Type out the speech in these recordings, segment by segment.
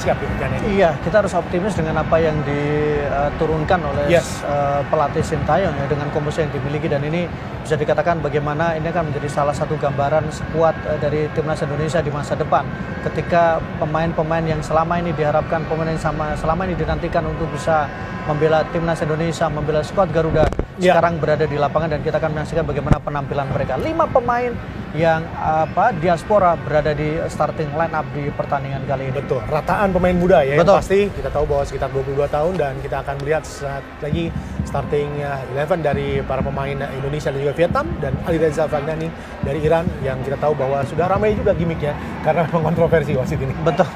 siap di pertandingan ini. Iya, kita harus optimis dengan apa yang diturunkan oleh pelatih Sintayong ya, dengan komposisi yang dimiliki, dan ini bisa dikatakan bagaimana ini akan menjadi salah satu gambaran skuad dari timnas Indonesia di masa depan, ketika pemain-pemain yang selama ini diharapkan, pemain yang selama ini dinantikan untuk bisa membela timnas Indonesia, membela skuad Garuda, sekarang berada di lapangan, dan kita akan menyaksikan bagaimana penampilan mereka. 5 pemain yang diaspora berada di starting line up di pertandingan kali ini. Betul, rataan pemain muda ya. Betul. Yang pasti kita tahu bahwa sekitar 22 tahun, dan kita akan melihat saat lagi starting 11 dari para pemain Indonesia dan juga Vietnam, dan Alireza Vagani dari Iran yang kita tahu bahwa sudah ramai juga gimmicknya karena memang kontroversi wasit ini. Betul,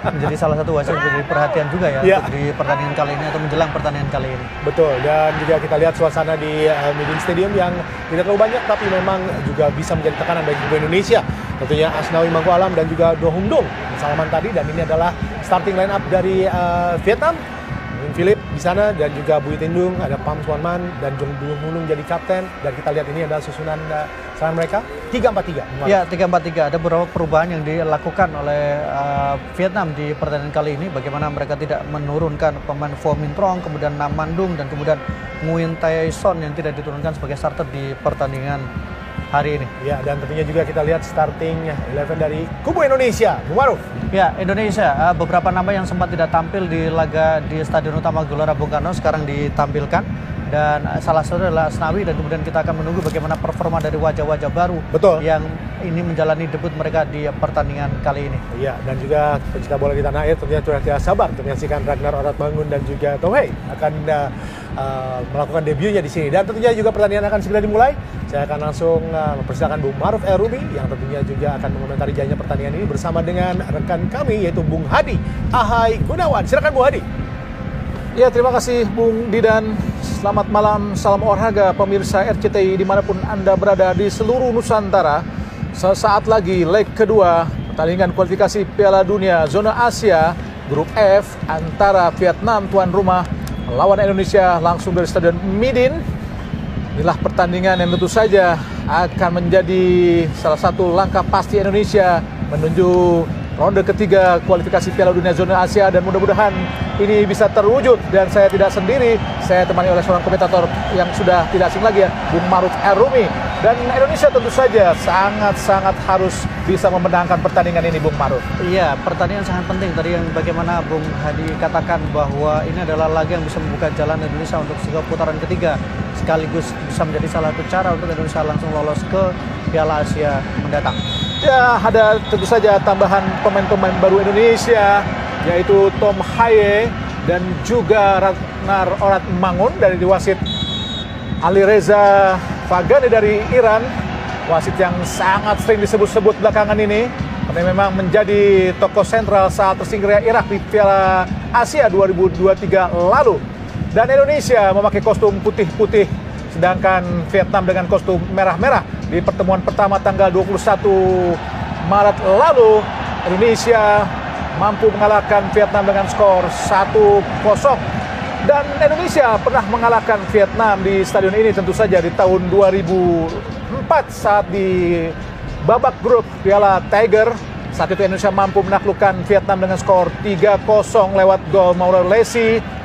menjadi salah satu wasit menjadi perhatian juga ya untuk di pertandingan kali ini atau menjelang pertandingan kali ini. Betul, dan juga kita lihat suasana di Midin Stadium yang tidak terlalu banyak, tapi memang juga bisa menjadi tekanan bagi Indonesia. Tentunya Asnawi Mangku Alam dan juga Do Hung Dong salaman tadi, dan ini adalah starting line up dari Vietnam. Philip di sana, dan juga Bui Tindung, ada Pham Xuan Man dan Jung Dung Hulung jadi kapten, dan kita lihat ini adalah susunan serangan mereka 3-4-3. Ya, 3-4-3. Ada beberapa perubahan yang dilakukan oleh Vietnam di pertandingan kali ini, bagaimana mereka tidak menurunkan pemain Vo Minh Trong, kemudian Nam Mandung, dan kemudian Nguyen Tae Son yang tidak diturunkan sebagai starter di pertandingan hari ini. Ya, dan tentunya juga kita lihat starting 11 dari kubu Indonesia, Bung Maruf. Ya, Indonesia, beberapa nama yang sempat tidak tampil di laga di Stadion Utama Gelora Bung Karno sekarang ditampilkan, dan salah satu adalah Asnawi, dan kemudian kita akan menunggu bagaimana performa dari wajah-wajah baru yang ini menjalani debut mereka di pertandingan kali ini. Iya, dan juga pecinta bola di tanah air tentunya tidak sabar untuk menyaksikan Ragnar Oratmangun dan juga Tom Hei akan melakukan debutnya di sini, dan tentunya juga pertandingan akan segera dimulai. Saya akan langsung mempersilakan Bung Maruf Erumi yang tentunya juga akan mengomentari jalannya pertandingan ini bersama dengan rekan kami yaitu Bung Hadi Ahai Gunawan. Silakan Bung Hadi. Ya, terima kasih Bung Didan. Selamat malam, salam olahraga pemirsa RCTI dimanapun Anda berada di seluruh Nusantara. Sesaat lagi leg kedua pertandingan kualifikasi Piala Dunia Zona Asia Grup F antara Vietnam tuan rumah melawan Indonesia langsung dari Stadion Midin. Inilah pertandingan yang tentu saja akan menjadi salah satu langkah pasti Indonesia menuju ronde ketiga kualifikasi Piala Dunia Zona Asia, dan mudah-mudahan ini bisa terwujud. Dan saya tidak sendiri, saya temani oleh seorang komentator yang sudah tidak asing lagi ya, Bung Maruf Erumi. Dan Indonesia tentu saja sangat-sangat harus bisa memenangkan pertandingan ini, Bung Maruf. Iya, pertandingan sangat penting tadi yang bagaimana Bung Hadi katakan bahwa ini adalah laga yang bisa membuka jalan Indonesia untuk ke putaran ketiga, sekaligus bisa menjadi salah satu cara untuk Indonesia langsung lolos ke Piala Asia mendatang. Ya, ada tentu saja tambahan pemain-pemain baru Indonesia, yaitu Tom Haye dan juga Ragnar Oratmangun dari wasit Alireza Vagani dari Iran, wasit yang sangat sering disebut-sebut belakangan ini karena memang menjadi tokoh sentral saat tersingkirnya Irak di Piala Asia 2023 lalu. Dan Indonesia memakai kostum putih-putih, sedangkan Vietnam dengan kostum merah-merah. Di pertemuan pertama tanggal 21 Maret lalu, Indonesia mampu mengalahkan Vietnam dengan skor 1-0. Dan Indonesia pernah mengalahkan Vietnam di stadion ini tentu saja di tahun 2004 saat di babak grup Piala Tiger. Saat itu Indonesia mampu menaklukkan Vietnam dengan skor 3-0 lewat gol Mauro Lesi,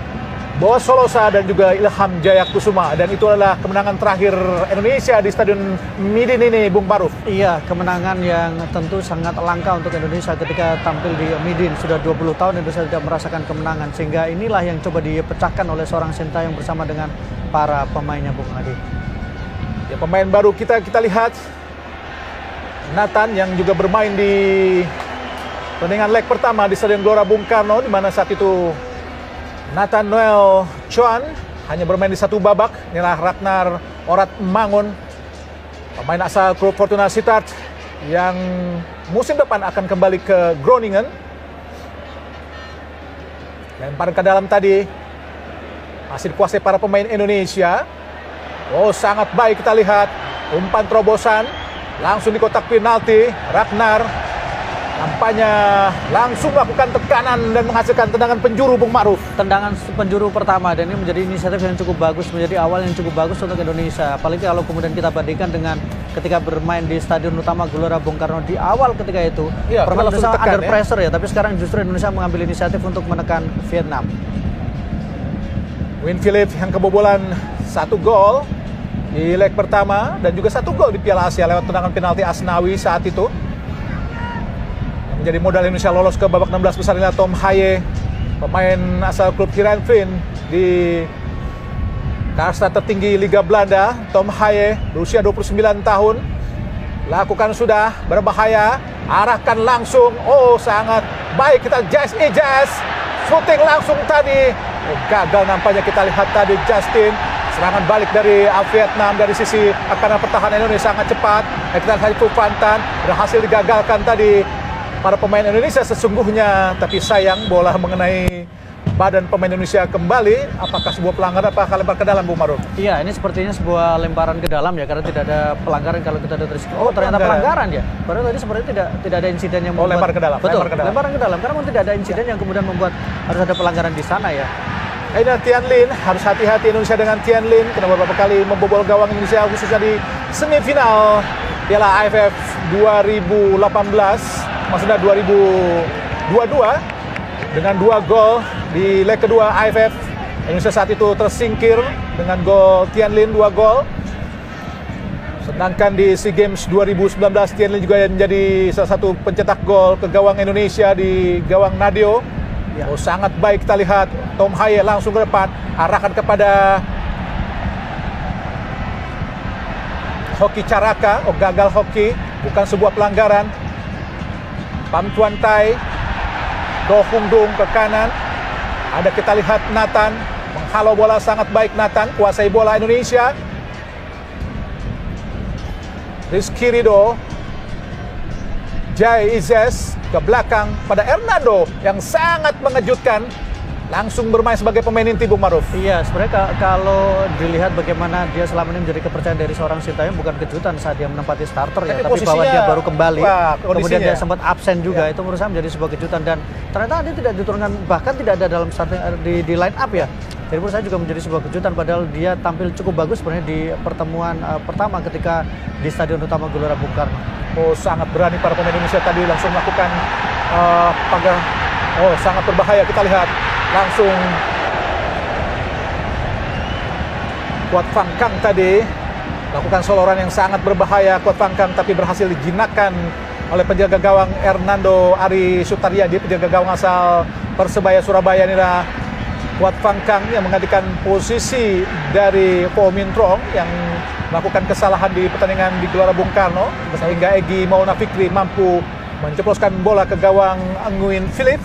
Boas Solosa, dan juga Ilham Jayakusuma. Dan itu adalah kemenangan terakhir Indonesia di Stadion Midin ini, Bung Maruf. Iya, kemenangan yang tentu sangat langka untuk Indonesia ketika tampil di Midin. Sudah 20 tahun Indonesia tidak merasakan kemenangan, sehingga inilah yang coba dipecahkan oleh seorang Sintayong bersama dengan para pemainnya, Bung Hadi. Ya, pemain baru kita lihat Nathan yang juga bermain di pertandingan leg pertama di Stadion Gelora Bung Karno, di mana saat itu Nathan Noel Chuan hanya bermain di satu babak. Inilah Ragnar Oratmangun, pemain asal klub Fortuna Sittard yang musim depan akan kembali ke Groningen. Lemparan ke dalam tadi masih dikuasai para pemain Indonesia. Oh, sangat baik kita lihat umpan terobosan langsung di kotak penalti. Ragnar nampaknya langsung melakukan tekanan dan menghasilkan tendangan penjuru, Bung Ma'ruf. Tendangan penjuru pertama, dan ini menjadi inisiatif yang cukup bagus, menjadi awal yang cukup bagus untuk Indonesia. Apalagi kalau kemudian kita bandingkan dengan ketika bermain di Stadion Utama Gelora Bung Karno di awal ketika itu, ya, permainan Indonesia under ya. pressure ya, tapi sekarang justru Indonesia mengambil inisiatif untuk menekan Vietnam. Win Philip yang kebobolan 1 gol di leg pertama dan juga 1 gol di Piala Asia lewat tendangan penalti Asnawi saat itu. Menjadi modal Indonesia lolos ke babak 16 besar inilah Tom Haye, pemain asal klub Heerenveen di kasta tertinggi Liga Belanda. Tom Haye berusia 29 tahun. Lakukan sudah, berbahaya, arahkan langsung. Oh, sangat baik, kita Jazz shooting langsung tadi. Gagal nampaknya, kita lihat tadi Justin. Serangan balik dari Vietnam dari sisi karena pertahanan Indonesia sangat cepat. Kita lihat itu Fantan berhasil digagalkan tadi para pemain Indonesia sesungguhnya, tapi sayang bola mengenai badan pemain Indonesia kembali. Apakah sebuah pelanggaran, apakah lempar ke dalam, Bung Ma'ruf? Iya, ini sepertinya sebuah lemparan ke dalam ya, karena tidak ada pelanggaran kalau kita lihat dari segi. Oh, ternyata pelanggaran ya. Padahal tadi sepertinya tidak ada insiden yang membuat. Lempar ke dalam. Betul, lempar ke dalam. lemparan ke dalam, karena memang tidak ada insiden yang kemudian membuat harus ada pelanggaran di sana ya. Ini Tian Lin, harus hati-hati Indonesia dengan Tian Lin, karena beberapa kali membobol gawang Indonesia khususnya di semifinal Piala AFF 2018, maksudnya 2022 dengan 2 gol di leg kedua AFF. Indonesia saat itu tersingkir dengan gol Tian Lin 2 gol. Sedangkan di SEA Games 2019 Tian Lin juga menjadi salah satu pencetak gol ke gawang Indonesia di gawang Nadio. Ya. Oh, sangat baik kita lihat Tom Haye langsung ke depan, arahkan kepada Hoki Caraka. Oh, gagal Hoki, bukan sebuah pelanggaran. Pam Tuan Tai, Do Hung Dung ke kanan. Ada kita lihat Nathan menghalau bola sangat baik. Nathan kuasai bola Indonesia. Rizky Ridho, Jai Izes ke belakang pada Hernando yang sangat mengejutkan, langsung bermain sebagai pemain inti, Bung Ma'ruf. Iya, sebenarnya kalau dilihat bagaimana dia selama ini menjadi kepercayaan dari seorang Sintayong, bukan kejutan saat dia menempati starter ya, tapi bahwa dia baru kembali, kemudian dia sempat absen juga, itu menurut saya menjadi sebuah kejutan, dan ternyata dia tidak diturunkan, bahkan tidak ada dalam di line up ya. Jadi menurut saya juga menjadi sebuah kejutan, padahal dia tampil cukup bagus sebenarnya di pertemuan pertama ketika di Stadion Utama Gelora Bung Karno. Oh, sangat berani para pemain Indonesia tadi langsung melakukan pagar. Oh, sangat berbahaya, kita lihat langsung Kuat Phang Kang tadi lakukan soloran yang sangat berbahaya. Kuat Phang Kang tapi berhasil dijinakkan oleh penjaga gawang Hernando Ari Sutaryadi, penjaga gawang asal Persebaya Surabaya. Inilah Kuat Phang Kang yang menggantikan posisi dari Po Min Trong yang melakukan kesalahan di pertandingan di Gelora Bung Karno, sehingga Egy Maulana Fikri mampu menceploskan bola ke gawang Nguyen Philip.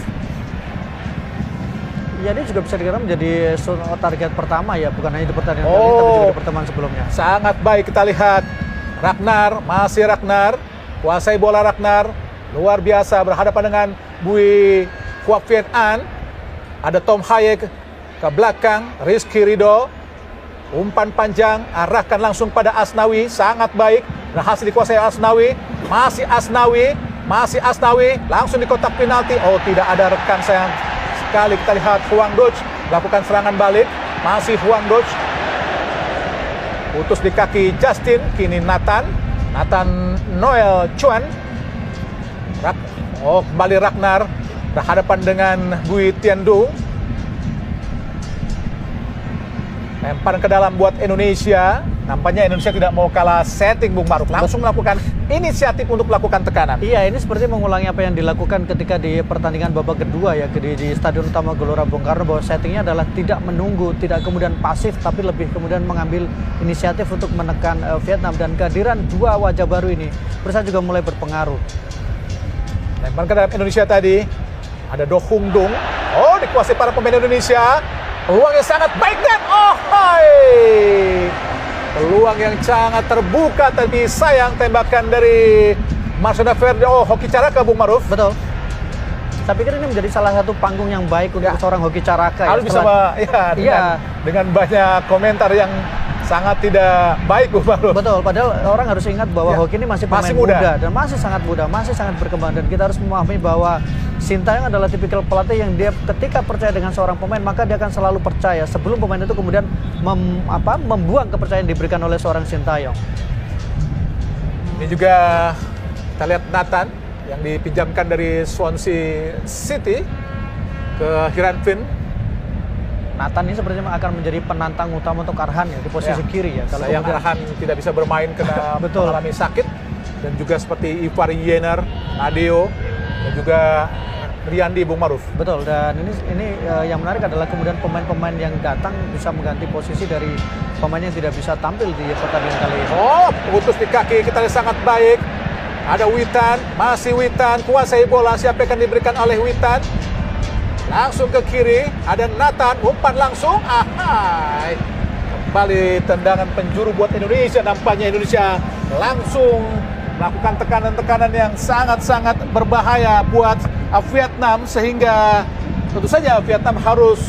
Ya, dia juga bisa dikatakan menjadi target pertama ya, bukan hanya di pertandingan kali ini, tapi juga di pertemuan sebelumnya. Sangat baik kita lihat Ragnar, masih Ragnar, kuasai bola Ragnar, luar biasa berhadapan dengan Bui Huap Viet An. Ada Tom Haye ke belakang, Rizky Ridho, umpan panjang, arahkan langsung pada Asnawi, sangat baik, berhasil dikuasai Asnawi, masih Asnawi, langsung di kotak penalti. Oh, tidak ada rekan sayang sekali. Kita lihat Huang Doj lakukan serangan balik, masih Huang Doj, putus di kaki Justin, kini Nathan Noel Chuan. Oh, kembali Ragnar berhadapan dengan Bui Tian Dung. Lempar ke dalam buat Indonesia. Nampaknya Indonesia tidak mau kalah setting, Bung Ma'ruf. Langsung melakukan inisiatif untuk melakukan tekanan. Iya, ini seperti mengulangi apa yang dilakukan ketika di pertandingan babak kedua ya, di Stadion Utama Gelora Bung Karno, bahwa settingnya adalah tidak menunggu, tidak kemudian pasif, tapi lebih kemudian mengambil inisiatif untuk menekan Vietnam. Dan kehadiran dua wajah baru ini menurut saya juga mulai berpengaruh. Lempar ke dalam Indonesia tadi. Ada Do Hung Dung. Oh, dikuasai para pemain Indonesia. Peluang yang sangat baik dan oh, hai. Peluang yang sangat terbuka, tapi sayang tembakan dari Marcelo Verde. Oh, Hoki Caraka, Bung Ma'ruf. Betul. Saya pikir ini menjadi salah satu panggung yang baik untuk seorang Hoki Caraka. Kalau bisa dengan banyak komentar yang sangat tidak baik, Bung Maruf. Betul, padahal orang harus ingat bahwa Hoki ini masih pemain muda dan masih sangat muda, masih sangat berkembang, dan kita harus memahami bahwa Sintayong adalah tipikal pelatih yang dia ketika percaya dengan seorang pemain maka dia akan selalu percaya sebelum pemain itu kemudian membuang kepercayaan diberikan oleh seorang Sintayong. Ini juga kita lihat Nathan yang dipinjamkan dari Swansea City ke Heerenveen. Nathan ini sepertinya akan menjadi penantang utama untuk Arhan ya di posisi kiri ya. Kalau yang Arhan tidak bisa bermain karena mengalami sakit, dan juga seperti Ivar Jenner, Nadeo, dan juga Riyandi, Bung Maruf. Betul, dan ini yang menarik adalah kemudian pemain-pemain yang datang bisa mengganti posisi dari pemain yang tidak bisa tampil di pertandingan kali ini. Oh, putus di kaki, kita lihat sangat baik. Ada Witan, masih Witan, kuasai bola, siapa yang akan diberikan oleh Witan? Langsung ke kiri, ada Nathan, umpan langsung, ahai. Kembali tendangan penjuru buat Indonesia, nampaknya Indonesia langsung melakukan tekanan-tekanan yang sangat-sangat berbahaya buat Vietnam, sehingga tentu saja Vietnam harus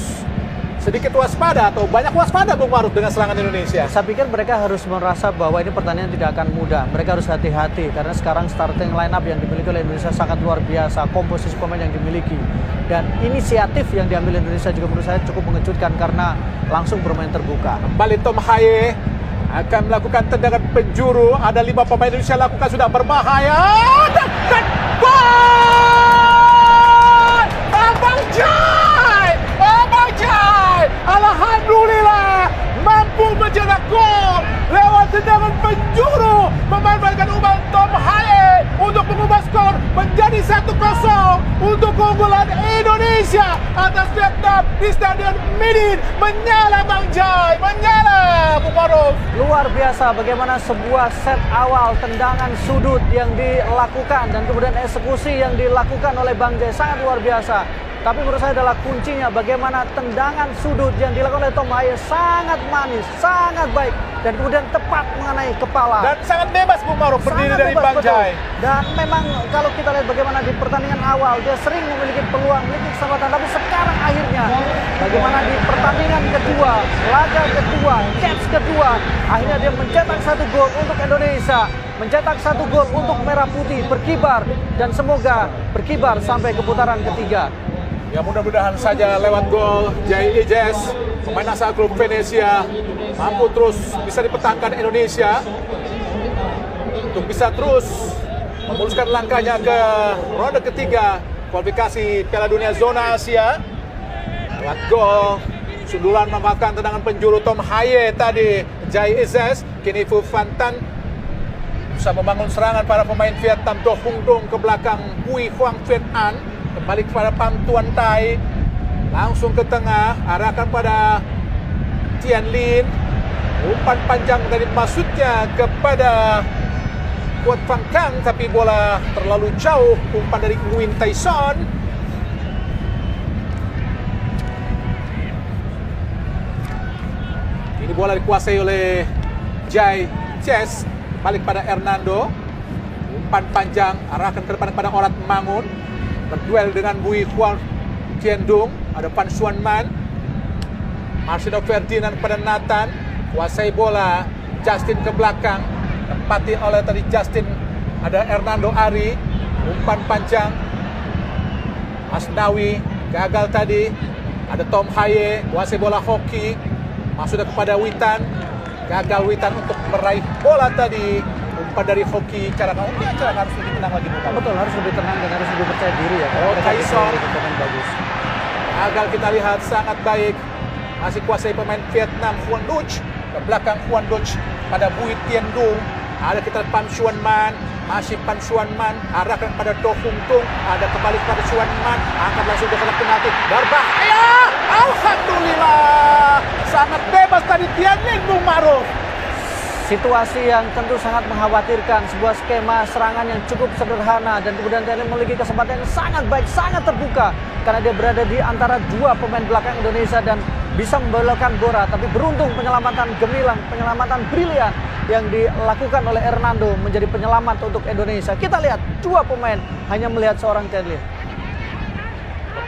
sedikit waspada atau banyak waspada, Bung Maruf, dengan serangan Indonesia. Saya pikir mereka harus merasa bahwa ini pertandingan tidak akan mudah. Mereka harus hati-hati karena sekarang starting line up yang dimiliki oleh Indonesia sangat luar biasa, komposisi pemain yang dimiliki. Dan inisiatif yang diambil Indonesia juga menurut saya cukup mengejutkan karena langsung bermain terbuka. Kembali Tom Haye akan melakukan tendangan penjuru. Ada 5 pemain Indonesia lakukan, sudah berbahaya. Dan gol! Abang Jai! Abang Jai! Alhamdulillah mampu mencetak gol lewat tendangan penjuru, memanfaatkan umpan Tom Haye untuk mengubah skor menjadi 1-0 untuk keunggulan Indonesia atas Vietnam di Stadion Midin. Menyala Bang Jai, menyala Bung Maruf. Luar biasa bagaimana sebuah set awal tendangan sudut yang dilakukan dan kemudian eksekusi yang dilakukan oleh Bang Jai sangat luar biasa. Tapi menurut saya adalah kuncinya bagaimana tendangan sudut yang dilakukan oleh Tom Haye sangat manis, sangat baik, dan kemudian tepat mengenai kepala. Dan sangat bebas, Bung Maruf, berdiri dari Bang Jai. Dan memang kalau kita lihat bagaimana di pertandingan awal dia sering memiliki peluang, memiliki kesempatan, tapi sekarang akhirnya bagaimana di pertandingan kedua, laga kedua, catch kedua, akhirnya dia mencetak 1 gol untuk Indonesia, mencetak 1 gol untuk Merah Putih, berkibar dan semoga berkibar sampai ke putaran ketiga. Ya, mudah-mudahan saja lewat gol Jai Ijes, pemain asal klub Venezia, mampu terus bisa dipertahankan Indonesia untuk bisa terus memuluskan langkahnya ke ronde ketiga kualifikasi Piala Dunia Zona Asia. Lewat gol sundulan memanfaatkan tendangan penjuru Tom Haye tadi, Jai Ijes, kini Phu Van Tan bisa membangun serangan para pemain Vietnam. Do Hung Dong ke belakang, Huy Hoang Viet An kembali kepada Pham Tuan Tai, langsung ke tengah, arahkan pada Tian Lin, umpan panjang dari maksudnya kepada Quoc Van Kang, tapi bola terlalu jauh, umpan dari Nguyen Tai Son. Ini bola dikuasai oleh Jai Ches, balik pada Hernando, umpan panjang, arahkan ke depan pada Orat Mangun, berduel dengan Bui Huang Tiendung, ada Pan Xuan Man, Marcelo Ferdinand pada Nathan, kuasai bola, Justin ke belakang, tempati oleh tadi Justin, ada Hernando Ari, umpan panjang, Asnawi, gagal tadi, ada Tom Haye, kuasai bola Hoki, masuk kepada Witan, gagal Witan untuk meraih bola tadi, umpan dari Hoki. Cara harus lebih tenang lagi, bukan? Betul, harus lebih tenang dan harus lebih percaya diri ya. Oh, Tyson bagus. Gagal kita lihat sangat baik, masih kuasai pemain Vietnam Huan Duc, ke belakang Huan Duc pada Bui Tien Dung, ada kita Pan Xuan Man, masih Pan Xuan Man, arahkan pada Do Hung Tung, ada kembali pada Xuan Man, angkat langsung ke kotak penalti, berbahaya. Alhamdulillah, sangat bebas tadi Tian Lin, Bung Maruf. Situasi yang tentu sangat mengkhawatirkan, sebuah skema serangan yang cukup sederhana dan kemudian Tian Lin memiliki kesempatan yang sangat baik, sangat terbuka karena dia berada di antara 2 pemain belakang Indonesia dan bisa membelokkan Bora, tapi beruntung penyelamatan gemilang, penyelamatan brilian yang dilakukan oleh Hernando menjadi penyelamat untuk Indonesia. Kita lihat 2 pemain hanya melihat seorang Tian Lin.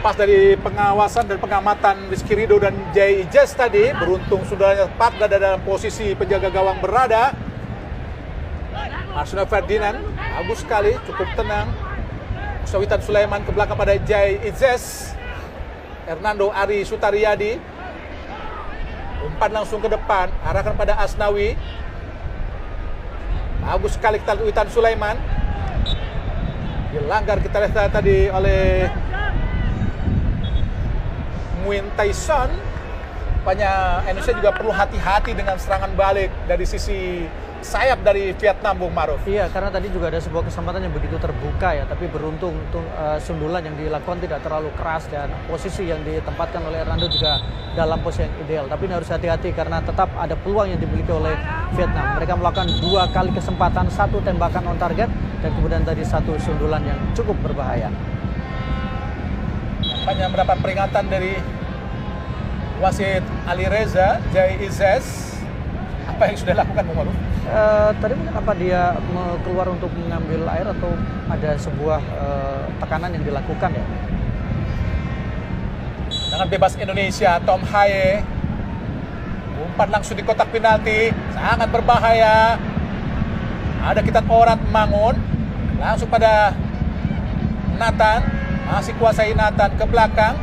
Lepas dari pengawasan dan pengamatan Rizky Ridho dan Jay Ijes tadi, beruntung saudaranya tepat berada dalam posisi penjaga gawang berada. Marcelino Ferdinand, bagus sekali, cukup tenang. Witan Sulaiman ke belakang pada Jay Ijes. Hernando Ari Sutariadi. Umpan langsung ke depan, arahkan pada Asnawi. Bagus sekali kita lihat Witan Sulaiman. Dilanggar kita lihat tadi oleh Nguyen Tyson. Rupanya Indonesia juga perlu hati-hati dengan serangan balik dari sisi sayap dari Vietnam, Bung Maruf. Iya, karena tadi juga ada sebuah kesempatan yang begitu terbuka ya, tapi beruntung sundulan yang dilakukan tidak terlalu keras dan posisi yang ditempatkan oleh Hernando juga dalam posisi yang ideal. Tapi ini harus hati-hati karena tetap ada peluang yang dimiliki oleh Vietnam. Mereka melakukan 2 kali kesempatan, 1 tembakan on target dan kemudian tadi 1 sundulan yang cukup berbahaya. Hanya mendapat peringatan dari wasit Alireza Jay Ijes. Apa yang sudah lakukan, Bung Maruf? Tadi mungkin apa dia keluar untuk mengambil air atau ada sebuah tekanan yang dilakukan ya? Dengan bebas Indonesia, Tom Haye. Umpan langsung di kotak penalti, sangat berbahaya. Ada kita Orat Mangun, langsung pada Nathan, masih kuasai Nathan ke belakang.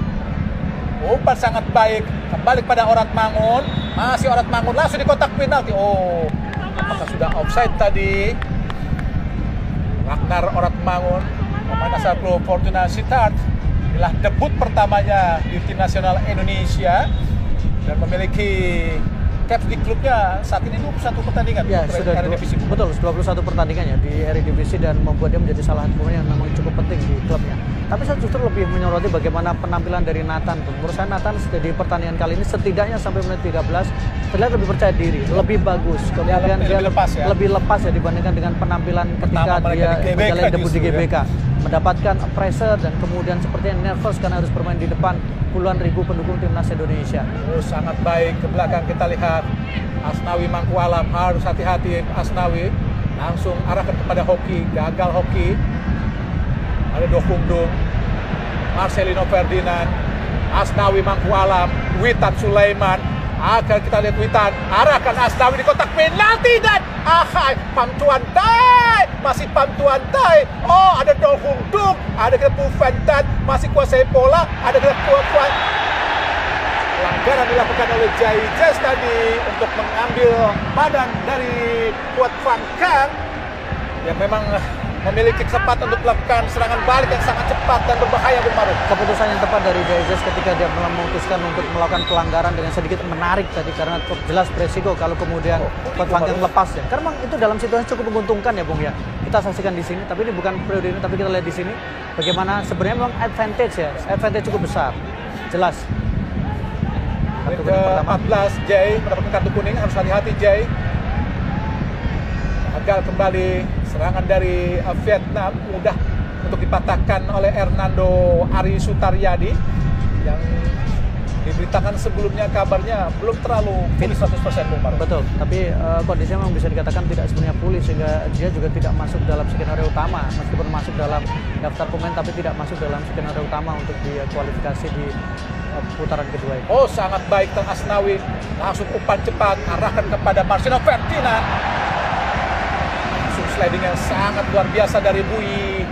Umpan sangat baik, kembali pada Orat Mangun, masih Orat Mangun langsung di kotak penalti. Oh, apakah sudah offside tadi? Ragnar Orat Mangun, pemain asal klub Fortuna Sittard, inilah debut pertamanya di tim nasional Indonesia dan memiliki caps di klubnya saat ini 21 pertandingan. Ya, sudah Eredivisie. Betul, 21 pertandingan ya di Eredivisie dan membuat dia menjadi salah satu pemain yang memang cukup penting di klubnya. Tapi saya justru lebih menyoroti bagaimana penampilan dari Nathan. Menurut saya Nathan di pertandingan kali ini setidaknya sampai menit 13 terlihat lebih percaya diri, lebih bagus. Kemudian dia lebih lepas ya dibandingkan dengan penampilan ketika dia menjalani debut di GBK. Mendapatkan pressure dan kemudian sepertinya nervous karena harus bermain di depan puluhan ribu pendukung timnas Indonesia. Oh, sangat baik. Ke belakang kita lihat Asnawi Mangkualam, harus hati-hati Asnawi. Langsung arahkan kepada Hoki, gagal Hoki. Ada Dohungdung, Marcelino Ferdinand, Asnawi Mangkualam, Witan Sulaiman. Akan kita lihat Witan, arahkan Asnawi di kotak penalti dan Pham Tuan Thai, masih Pham Tuan Thai. Oh, ada Dohungdung, ada kita Pu Van Tan, masih kuasai bola, ada kita Pu Van. Pelanggaran dilakukan oleh Jay Ijes tadi untuk mengambil badan dari Puat Van Kang yang memang memiliki kesempatan untuk melakukan serangan balik yang sangat cepat dan berbahaya, Bung Maruf. Keputusan yang tepat dari Jay Ijes ketika dia memutuskan untuk melakukan pelanggaran dengan sedikit menarik tadi karena jelas beresiko kalau kemudian Puat Van Kang lepas ya. Karena memang itu dalam situasi cukup menguntungkan ya, Bung ya. Kita saksikan di sini, tapi ini bukan periode ini, tapi kita lihat di sini bagaimana sebenarnya memang advantage cukup besar. Jelas. Kartu kuning pertama 14 Jay mendapatkan kartu kuning, harus hati-hati Jay. Gagal kembali serangan dari Vietnam, mudah untuk dipatahkan oleh Hernando Ari Sutariadi yang diberitakan sebelumnya kabarnya belum terlalu pulih 100% Bung Maruf. Betul, tapi kondisinya memang bisa dikatakan tidak sebenarnya pulih sehingga dia juga tidak masuk dalam skenario utama, meskipun masuk dalam daftar pemain tapi tidak masuk dalam skenario utama untuk dikualifikasi di putaran kedua ini. Oh, sangat baik Teng Asnawi, langsung umpan cepat arahkan kepada Marcelino Ferdinand. Langsung sliding yang sangat luar biasa dari Bui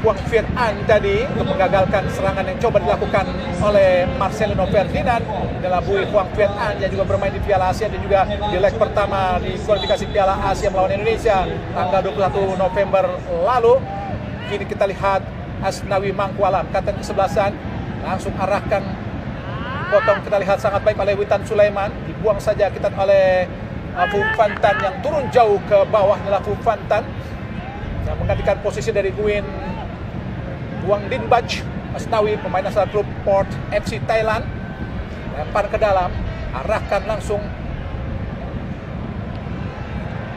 Huang Viet An tadi untuk menggagalkan serangan yang coba dilakukan oleh Marcelino Ferdinand. Adalah Bui Huang Viet An yang juga bermain di Piala Asia dan juga di leg pertama di kualifikasi Piala Asia melawan Indonesia tanggal 21 November lalu. Kini kita lihat Asnawi Mangkualam, kapten kesebelasan, langsung arahkan potong, kita lihat sangat baik oleh Witan Sulaiman, dibuang saja kita oleh Phu Van Tan yang turun jauh ke bawah adalah Phu Van Tan yang menggantikan posisi dari Nguyen Duong Din Bach. Asnawi pemain asal klub Port FC Thailand, lempar ke dalam, arahkan langsung,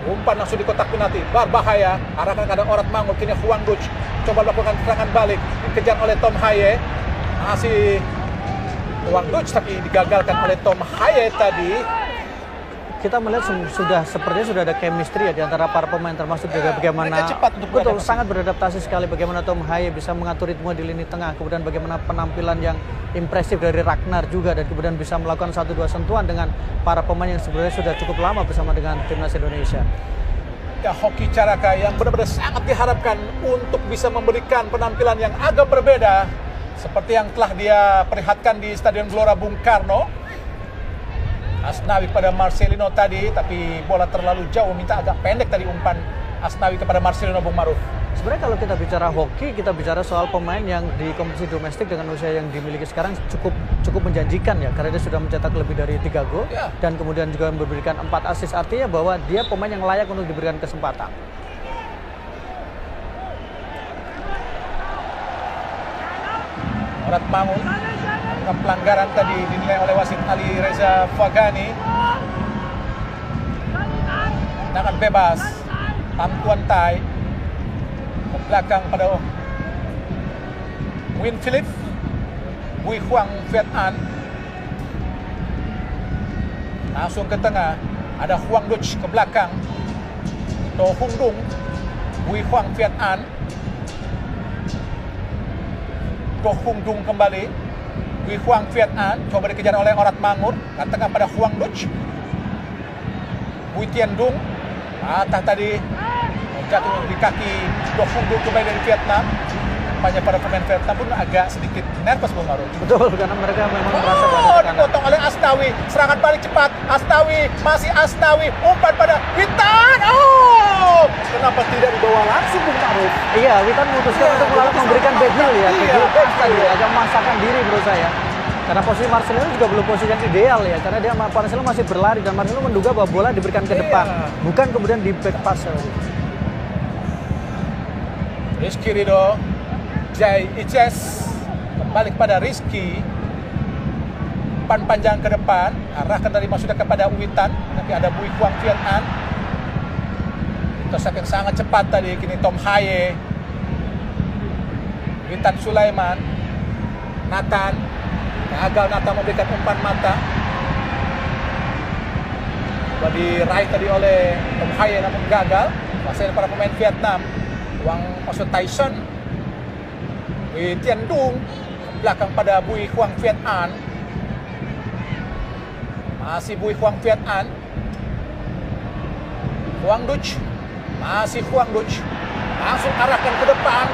umpan langsung di kotak penalti, berbahaya, arahkan ke arah Orat Mangun. Kini Huang Duch coba melakukan serangan balik, dikejar oleh Tom Haye, masih Huang Duch tapi digagalkan oleh Tom Haye tadi. kita melihat sepertinya sudah ada chemistry ya di antara para pemain, termasuk juga bagaimana cepat untuk betul sangat beradaptasi sekali, bagaimana Tom Haye bisa mengatur ritme di lini tengah, kemudian bagaimana penampilan yang impresif dari Ragnar juga, dan kemudian bisa melakukan 1-2 sentuhan dengan para pemain yang sebenarnya sudah cukup lama bersama dengan timnas Indonesia. Ya, Hoki Caraka yang benar-benar sangat diharapkan untuk bisa memberikan penampilan yang agak berbeda seperti yang telah dia perlihatkan di Stadion Gelora Bung Karno. Asnawi pada Marcelino tadi, tapi bola terlalu jauh, minta agak pendek tadi umpan Asnawi kepada Marcelino Bung Maruf. Sebenarnya kalau kita bicara hoki, kita bicara soal pemain yang di kompetisi domestik dengan usia yang dimiliki sekarang cukup menjanjikan ya, karena dia sudah mencetak lebih dari 3 gol dan kemudian juga memberikan 4 assist, artinya bahwa dia pemain yang layak untuk diberikan kesempatan. Orat Mangun, pelanggaran tadi dinilai oleh wasit Alireza Fagani. Tendangan bebas, Pham Tuan Tai ke belakang pada Win Philip, Bui Huang Viet An. Langsung ke tengah, ada Huang Duch ke belakang, To Hung Dung, Bui Huang Viet An. To Hung Dung kembali, Bui Huang Viet An, coba dikejar oleh Orat Mangun, ke tengah pada Huang Duch. Bui Tien Dung, patah tadi, jatuh di kaki To Hung Dung kembali dari Vietnam. Nampaknya para pemain Vietnam pun agak sedikit nervous, Bung Maruf. Betul, karena mereka memang merasa bahwa dipotong oleh Asnawi, serangan balik cepat, Asnawi, masih Asnawi, umpan pada Witan. Oh, kenapa tidak dibawa langsung, Bung Maruf? Iya, Witan memutuskan untuk memberikan back heel ya, back tadi agak memaksakan diri menurut saya. Karena posisi Marcelino juga belum posisi yang ideal ya, karena dia Marcelino masih berlari dan Marcelino menduga bahwa bola diberikan ke depan, bukan kemudian di back pass. Rizky Ridho, Jai Ices kembali kepada Rizky, umpan panjang ke depan, arahkan dari maksudnya kepada Witan, tapi ada Bui Huang Viet An. Intercept yang sangat cepat tadi, kini Tom Haye, Witan Sulaiman, Nathan, gagal Nathan memberikan umpan mata. Coba diraih tadi oleh Tom Haye namun gagal. Masih para pemain Vietnam, maksud Tyson, Bui Tien Dung, belakang pada Bui Huang Viet An. Masih Bui Huang Viet An. Huang Duch, masih Huang Duch, langsung arahkan ke depan.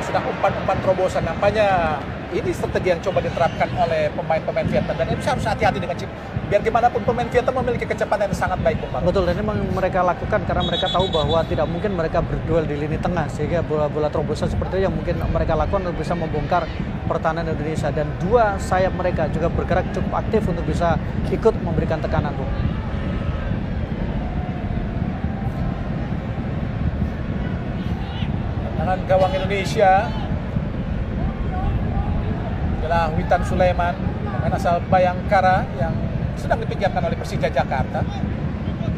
Sudah umpan-umpan terobosan, nampaknya ini strategi yang coba diterapkan oleh pemain-pemain Vietnam, dan ini harus hati-hati dengan chip. Biar gimana pun pemain Vietnam memiliki kecepatan yang sangat baik, Bung. Betul, dan ini memang mereka lakukan karena mereka tahu bahwa tidak mungkin mereka berduel di lini tengah, sehingga bola-bola terobosan seperti yang mungkin mereka lakukan untuk bisa membongkar pertahanan Indonesia, dan 2 sayap mereka juga bergerak cukup aktif untuk bisa ikut memberikan tekanan, Bung. Tangan gawang Indonesia adalah Witan Sulaiman, pemain asal Bayangkara yang sedang dipikirkan oleh Persija Jakarta.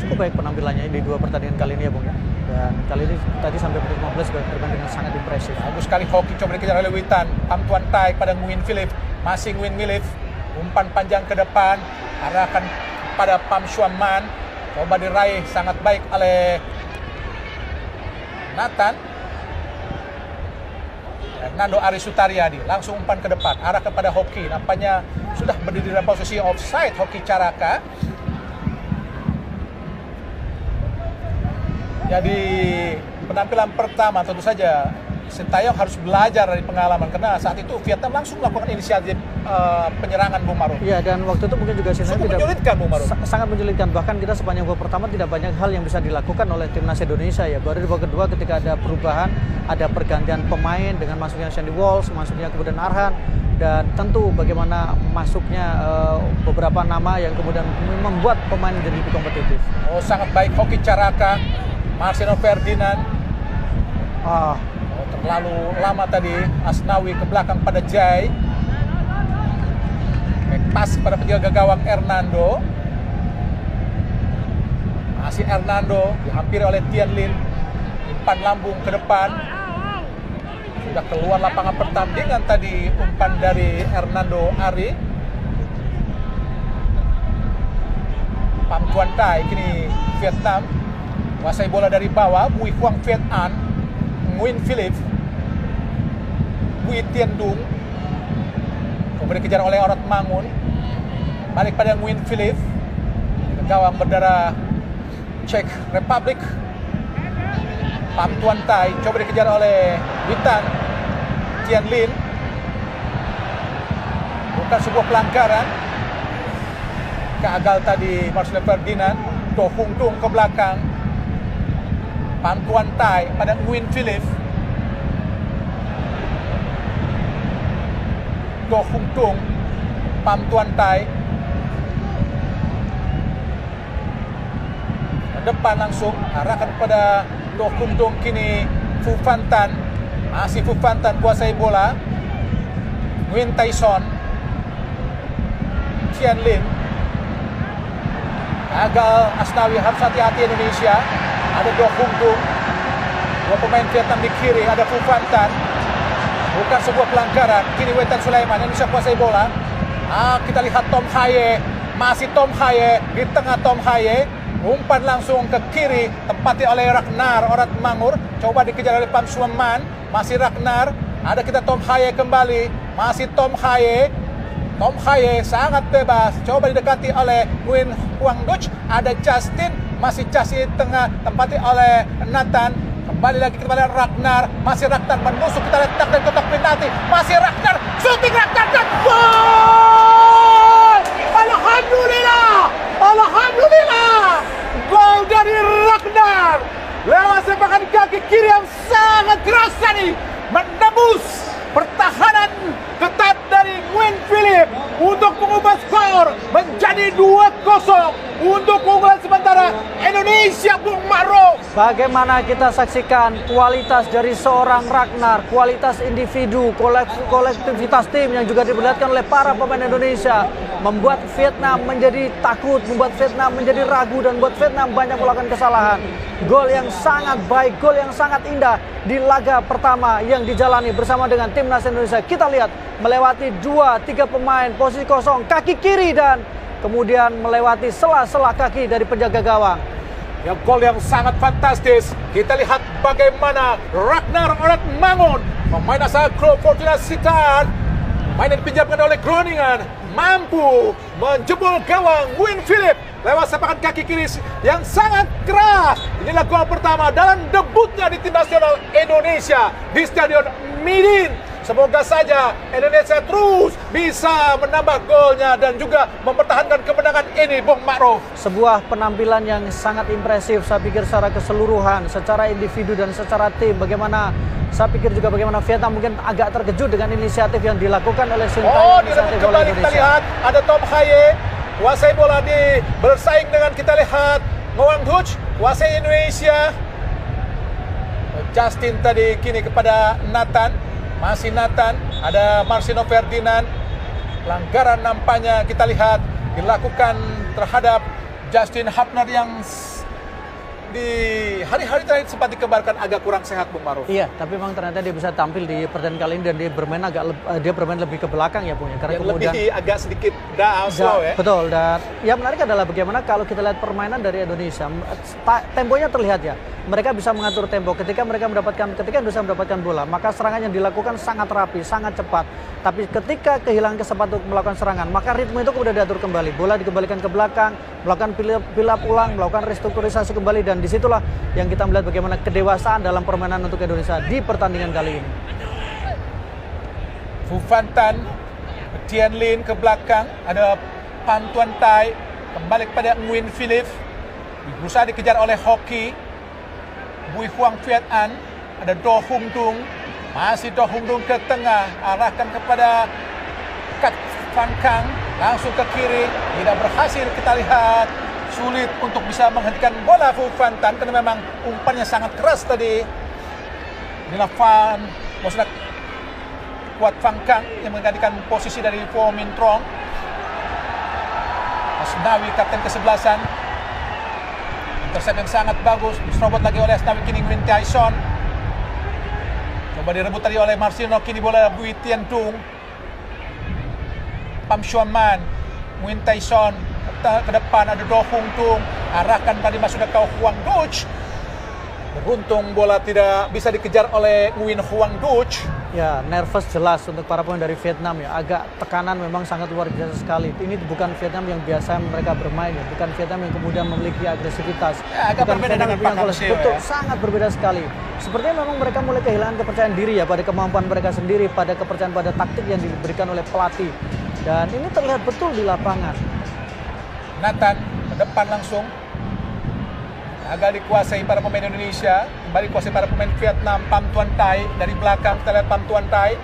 Cukup baik penampilannya di 2 pertandingan kali ini ya, Bung ya. Dan kali ini tadi sampai menit 15 bermain dengan sangat impresif. Bagus sekali hoki coba dikejar oleh Witan. Pham Tuan Tai pada Nguyen Philip, masih Nguyen Philip, umpan panjang ke depan, arahkan pada Pham Xuan Man, coba diraih sangat baik oleh Nathan. Nando Ari Sutariadi langsung umpan ke depan, arah kepada Hoki, nampaknya sudah berdiri dalam posisi offside Hoki Caraka. Jadi penampilan pertama tentu saja Sintayong harus belajar dari pengalaman, karena saat itu Vietnam langsung melakukan inisiatif penyerangan, Bung Maruf. Iya, dan waktu itu mungkin juga Sintayong menyulitkan, Bung Maruf. Sangat menyulitkan, bahkan kita sepanjang babak pertama tidak banyak hal yang bisa dilakukan oleh timnas Indonesia ya. Baru di babak kedua ketika ada perubahan, ada pergantian pemain dengan masuknya Sandy Walsh, masuknya kemudian Arhan, dan tentu bagaimana masuknya beberapa nama yang kemudian membuat pemain menjadi lebih kompetitif. Oh, sangat baik Hoki Caraka, Marcelo Ferdinand. Terlalu lama tadi, Asnawi ke belakang pada Jai. Pas pada penjaga gawang Hernando. Masih Hernando, dihampiri oleh Tian Lin. Umpan lambung ke depan. Sudah keluar lapangan pertandingan tadi umpan dari Hernando Ari. Pham Tuan Tai, kini Vietnam kuasai bola dari bawah. Bui Huang Viet An, Nguyen Philip, Bui Tien Dung, kemudian dikejar oleh Orat Mangun. Balik pada Nguyen Philip, gawang berdarah Czech Republic. Pham Tuan Tai coba dikejar oleh Witan Tian Lin. Bukan sebuah pelanggaran. Gagal tadi Marcelo Ferdinand. Do Hung Tung ke belakang. Pham Tuan Tai pada Nguyen Philip. Do Hung Tung, Pham Tuan Tai. Depan langsung arahkan kepada Do Hung Tung, kini Phu Phan Tan. Masih Phu Phan Tan kuasai bola. Nguyen Tai Son, Tian Lin. Gagal Asnawi, harus hati-hati Indonesia. Ada Do Hung Tung. Dua pemain Vietnam di kiri, ada Phu Phan Tan. Bukan sebuah pelanggaran. Kini Wetan Sulaiman, Indonesia kuasai bola. Kita lihat Tom Haye. Masih Tom Haye. Di tengah Tom Haye. Umpan langsung ke kiri, tempati oleh Ragnar Orat Mangur. Coba dikejar oleh Pham Xuan Man. Masih Ragnar. Ada kita Tom Haye kembali. Masih Tom Haye. Tom Haye sangat bebas. Coba didekati oleh Nguyen Huang Duc. Ada Justin. Masih Justin di tengah, tempati oleh Nathan. Kembali lagi kepada Ragnar. Masih Ragnar menusuk, kita letak dari kotak penalti. Masih Ragnar. Shooting Ragnar dan gol! Alhamdulillah! Alhamdulillah! Gol dari Ragnar lewat sepakan kaki kiri yang sangat keras tadi, menembus pertahanan ketat dari Nguyen Philip untuk mengubah skor menjadi 2-0 untuk keunggulan sementara Indonesia, Bung Ma'ruf. Bagaimana kita saksikan kualitas dari seorang Ragnar, kualitas individu, kolektivitas tim yang juga diperlihatkan oleh para pemain Indonesia, membuat Vietnam menjadi takut, membuat Vietnam menjadi ragu, dan membuat Vietnam banyak melakukan kesalahan. Gol yang sangat baik, gol yang sangat indah di laga pertama yang dijalani bersama dengan timnas Indonesia. Kita lihat melewati 2-3 pemain, posisi kosong, kaki kiri, dan kemudian melewati sela-sela kaki dari penjaga gawang. Ya, gol yang sangat fantastis. Kita lihat bagaimana Ragnar Orat Mangun, pemain asal klub Fortuna Sittard, main yang dipinjamkan oleh Groningen, mampu menjebol gawang Nguyen Philip lewat sepakan kaki kiri yang sangat keras. Inilah gol pertama dalam debutnya di tim nasional Indonesia di Stadion Midin. Semoga saja Indonesia terus bisa menambah golnya dan juga mempertahankan kemenangan ini, Bung Ma'ruf. Sebuah penampilan yang sangat impresif, saya pikir secara keseluruhan, secara individu dan secara tim. Bagaimana, saya pikir juga bagaimana Vietnam mungkin agak terkejut dengan inisiatif yang dilakukan oleh Sintayong. Direbut kembali, kita lihat ada Tom Haye kuasai bola, di bersaing dengan, kita lihat Nguyen Duc kuasai Indonesia. Justin tadi, kini kepada Nathan. Masih Nathan, ada Marcelo Ferdinand. Pelanggaran nampaknya kita lihat dilakukan terhadap Justin Hapner yang di hari-hari terakhir sempat dikabarkan agak kurang sehat, Bung Ma'ruf. Iya, tapi memang ternyata dia bisa tampil di pertandingan kali ini dan dia bermain lebih ke belakang ya, Bung. Karena kemudian lebih agak sedikit slow ya. Betul, dan yang menarik adalah bagaimana kalau kita lihat permainan dari Indonesia, temponya terlihat ya. Mereka bisa mengatur tempo ketika Indonesia mendapatkan bola, maka serangan yang dilakukan sangat rapi, sangat cepat. Tapi ketika kehilangan kesempatan untuk melakukan serangan, maka ritme itu kemudian diatur kembali. Bola dikembalikan ke belakang, melakukan build-up ulang, melakukan restrukturisasi kembali, dan disitulah yang kita melihat bagaimana kedewasaan dalam permainan untuk Indonesia di pertandingan kali ini. Phu Phan Tan, Tian Lin ke belakang, ada Pham Tuan Tai, kembali kepada Nguyen Philip, berusaha dikejar oleh Hoki. Bui Huang Viet An, ada Do Hung Tung, masih Do Hung Tung ke tengah, arahkan kepada Kat Van Kang, langsung ke kiri, tidak berhasil. Kita lihat sulit untuk bisa menghentikan bola Phu Phan Tan karena memang umpannya sangat keras tadi. Inilah maksudnya Kuat Van Kang yang menggantikan posisi dari Po Min Trong. Asnawi kapten ke-11. Intercept yang sangat bagus, diserobot lagi oleh Asnawi, kini Nguyen Tai Son. Coba direbut tadi oleh Marcelo, kini bola Bui Tien Dung. Pham Xuan Man, Nguyen Tai Son, ke depan ada Do Hung Tung, arahkan tadi masuk ke Huang Duch. Beruntung bola tidak bisa dikejar oleh Nguyen Huang Duch. Ya, nervous jelas untuk para pemain dari Vietnam ya. Agak tekanan memang sangat luar biasa sekali. Ini bukan Vietnam yang biasa mereka bermain ya. Bukan Vietnam yang kemudian memiliki agresivitas. Ya, agak berbeda dengan Pak Hang-seo. Betul, sangat berbeda sekali. Sepertinya memang mereka mulai kehilangan kepercayaan diri ya pada kemampuan mereka sendiri, pada kepercayaan pada taktik yang diberikan oleh pelatih. Dan ini terlihat betul di lapangan. Nathan ke depan langsung. Agak dikuasai para pemain Indonesia, kembali dikuasai para pemain Vietnam. Pham Tuan Thai dari belakang, kita lihat Pham Tuan Thai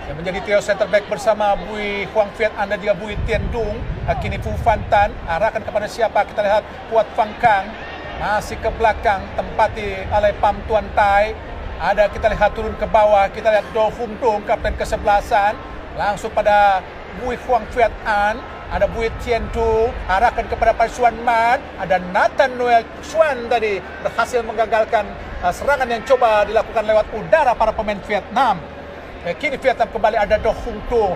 yang menjadi trio center back bersama Bui Huang Viet An dan juga Bui Tien Dung. Kini Phu Phan Tan, arahkan kepada siapa? Kita lihat Puat Phang Cang masih ke belakang, tempati oleh Pham Tuan Thai. Ada kita lihat turun ke bawah, kita lihat Do Hung Tung, kapten kesebelasan, langsung pada Bui Huang Viet An. Ada Bui Tien Dung, arahkan kepada Pai Xuan Man. Ada Nathan Noel Xuan tadi berhasil menggagalkan serangan yang coba dilakukan lewat udara para pemain Vietnam. Kini Vietnam kembali ada Do Hung Tung.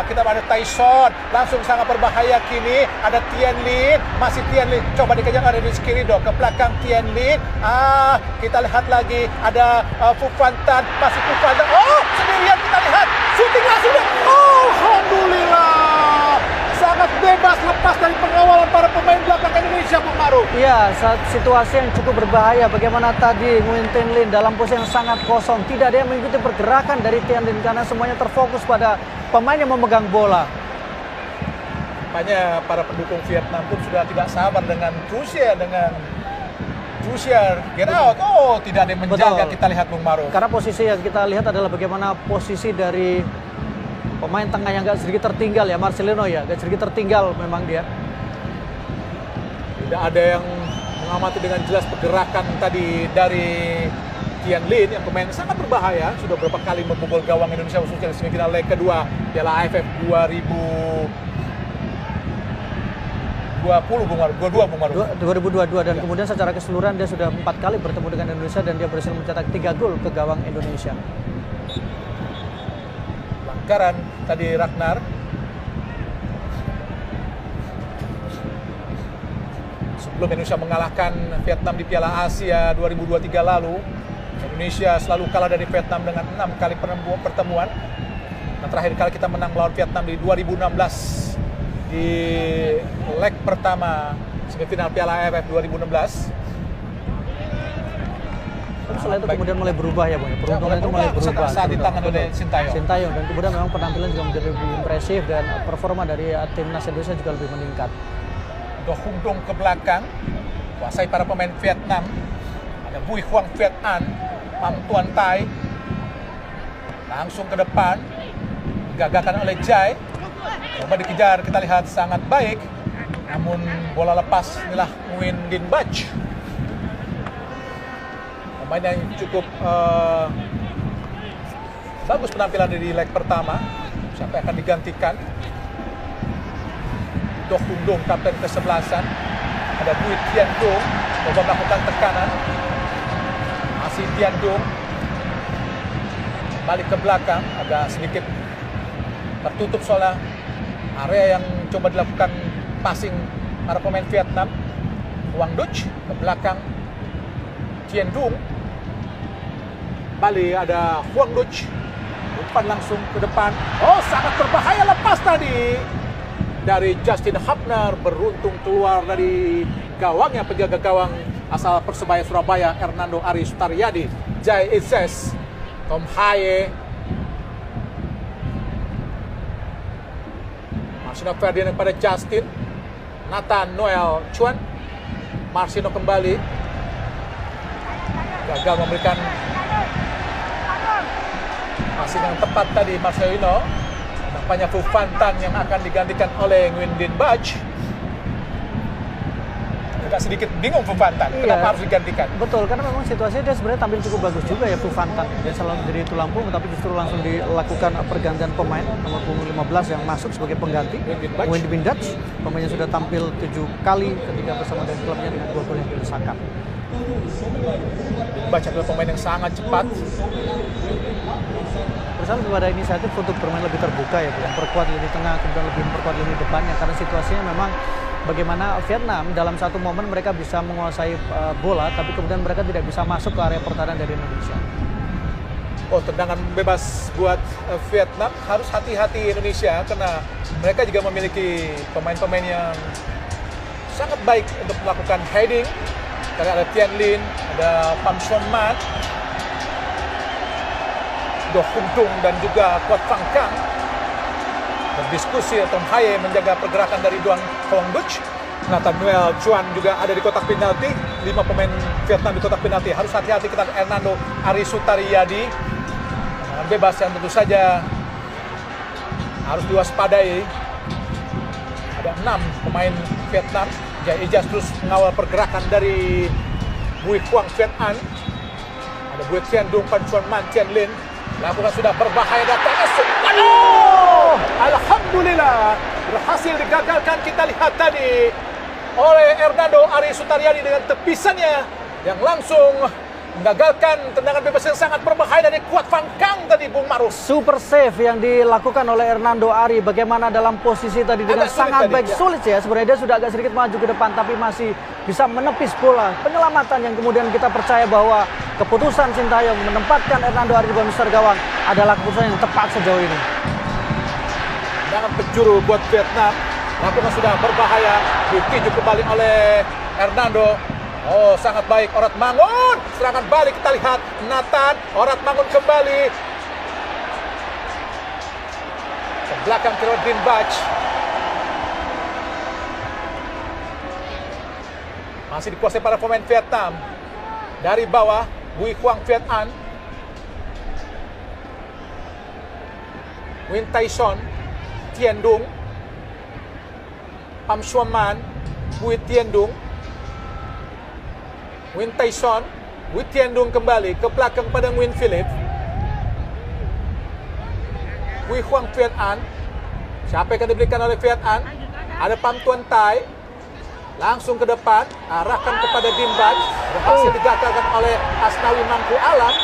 Kita ada Tyson, langsung sangat berbahaya kini. Ada Tien Lin, masih Tien Lin. Coba dikejar oleh Rizky Ridho ke belakang Tien Lin. Kita lihat lagi ada Phu Phan Tan, masih Phu Phan Tan. Oh, sendirian kita lihat. Shooting langsung. Oh, alhamdulillah. Sangat bebas lepas dari pengawalan para pemain belakang Indonesia, Bung Maru. Iya, situasi yang cukup berbahaya. Bagaimana tadi Nguyen Tien Lin dalam posisi yang sangat kosong. Tidak ada yang mengikuti pergerakan dari Tien Lin karena semuanya terfokus pada pemain yang memegang bola. Makanya para pendukung Vietnam pun sudah tidak sabar dengan Trusier, get out. Oh, tidak ada yang menjaga. Betul. Kita lihat, Bung Maru. Karena posisi yang kita lihat adalah bagaimana posisi dari pemain tengah yang agak sedikit tertinggal ya, Marcelino ya, agak sedikit tertinggal memang dia. Tidak ada yang mengamati dengan jelas pergerakan tadi dari Tien Lin yang pemain sangat berbahaya, sudah beberapa kali membobol gawang Indonesia khususnya di semifinal leg kedua Piala AFF 2022 Bung Maru. 2022 dan kemudian secara keseluruhan dia sudah 4 kali bertemu dengan Indonesia dan dia berhasil mencetak 3 gol ke gawang Indonesia. Pelanggaran tadi Ragnar. Sebelum Indonesia mengalahkan Vietnam di Piala Asia 2023 lalu, Indonesia selalu kalah dari Vietnam dengan 6 kali pertemuan. Dan terakhir kali kita menang melawan Vietnam di 2016 di leg pertama semifinal Piala AFF 2016. Setelah itu kemudian mulai berubah ya Bang. Peruntungan itu mulai berubah saat di tangan oleh Sintayong. Dan kemudian memang penampilan juga menjadi lebih impresif dan performa dari timnas Indonesia juga lebih meningkat. Do Hung Tung ke belakang, kuasai para pemain Vietnam. Ada Bui Huang Viet An, Pham Tuan Thai, langsung ke depan, digagalkan oleh Jai. Coba dikejar, kita lihat sangat baik. Namun bola lepas, inilah Nguyen Din Bach. Pemain yang cukup bagus penampilan di leg pertama. Siapa yang akan digantikan? Do Hung Tung, kapten kesebelasan. Ada Bui Tien Dung, coba melakukan tekanan. Masih Tien Dung. Balik ke belakang, agak sedikit tertutup soalnya area yang coba dilakukan passing para pemain Vietnam. Huang Duch ke belakang Tien Dung. Balik ada Huang Duch. Umpan langsung ke depan. Oh, sangat berbahaya lepas tadi dari Justin Hubner, beruntung keluar dari gawangnya penjaga gawang asal Persebaya Surabaya Hernando Ari Sutaryadi. Jai Ises, Tom Haye, Marcino Ferdinand pada Justin, Nathan Noel Chuan, Marcino kembali, gagal memberikan passing yang tepat tadi Marcelino. Nampaknya Phu Phan Tan yang akan digantikan oleh Nguyen Din Bach. Agak sedikit bingung Phu Phan Tan, kenapa harus digantikan? Betul, karena memang situasinya dia sebenarnya tampil cukup bagus juga ya Phu Phan Tan. Dia selalu menjadi tulang punggung, tapi justru langsung dilakukan pergantian pemain nomor punggung 15 yang masuk sebagai pengganti. Nguyen Din Bach, pemainnya sudah tampil 7 kali ketika bersama dengan klubnya dengan 2 gol yang dilesakan. Bach adalah pemain yang sangat cepat. Bersama kepada inisiatif untuk bermain lebih terbuka ya, memperkuat lini tengah, kemudian lebih memperkuat lini depannya karena situasinya memang bagaimana Vietnam dalam satu momen mereka bisa menguasai bola, tapi kemudian mereka tidak bisa masuk ke area pertahanan dari Indonesia. Oh, tendangan bebas buat Vietnam. Harus hati-hati Indonesia karena mereka juga memiliki pemain-pemain yang sangat baik untuk melakukan heading. Tadi ada Tien Lin, ada Pham Xuan Man, Do Hung Tung dan juga Quat Phang Cang. Berdiskusi, Tom Haye menjaga pergerakan dari Duan Hong Duc. Nathaniel Chuan juga ada di kotak penalti. 5 pemain Vietnam di kotak penalti. Harus hati-hati kita Hernando Ari Sutariyadi. Tendangan bebas yang tentu saja harus diwaspadai. Ada 6 pemain Vietnam. Jai Ijaz terus mengawal pergerakan dari Bui Quang Viet An. Ada Bui Tien Dung, Pan Chuan Man, Tien Lin. Lakukan sudah berbahaya datangnya. Alhamdulillah berhasil digagalkan, kita lihat tadi oleh Hernando Ari Sutariyadi dengan tepisannya yang langsung menggagalkan tendangan bebas yang sangat berbahaya dari Quat Phang Cang tadi, Bung Maruf. Super save yang dilakukan oleh Hernando Ari. Bagaimana dalam posisi tadi dengan sangat baik. Sulit ya, sebenarnya dia sudah agak sedikit maju ke depan tapi masih bisa menepis bola. Penyelamatan yang kemudian kita percaya bahwa keputusan Sintayong menempatkan Hernando Ari di bawah mister gawang adalah keputusan yang tepat sejauh ini. Tendangan penjuru buat Vietnam. Lakukan sudah berbahaya, ditinju kembali oleh Hernando. Oh, sangat baik Orat Mangun. Serangan balik kita lihat Nathan. Orat Mangun kembali ke belakang Kirodin Bach. Masih dikuasai para pemain Vietnam. Dari bawah Bui Quang Viet An, Win Tai Son, Tien Dung, Pham Xuan Man, Bui Tien Dung, Win Tai Son, Bui Tien Dung kembali ke belakang pada Nguyen Philip. Bui Quang Viet An, siapa yang akan diberikan oleh Viet An? Ada Pham Tuan Tai, langsung ke depan, arahkan kepada Dim Bach, berhasil digagalkan oleh Asnawi Mangku Alam.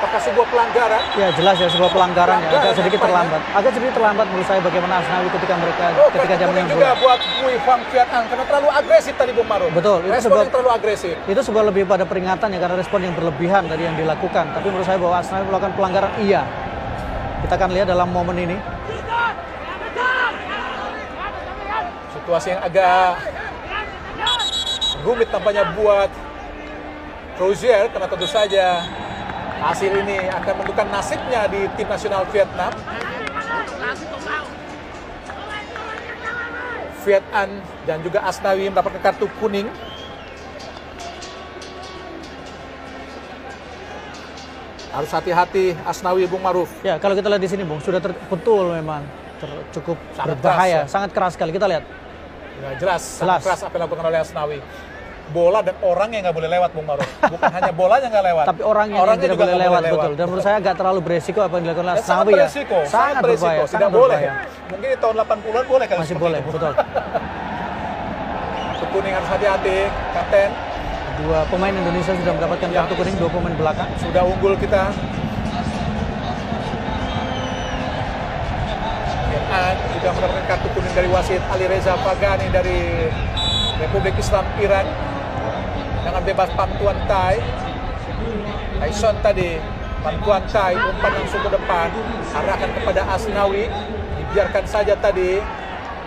Apakah sebuah pelanggaran? Ya jelas ya, sebuah pelanggaran ya, agak sedikit terlambat. Agak sedikit terlambat menurut saya bagaimana Asnawi ketika dia menang juga buat Bui Quang Viet An karena terlalu agresif tadi, Bung Maruf. Betul, respon yang terlalu agresif. Itu sebuah lebih pada peringatan ya, karena respon yang berlebihan dari yang dilakukan. Tapi menurut saya bahwa Asnawi melakukan pelanggaran, iya. Kita akan lihat dalam momen ini. Situasi yang agak rumit tampaknya buat Crozier karena tentu saja hasil ini akan menentukan nasibnya di tim nasional Vietnam. Viet An dan juga Asnawi mendapatkan kartu kuning. Harus hati-hati Asnawi, Bung Maruf. Ya, kalau kita lihat di sini, Bung, sudah betul memang cukup sangat berbahaya, keras, ya. Sangat keras sekali. Kita lihat. Ya, jelas. Sangat keras apa yang dilakukan oleh Asnawi. Bola dan orang yang nggak boleh lewat, Bung Maruf. Bukan hanya bolanya nggak lewat. Tapi orangnya yang tidak boleh lewat, betul. Dan menurut saya agak terlalu beresiko apa yang dilakukan oleh Asnawi ya. Sangat beresiko. Tidak boleh. Mungkin di tahun 80-an boleh kalau masih boleh, betul. Kartu kuning harus hati-hati, Kapten. Dua pemain Indonesia sudah mendapatkan kartu kuning, 2 pemain belakang. Sudah unggul kita. Vietnam juga mendapatkan kartu kuning dari wasit Ali Reza Pagani dari Republik Islam Iran. Dengan bebas Pham Tuan Tai. Tyson tadi, Pham Tuan Tai umpan langsung ke depan, arahkan kepada Asnawi, dibiarkan saja tadi,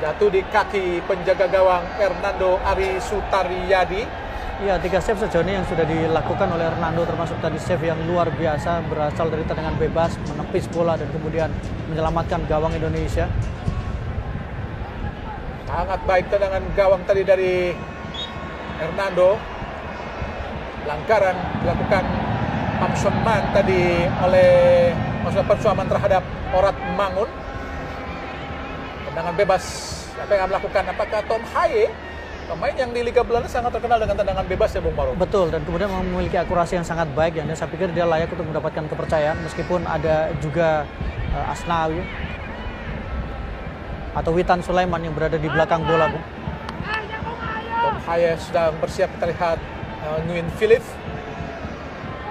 jatuh di kaki penjaga gawang Hernando Ari Sutariyadi. Iya, 3 save sejauh ini yang sudah dilakukan oleh Hernando, termasuk tadi save yang luar biasa berasal dari tendangan bebas, menepis bola dan kemudian menyelamatkan gawang Indonesia. Sangat baik tendangan gawang tadi dari Hernando. Pelanggaran dilakukan Pham Xuan Man tadi oleh Pham Xuan Man terhadap Orat Mangun. Tendangan bebas siapa yang melakukan? Apakah Tom Haye? Pemain yang di Liga Belanda sangat terkenal dengan tendangan bebas ya, Bung Maruf. Betul, dan kemudian memiliki akurasi yang sangat baik ya. Dan saya pikir dia layak untuk mendapatkan kepercayaan meskipun ada juga Asnawi atau Witan Sulaiman yang berada di belakang bola, Bung. Tom Haye sudah bersiap, kita lihat Nguyen Philip.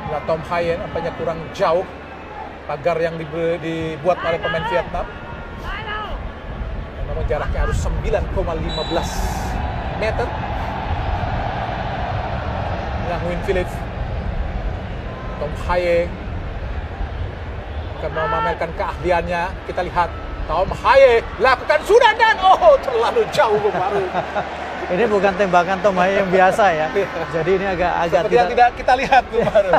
Nah, Tom Haye nampaknya kurang jauh pagar yang dibuat oleh pemain Vietnam. namun jaraknya harus 9,15 meter. Yang Nguyen Philip, Tom Haye akan memamerkan keahliannya. Kita lihat Tom Haye lakukan sudah dan terlalu jauh baru. Ini bukan tembakan Tom Haye yang biasa ya. Jadi ini agak tidak kita lihat baru.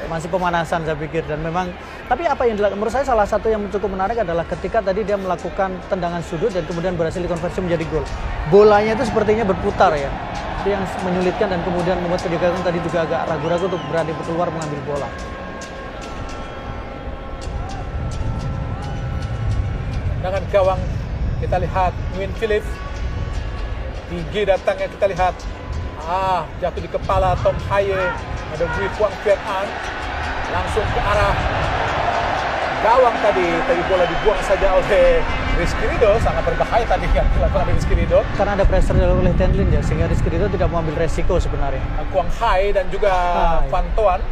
Masih pemanasan saya pikir, dan memang tapi apa yang dilakukan menurut saya salah satu yang cukup menarik adalah ketika tadi dia melakukan tendangan sudut dan kemudian berhasil dikonversi menjadi gol. Bolanya itu sepertinya berputar ya. Itu yang menyulitkan dan kemudian membuat penjaga tadi juga agak ragu-ragu untuk berani keluar mengambil bola. Dengan gawang kita lihat Nguyen Philip tinggi datangnya, kita lihat jatuh di kepala Tom Haye. Ada Bui Quang Viet An langsung ke arah gawang tadi bola dibuang saja oleh Rizky Ridho. Sangat berbahaya tadi yang dilakukan oleh Rizky Ridho karena ada pressure oleh Tian Lin ya, sehingga Rizky Ridho tidak mau ambil resiko sebenarnya. Quang Hai dan juga Van Toan.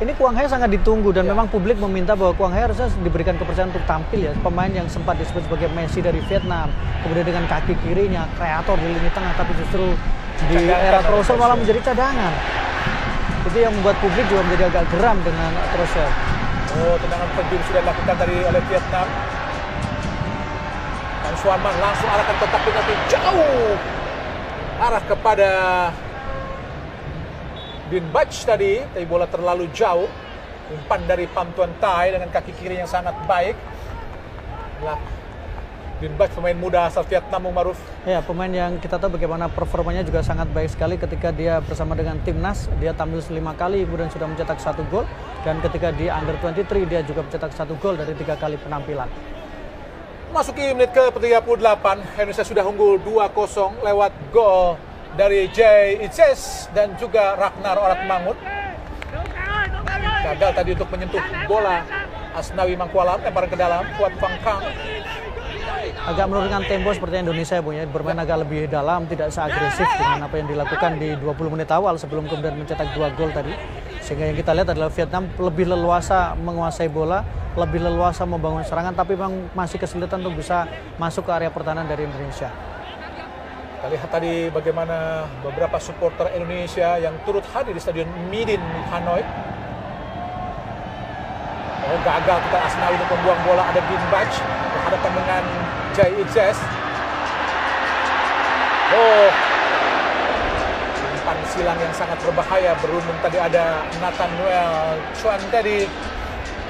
Ini Quang Hai sangat ditunggu dan memang publik meminta bahwa Quang Hai harusnya diberikan kepercayaan untuk tampil ya. Pemain yang sempat disebut sebagai Messi dari Vietnam, kemudian dengan kaki kirinya, kreator di lini tengah, tapi justru di era Trossel malah menjadi cadangan. Itu yang membuat publik juga menjadi agak geram dengan Trossel. Tendangan penjuru sudah dilakukan tadi oleh Vietnam. Dan Suarman langsung arahkan kotak penalti jauh. Arah kepada Din Bach tadi, tapi bola terlalu jauh. Umpan dari Pham Tuan Thai dengan kaki kiri yang sangat baik. Din Bach pemain muda asal Vietnam, Maruf. Ya, pemain yang kita tahu bagaimana performanya juga sangat baik sekali ketika dia bersama dengan timnas. Dia tampil 5 kali, kemudian sudah mencetak 1 gol. Dan ketika di Under 23 dia juga mencetak 1 gol dari 3 kali penampilan. Masuki menit ke 38, Indonesia sudah unggul 2-0 lewat gol dari Jay Itzes dan juga Ragnar Oratmangun. Gagal tadi untuk menyentuh bola. Asnawi Mangkualam lemparan ke dalam, Kuat Phang Khang. Agak menurunkan tempo seperti Indonesia punya, bermain agak lebih dalam, tidak seagresif dengan apa yang dilakukan di 20 menit awal sebelum kemudian mencetak 2 gol tadi. Sehingga yang kita lihat adalah Vietnam lebih leluasa menguasai bola, lebih leluasa membangun serangan, tapi memang masih kesulitan untuk bisa masuk ke area pertahanan dari Indonesia. Kita lihat tadi bagaimana beberapa supporter Indonesia yang turut hadir di Stadion Midin Hanoi. Gagal kita Asnawi untuk membuang bola, ada Din Bach berhadapan dengan Jay Itzes. Umpan silang yang sangat berbahaya. Beruntung tadi ada Nathaniel Chuan tadi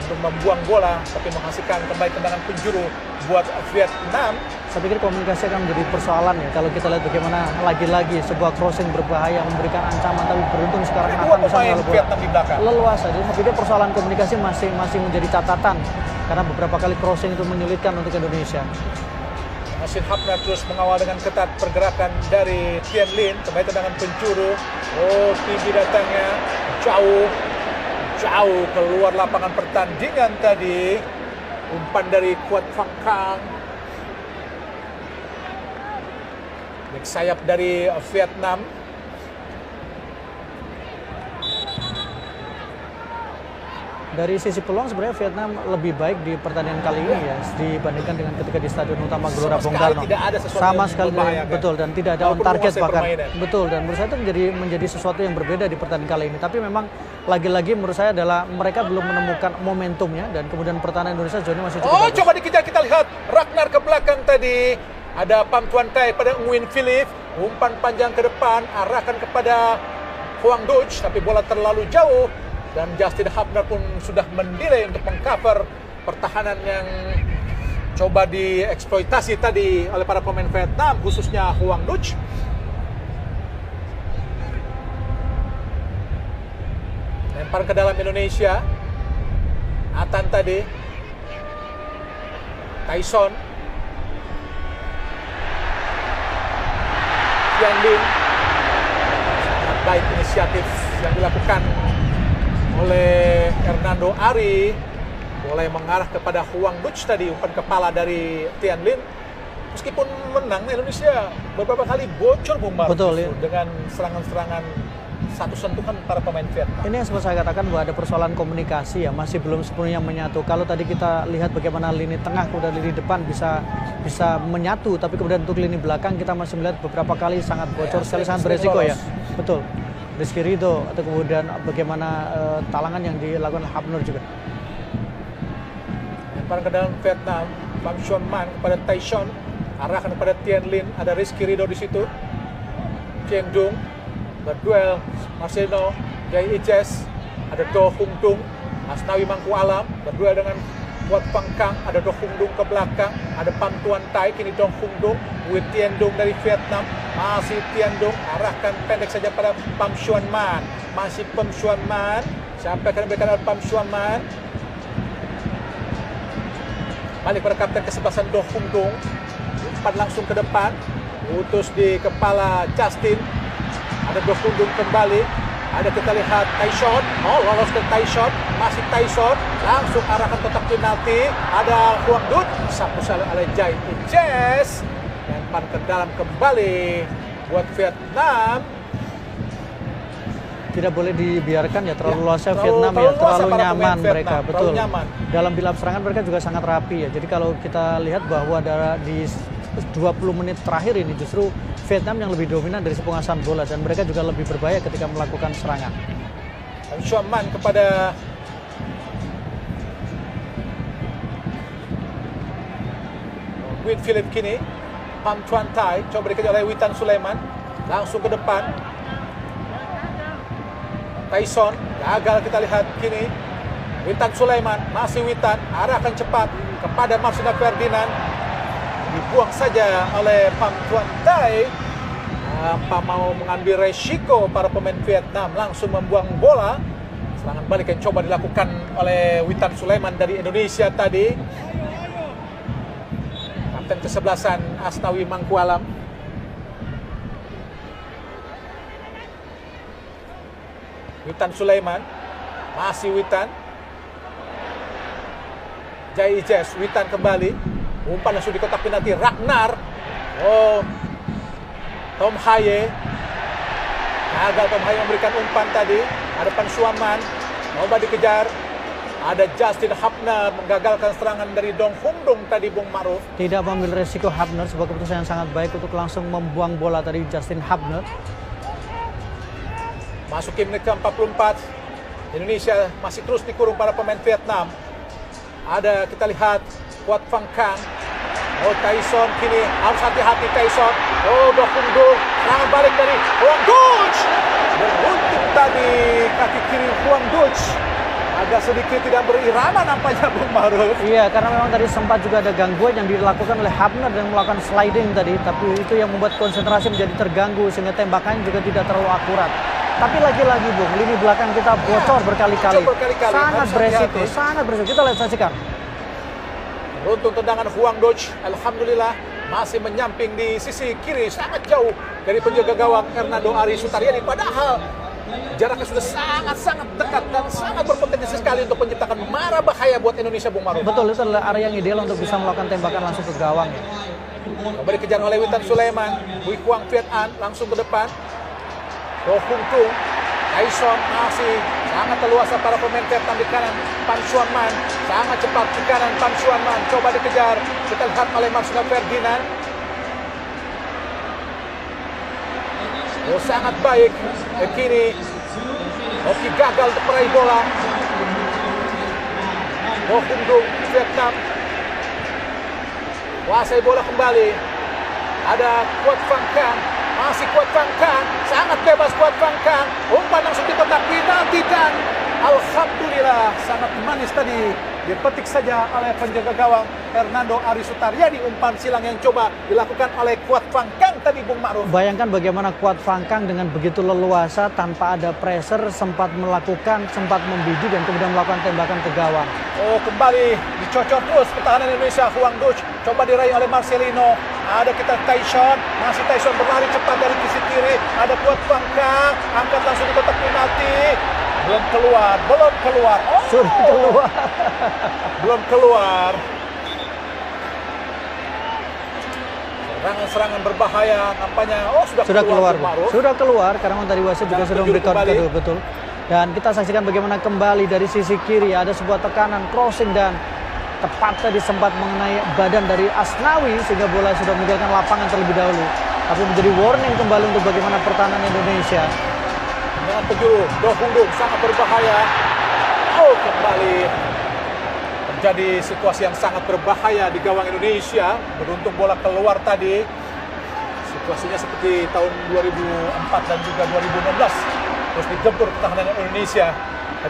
untuk membuang bola, tapi menghasilkan kembali tendangan penjuru buat Vietnam. Saya pikir komunikasi akan menjadi persoalan ya. Kalau kita lihat bagaimana lagi-lagi sebuah crossing berbahaya memberikan ancaman, tapi beruntung sekarang Nathan bisa mengambil bola leluasa. Jadi saya pikir persoalan komunikasi masih menjadi catatan karena beberapa kali crossing itu menyulitkan untuk Indonesia. Nasir Hapner terus mengawal dengan ketat pergerakan dari Tian Lin. Kembali tendangan penjuru. Tinggi datangnya, jauh keluar lapangan pertandingan tadi. Umpan dari Kuat Phang Khang. Back sayap dari Vietnam. Dari sisi peluang sebenarnya Vietnam lebih baik di pertandingan kali ini ya dibandingkan dengan ketika di Stadion Utama Gelora Bung Karno. Sama sekali betul, dan tidak ada on target bahkan. Betul, dan menurut saya itu menjadi sesuatu yang berbeda di pertandingan kali ini. Tapi memang lagi-lagi menurut saya adalah mereka belum menemukan momentumnya dan kemudian pertahanan Indonesia sejauh ini masih cukup bagus. Coba dikejar, kita lihat Ragnar ke belakang tadi. Ada Pham Tuan Thai pada Nguyen Philip. Umpan panjang ke depan, arahkan kepada Hoang Duc, tapi bola terlalu jauh. Dan Justin Hapner pun sudah mendelay untuk mengcover pertahanan yang coba dieksploitasi tadi oleh para pemain Vietnam, khususnya Hoang Duc. Lempar ke dalam Indonesia. Atan tadi. Tyson. Tian Lin. Sangat baik inisiatif yang dilakukan oleh Hernando Ari. Bola yang mengarah kepada Hoang Duc tadi, umpan kepala dari Tian Lin. Meskipun menang, Indonesia beberapa kali bocor Bung Maruf. Betul, ya. Dengan serangan-serangan satu sentuhan para pemain Vietnam. Ini yang sempat saya katakan bahwa ada persoalan komunikasi ya, masih belum sepenuhnya menyatu. Kalau tadi kita lihat bagaimana lini tengah kemudian lini depan bisa menyatu, tapi kemudian untuk lini belakang kita masih melihat beberapa kali sangat bocor sekali, sangat beresiko ya. Betul. Rizky Ridho atau kemudian bagaimana talangan yang dilakukan Hapner juga. Lemparan ke dalam Vietnam, Pham Xuan Man kepada Taishon, arahkan kepada Tien Lin, ada Rizky Ridho di situ. Chien Dung berduel, Marcelino, Jai Ijes, ada Do Hung Dung, Asnawi Mangku Alam berduel dengan Quat Phang Cang, ada Do Hung Dung ke belakang, ada Pham Tuan Tai, kini Do Hung Dung, with Tien Dung dari Vietnam, masih Tien Dung, arahkan pendek saja pada Pham Xuan Man, masih Pham Xuan Man, siapa akan memberikan Pham Xuan Man, balik pada kapten kesebelasan Do Hung Dung, umpan langsung ke depan, putus di kepala Justin. Ada Do Hung Dung kembali. Ada kita lihat Taishon. Oh, lolos ke Taishon. Masih Taishon. Langsung arahkan kotak penalti. Ada Huang Dut. Sapu salah oleh Jai Ijes. Lempar ke dalam kembali buat Vietnam. Tidak boleh dibiarkan ya, terlalu luasnya Vietnam ya, terlalu nyaman mereka, betul. Nyaman. Dalam build up serangan mereka juga sangat rapi ya. Jadi kalau kita lihat bahwa di 20 menit terakhir ini justru Vietnam yang lebih dominan dari penguasaan bola dan mereka juga lebih berbahaya ketika melakukan serangan. Pham Xuan Man kepada Nguyen Philip kini, Pham Tuan Tai coba dikejar oleh Witan Sulaiman, langsung ke depan. Taishon gagal kita lihat kini. Witan Sulaiman, masih Witan, arahkan cepat kepada Marcelino Ferdinand. Dibuang saja oleh Pham Tuan Tai. Apa mau mengambil resiko para pemain Vietnam, langsung membuang bola. Serangan balik yang coba dilakukan oleh Witan Sulaiman dari Indonesia tadi. Kapten kesebelasan Asnawi Mangku Alam. Witan Sulaiman, masih Witan. Jai Ijes, Witan kembali. Umpan langsung di kotak penalti. Ragnar. Oh, Tom Haye. Gagal Tom Haye memberikan umpan tadi. Ada Pham Xuan Man. Coba dikejar. Ada Justin Hapner menggagalkan serangan dari Dong Hung Dung tadi, Bung Ma'ruf. Tidak mengambil resiko Hapner, sebuah keputusan yang sangat baik untuk langsung membuang bola tadi Justin Hapner. Masuki menit ke-44. Indonesia masih terus dikurung para pemain Vietnam. Ada kita lihat Quat Phang Cang. Oh, Taishon kini harus hati-hati Taishon. Oh, Do Hung Dung. Serangan balik dari Huang Duch. Beruntung tadi kaki kiri Huang Duch. Agak sedikit tidak berirama nampaknya, Bung Ma'ruf. Iya, karena memang tadi sempat juga ada gangguan yang dilakukan oleh Hapner dan melakukan sliding tadi. Tapi itu yang membuat konsentrasi menjadi terganggu sehingga tembakannya juga tidak terlalu akurat. Tapi lagi-lagi, Bung, lini belakang kita bocor berkali-kali. Sangat beresiko, sangat beresiko. Kita lihat saksikan. Beruntung tendangan Huang Duch, alhamdulillah masih menyamping di sisi kiri, sangat jauh dari penjaga gawang Hernando Ari Sutaryadi. Padahal jaraknya sudah sangat-sangat dekat dan sangat berpotensi sekali untuk menciptakan mara bahaya buat Indonesia, Bung Ma'ruf. Betul, itu adalah area yang ideal untuk bisa melakukan tembakan langsung ke gawang ya. Kembali dikejar oleh Witan Sulaiman. Huy Quang Viet An langsung ke depan. Do Hung Dung. Taishon masih sangat leluasa para pemain Vietnam di kanan. Pham Xuan Man sangat cepat di kanan. Pham Xuan Man coba dikejar. Kita lihat oleh Marcelino Ferdinand. Oh, sangat baik. Kini Oki gagal untuk meraih bola. Do Hung Dung Vietnam kuasai bola kembali. Ada Quat Phang Cang. Masih Quat Phang Cang, sangat bebas Quat Phang Cang. Umpan langsung di kotak penalti dan alhamdulillah sangat manis tadi. Dipetik saja oleh penjaga gawang Hernando Ari Sutaryadi. Umpan silang yang coba dilakukan oleh Quat Phang Cang tadi, Bung Ma'ruf. Bayangkan bagaimana Quat Phang Cang dengan begitu leluasa tanpa ada pressure sempat membidik dan kemudian melakukan tembakan ke gawang. Oh, kembali dicocok terus pertahanan Indonesia. Huang Duch coba diraih oleh Marcelino. Ada kita Taishon, masih Taishon berlari cepat dari sisi kiri. Ada Quat Phang Cang, angkat langsung di kotak penalti. Belum keluar. Oh, sudah keluar. Belum keluar. serangan berbahaya nampaknya. Sudah keluar. Sudah keluar karena tadi wasit juga sudah memberikan kado, betul. Dan kita saksikan bagaimana kembali dari sisi kiri ada sebuah tekanan crossing dan tepat tadi sempat mengenai badan dari Asnawi sehingga bola sudah meninggalkan lapangan terlebih dahulu. Tapi menjadi warning kembali untuk bagaimana pertahanan Indonesia. Dengan penjuru Dohundung sangat berbahaya. Kembali terjadi situasi yang sangat berbahaya di gawang Indonesia. Beruntung bola keluar tadi. Situasinya seperti tahun 2004 dan juga 2016. Terus digempur pertahanan Indonesia.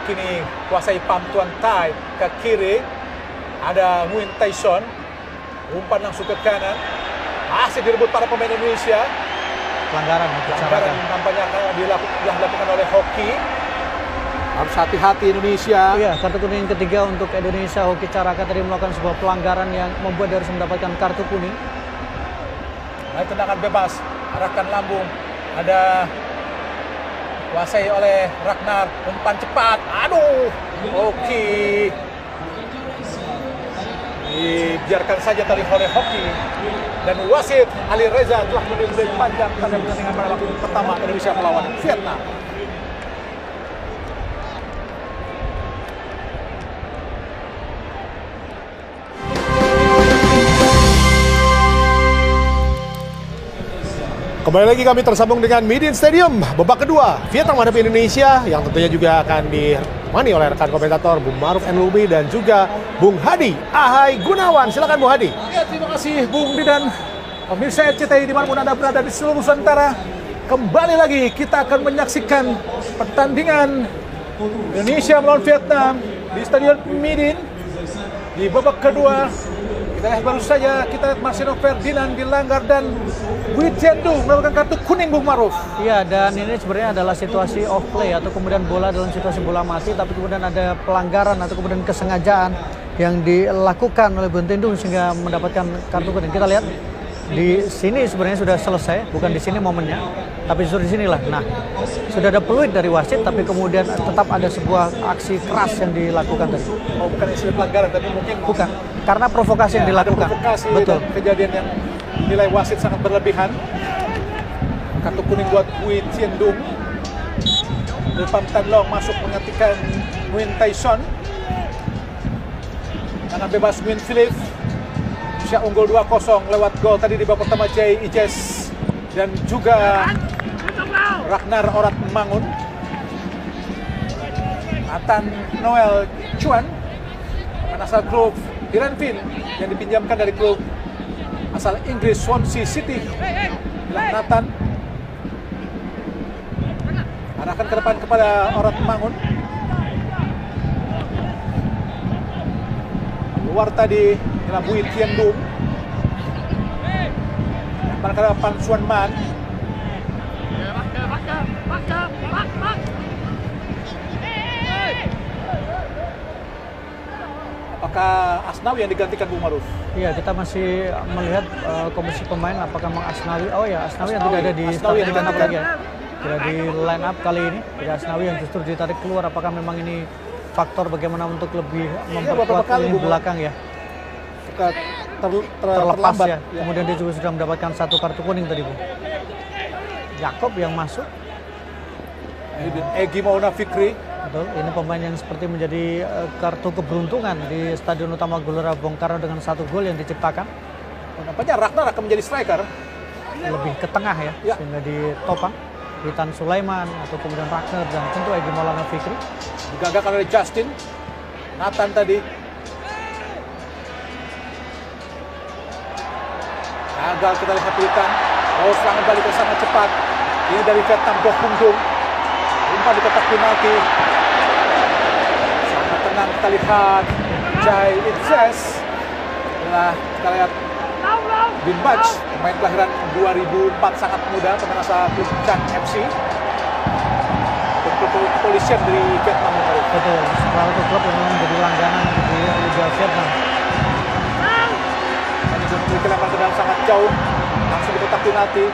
Kini kuasai Pham Tuan Thai ke kiri. Ada Nguyen Tai Son. Umpan langsung ke kanan. Masih direbut para pemain Indonesia. Pelanggaran nampaknya akan dilakukan oleh Hoki. Harus hati-hati Indonesia. Iya, kartu kuning ketiga untuk Indonesia. Hoki Caraka tadi melakukan sebuah pelanggaran yang membuat dia harus mendapatkan kartu kuning. Nah, tendangan bebas, arahkan lambung. Ada kuasai oleh Ragnar, umpan cepat. Aduh, Hoki. Dibiarkan saja tadi oleh Hoki. Dan wasit Alireza telah menilai panjang pada pertandingan pada waktu pertama Indonesia melawan Vietnam. Kembali lagi kami tersambung dengan Midin Stadium babak kedua Vietnam menghadapi Indonesia yang tentunya juga akan ditemani oleh rekan komentator Bung Maruf Enlubi dan juga Bung Hadi Ahai Gunawan. Silakan Bung Hadi. Ya, terima kasih Bung Di dan pemirsa RCTI dimanapun Anda berada di seluruh Nusantara. Kembali lagi kita akan menyaksikan pertandingan Indonesia melawan Vietnam di Stadion Midin di babak kedua. Kita lihat baru saja, kita lihat Marcelo Ferdinand dilanggar dan Wee Tien Dung mendapatkan kartu kuning, Bung Maruf. Iya, dan ini sebenarnya adalah situasi off play atau kemudian bola dalam situasi bola mati, tapi kemudian ada pelanggaran atau kemudian kesengajaan yang dilakukan oleh Wee Tien Dung sehingga mendapatkan kartu kuning. Kita lihat di sini sebenarnya sudah selesai, bukan di sini momennya, tapi justru di sinilah. Nah, sudah ada peluit dari wasit, tapi kemudian tetap ada sebuah aksi keras yang dilakukan tadi. Oh, bukan istilah pelanggaran, tapi mungkin bukan, karena provokasi yang dilakukan. Ada provokasi. Betul. Dan kejadian yang nilai wasit sangat berlebihan. Kartu kuning buat Wee Tien Dung. Pham Tan Long masuk menggantikan Nguyen Tai Son. Tangan bebas Nguyen Philip. Indonesia unggul 2-0 lewat gol tadi di babak pertama Jay Ijes dan juga Ragnar Orat Mangun. Nathan Noel Chuan asal klub Heerenveen yang dipinjamkan dari klub asal Inggris Swansea City. Nathan arahkan ke depan kepada Orat Mangun. Keluar tadi adalah Wee Tien Dung. Pada ke depan Suan Man. Apakah Asnawi yang digantikan Bung Maruf? Iya, kita masih melihat komposisi pemain apakah memang Asnawi. Oh ya, Asnawi yang tidak ada di starting lineup lagi ya. Tidak di line up kali ini. Tidak Asnawi yang justru ditarik keluar. Apakah memang ini faktor bagaimana untuk lebih memperkuat lini belakang ya? Terlepas ya. Kemudian dia juga sudah mendapatkan satu kartu kuning tadi, Bu. Yakob yang masuk. Egy Maulana Fikri. Betul, ini pemain yang seperti menjadi kartu keberuntungan di Stadion Utama Gelora Bung Karno dengan satu gol yang diciptakan. Nampaknya Ragnar akan menjadi striker. Lebih ke tengah ya, sehingga ditopang. Witan Sulaiman atau kemudian Ragnar dan tentu Egy Maulana Fikri. Digagalkan oleh Justin. Nathan tadi. Gagal kita lihat Witan. Oh, serangan balik yang sangat cepat. Ini dari Vietnam Dohundung. Umpan di kotak penalti. Sangat tenang kita lihat. Jai Itzes. Inilah kita lihat Bin Bach, pemain kelahiran 2004, sangat muda, pemain asal klub Chang FC. Kepolisian dari Vietnam. Betul, salah satu klub yang memang menjadi langganan di Liga Vietnam. Ini juga memiliki lemparan tendangan sangat jauh. Langsung di kotak penalti.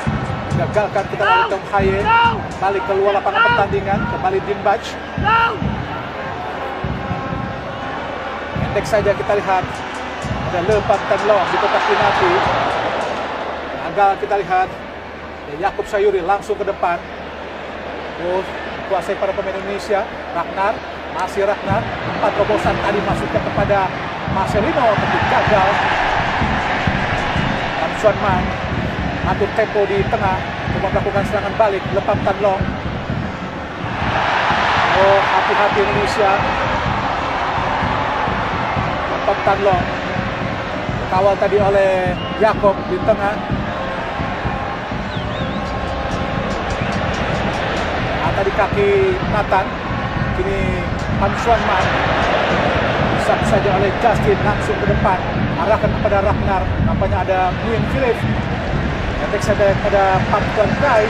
Gagalkan kita dari Tom Haye. Balik keluar lapangan pertandingan. Kembali Bin Bach. Pendek saja kita lihat. Ada Pham Tan Long di kotak penalti. gagal kita lihat. Yakub Sayuri langsung ke depan. Kuasai para pemain Indonesia. Ragnar, masih Ragnar. 4 terobosan tadi masukkan kepada Marcelino, tapi gagal. Suanman atur tempo di tengah untuk melakukan serangan balik. Lepam Tan Long. Oh, hati-hati Indonesia. Lepam Tan Long kawal tadi oleh Yakob di tengah. Tadi kaki Nathan. Kini Pan Suanman disap saja oleh Justin, langsung ke depan. Arahkan kepada Ragnar. Nampaknya ada Nguyen Philip. Ketik saja kepada Pan Tuan Kai.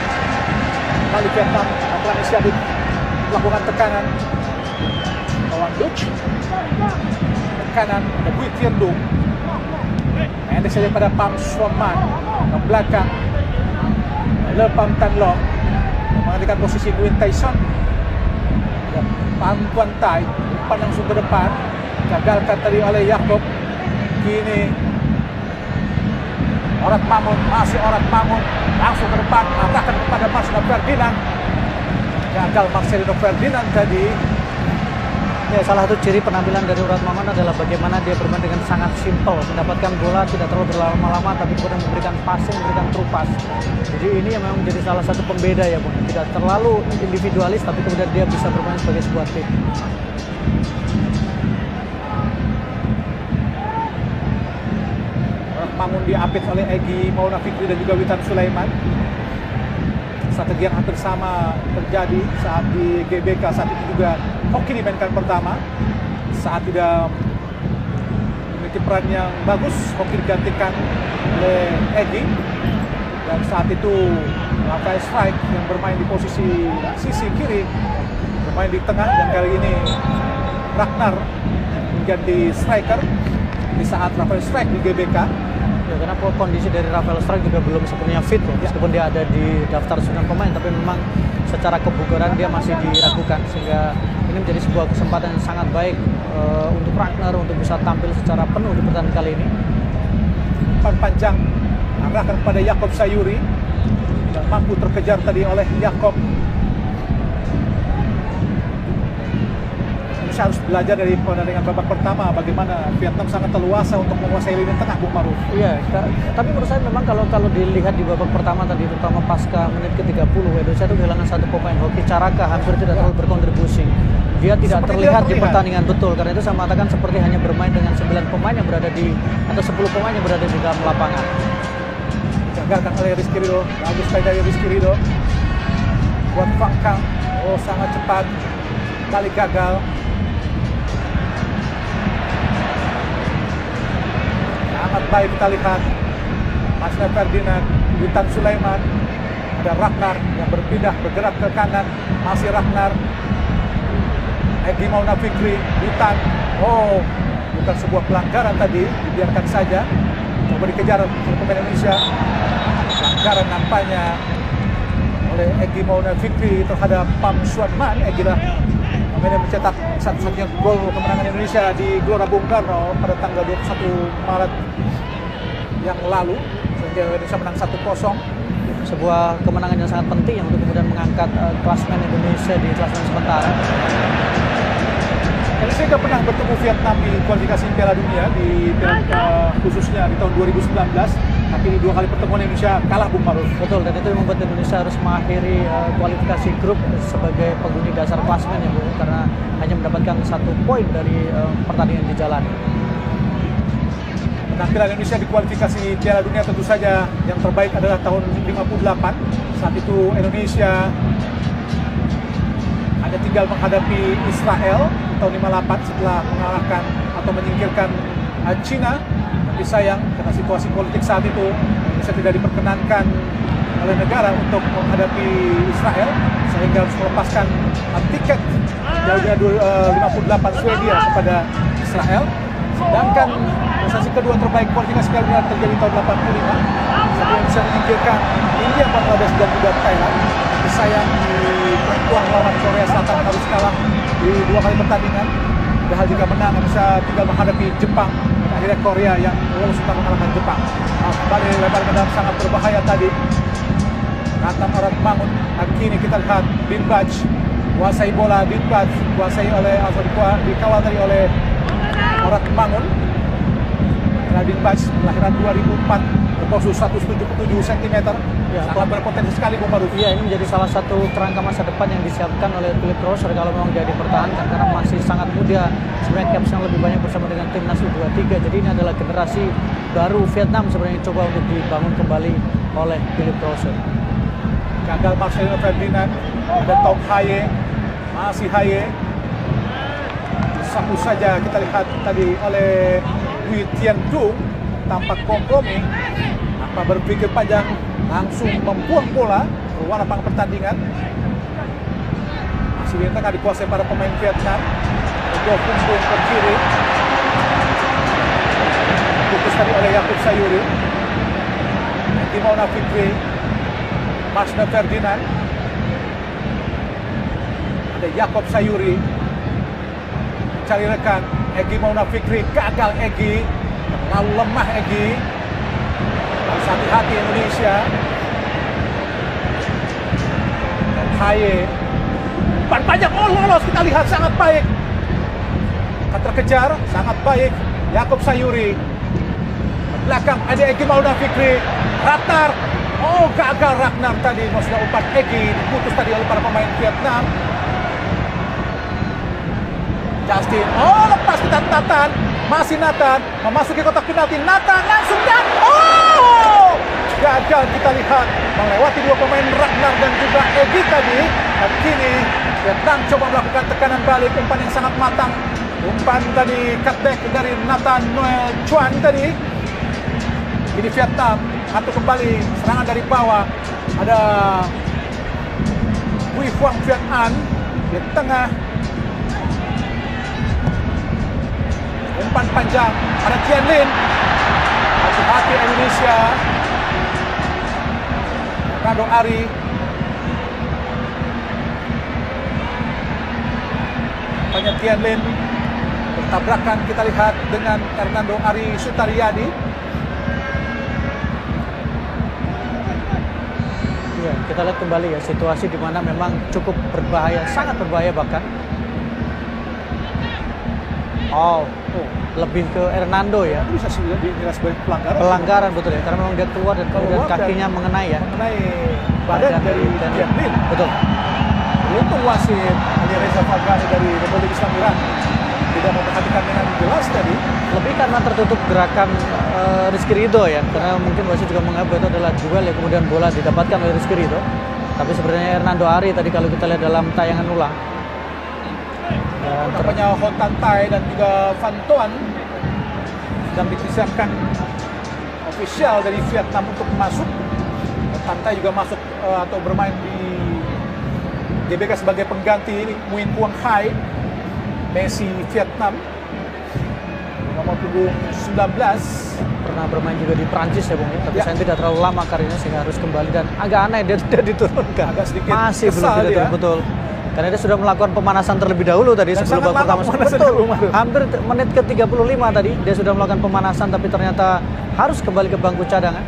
Kali Vietnam telah inisiatif melakukan tekanan. Kawan Dutch. Tekanan ada Bui Thiên Dung. Pendek saja pada Pam Suanman ke belakang. Lepam Tan Long mengalihkan posisi Nguyen Tyson. Pam Tuan Tai umpan langsung ke depan. Gagalkan tadi oleh Yakob. Kini Orat Mangun, masih Orat Mangun, langsung ke depan, arahkan kepada Marcelino Ferdinand. Gagal Marcelino Ferdinand tadi. Ya, salah satu ciri penampilan dari Orat Mangun adalah bagaimana dia bermain dengan sangat simpel, mendapatkan bola tidak terlalu berlama-lama, tapi kemudian memberikan passing, memberikan true pass. Jadi ini yang memang menjadi salah satu pembeda ya, Bung. Tidak terlalu individualis, tapi kemudian dia bisa bermain sebagai sebuah tim. Mangun diapit oleh Egy Maulana Fikri dan juga Witan Sulaiman. Strategi yang hampir sama terjadi saat di GBK. Saat itu juga Hoki dimainkan pertama. Saat tidak memiliki peran yang bagus, Hoki digantikan oleh Egy. Dan saat itu Rafael Strike yang bermain di posisi sisi kiri bermain di tengah, dan kali ini Ragnar menjadi striker di saat Rafael Strike di GBK. Ya, karena kondisi dari Rafael Strike juga belum sepenuhnya fit loh. Meskipun dia ada di daftar susunan pemain, tapi memang secara kebugaran dia masih diragukan, sehingga ini menjadi sebuah kesempatan yang sangat baik untuk Ragnar untuk bisa tampil secara penuh di pertandingan kali ini. Umpan panjang arahkan kepada Yakub Sayuri dan mampu terkejar tadi oleh Yakob. Harus belajar dari pertandingan babak pertama bagaimana Vietnam sangat leluasa untuk menguasai lini tengah, Bung Maruf. Iya, tapi menurut saya memang kalau dilihat di babak pertama tadi, terutama pasca menit ke-30, Indonesia itu kehilangan satu pemain. Hoki Caraka hampir tidak terlalu berkontribusi. Dia tidak terlihat di pertandingan, betul. Karena itu saya mengatakan seperti hanya bermain dengan 9 pemain yang berada di, atau 10 pemain yang berada di dalam lapangan. Gagalkan oleh Rizky Ridho. Bagus sekali dari Rizky Ridho. Buat Fang Kang. Oh, sangat cepat. Kali gagal. Sangat baik kita lihat. Marcelino Ferdinand, Witan Sulaiman, ada Ragnar yang berpindah bergerak ke kanan, masih Ragnar. Egy Maulana Fikri, Witan. Oh, bukan sebuah pelanggaran tadi, dibiarkan saja. Coba dikejar oleh pemain Indonesia. Pelanggaran nampaknya oleh Egy Maulana Fikri terhadap Pam Suanman. Egy lah pemain yang mencetak satu-satunya gol kemenangan Indonesia di Gelora Bung Karno pada tanggal 21 Maret yang lalu, sehingga Indonesia menang 1-0. Sebuah kemenangan yang sangat penting untuk kemudian mengangkat klasmen Indonesia di klasemen sementara. Indonesia juga pernah bertemu Vietnam di kualifikasi Piala Dunia khususnya di tahun 2019, tapi di 2 kali pertemuan Indonesia kalah, Bung Maruf. Betul, dan itu yang membuat Indonesia harus mengakhiri kualifikasi grup sebagai penghuni dasar klasmen ya, Bu, karena hanya mendapatkan 1 poin dari pertandingan di jalan. Penampilan Indonesia di kualifikasi Piala Dunia tentu saja yang terbaik adalah tahun 58. Saat itu Indonesia hanya tinggal menghadapi Israel di tahun 58 setelah mengalahkan atau menyingkirkan Cina. Tapi sayang karena situasi politik saat itu Indonesia tidak diperkenankan oleh negara untuk menghadapi Israel, sehingga harus melepaskan tiket jauhnya 58 Swedia kepada Israel. Sedangkan prestasi kedua terbaik kualifikasi Piala Dunia terjadi tahun 85 saat Indonesia menyingkirkan India, Bangladesh dan juga Thailand. Tapi sayang di perempuan lawan Korea Selatan harus kalah di 2 kali pertandingan. Padahal jika menang Indonesia tinggal menghadapi Jepang. Dan dari Korea yang lolos untuk mengalahkan Jepang. Kembali lebar ke dalam, sangat berbahaya tadi. Nathan Orat Mangun. Kini kita lihat Bin Baj kuasai bola. Bin Baj kuasai oleh atau dikawal tadi oleh Orat Mangun. Bin Baj kelahiran 2004, berpose 177 cm. Ya, sangat berpotensi sekali, Bung Maruf. Iya, ini menjadi salah satu kerangka masa depan yang disiapkan oleh Philippe Rosser kalau memang dia dipertahankan, karena masih sangat muda. Sebenarnya caps yang lebih banyak bersama dengan timnas U23. Jadi ini adalah generasi baru Vietnam sebenarnya coba untuk dibangun kembali oleh Philippe Rosser. Gagal Marcelino Ferdinand, ada Tom Haye, masih Haye. Disapu saja kita lihat tadi oleh Hui Tian Dung, tampak kompromi, tanpa berpikir panjang, langsung membuang bola keluar lapangan pertandingan. Masih di tengah dikuasai para pemain Vietnam. Dua punggung ke kiri, putus tadi oleh Yaakob Sayuri. Mauna Fikri, Marsna Ferdinand, ada Yaakob Sayuri, cari rekan. Egy Mauna Fikri, gagal Egy, terlalu lemah Egy. Harus hati-hati Indonesia. Haye, umpan panjang, lolos, kita lihat sangat baik. Terkejar, sangat baik Yaakob Sayuri. Belakang ada Egy Mauna Fikri, Ratnar. Oh, gagal Ratnar tadi, maksudnya umpan Egy diputus tadi oleh para pemain Vietnam. Justin, oh lepas kita Nathan, masih Nathan memasuki kotak penalti. Nathan langsung dan oh, gagal kita lihat melewati dua pemain Ratnar dan juga Egy tadi. Dan kini Vietnam coba melakukan tekanan balik, umpan yang sangat matang. Umpan tadi cutback dari Nathan Noel Chuan tadi. Ini Vietnam atau kembali serangan dari bawah. Ada Huy Huang Viet An di tengah. Umpan panjang, ada Tian Lin. Hati-hati Indonesia. Fernando Ari. Banyak Tian Lin. Bertabrakan kita lihat dengan Hernando Ari Sutaryadi. Ya, kita lihat kembali ya situasi di mana memang cukup berbahaya, sangat berbahaya bahkan. Oh, lebih ke Hernando ya. Bisa sih dinilai sebagai pelanggaran. Pelanggaran betul ya, karena memang dia keluar dan kemudian kakinya mengenai ya. Mengenai badan dari Tian Lin. Betul. Beruntung wasit Alireza Faghani dari Republik Islam Iran tidak memperhatikan dengan jelas tadi. Lebih karena tertutup gerakan Rizky Ridho ya, karena mungkin wasit juga menganggap itu adalah duel ya, kemudian bola didapatkan oleh Rizky Ridho. Tapi sebenarnya Hernando Ari tadi kalau kita lihat dalam tayangan ulang. Nampaknya Ho Tan Tai dan juga Van Tuan sedang dipersiapkan ofisial dari Vietnam untuk masuk. Ho Tan Tai juga masuk atau bermain di GBK sebagai pengganti Nguyen Quang Hai, Messi Vietnam, nomor punggung 19. Pernah bermain juga di Prancis ya Bung, tapi saya tidak terlalu lama karirnya sehingga harus kembali, dan agak aneh dia tidak diturunkan. Agak sedikit masih belum tidak turun, betul. Karena dia sudah melakukan pemanasan terlebih dahulu tadi dan sebelum babak pertama. Betul. Hampir menit ke 35 tadi dia sudah melakukan pemanasan, tapi ternyata harus kembali ke bangku cadangan.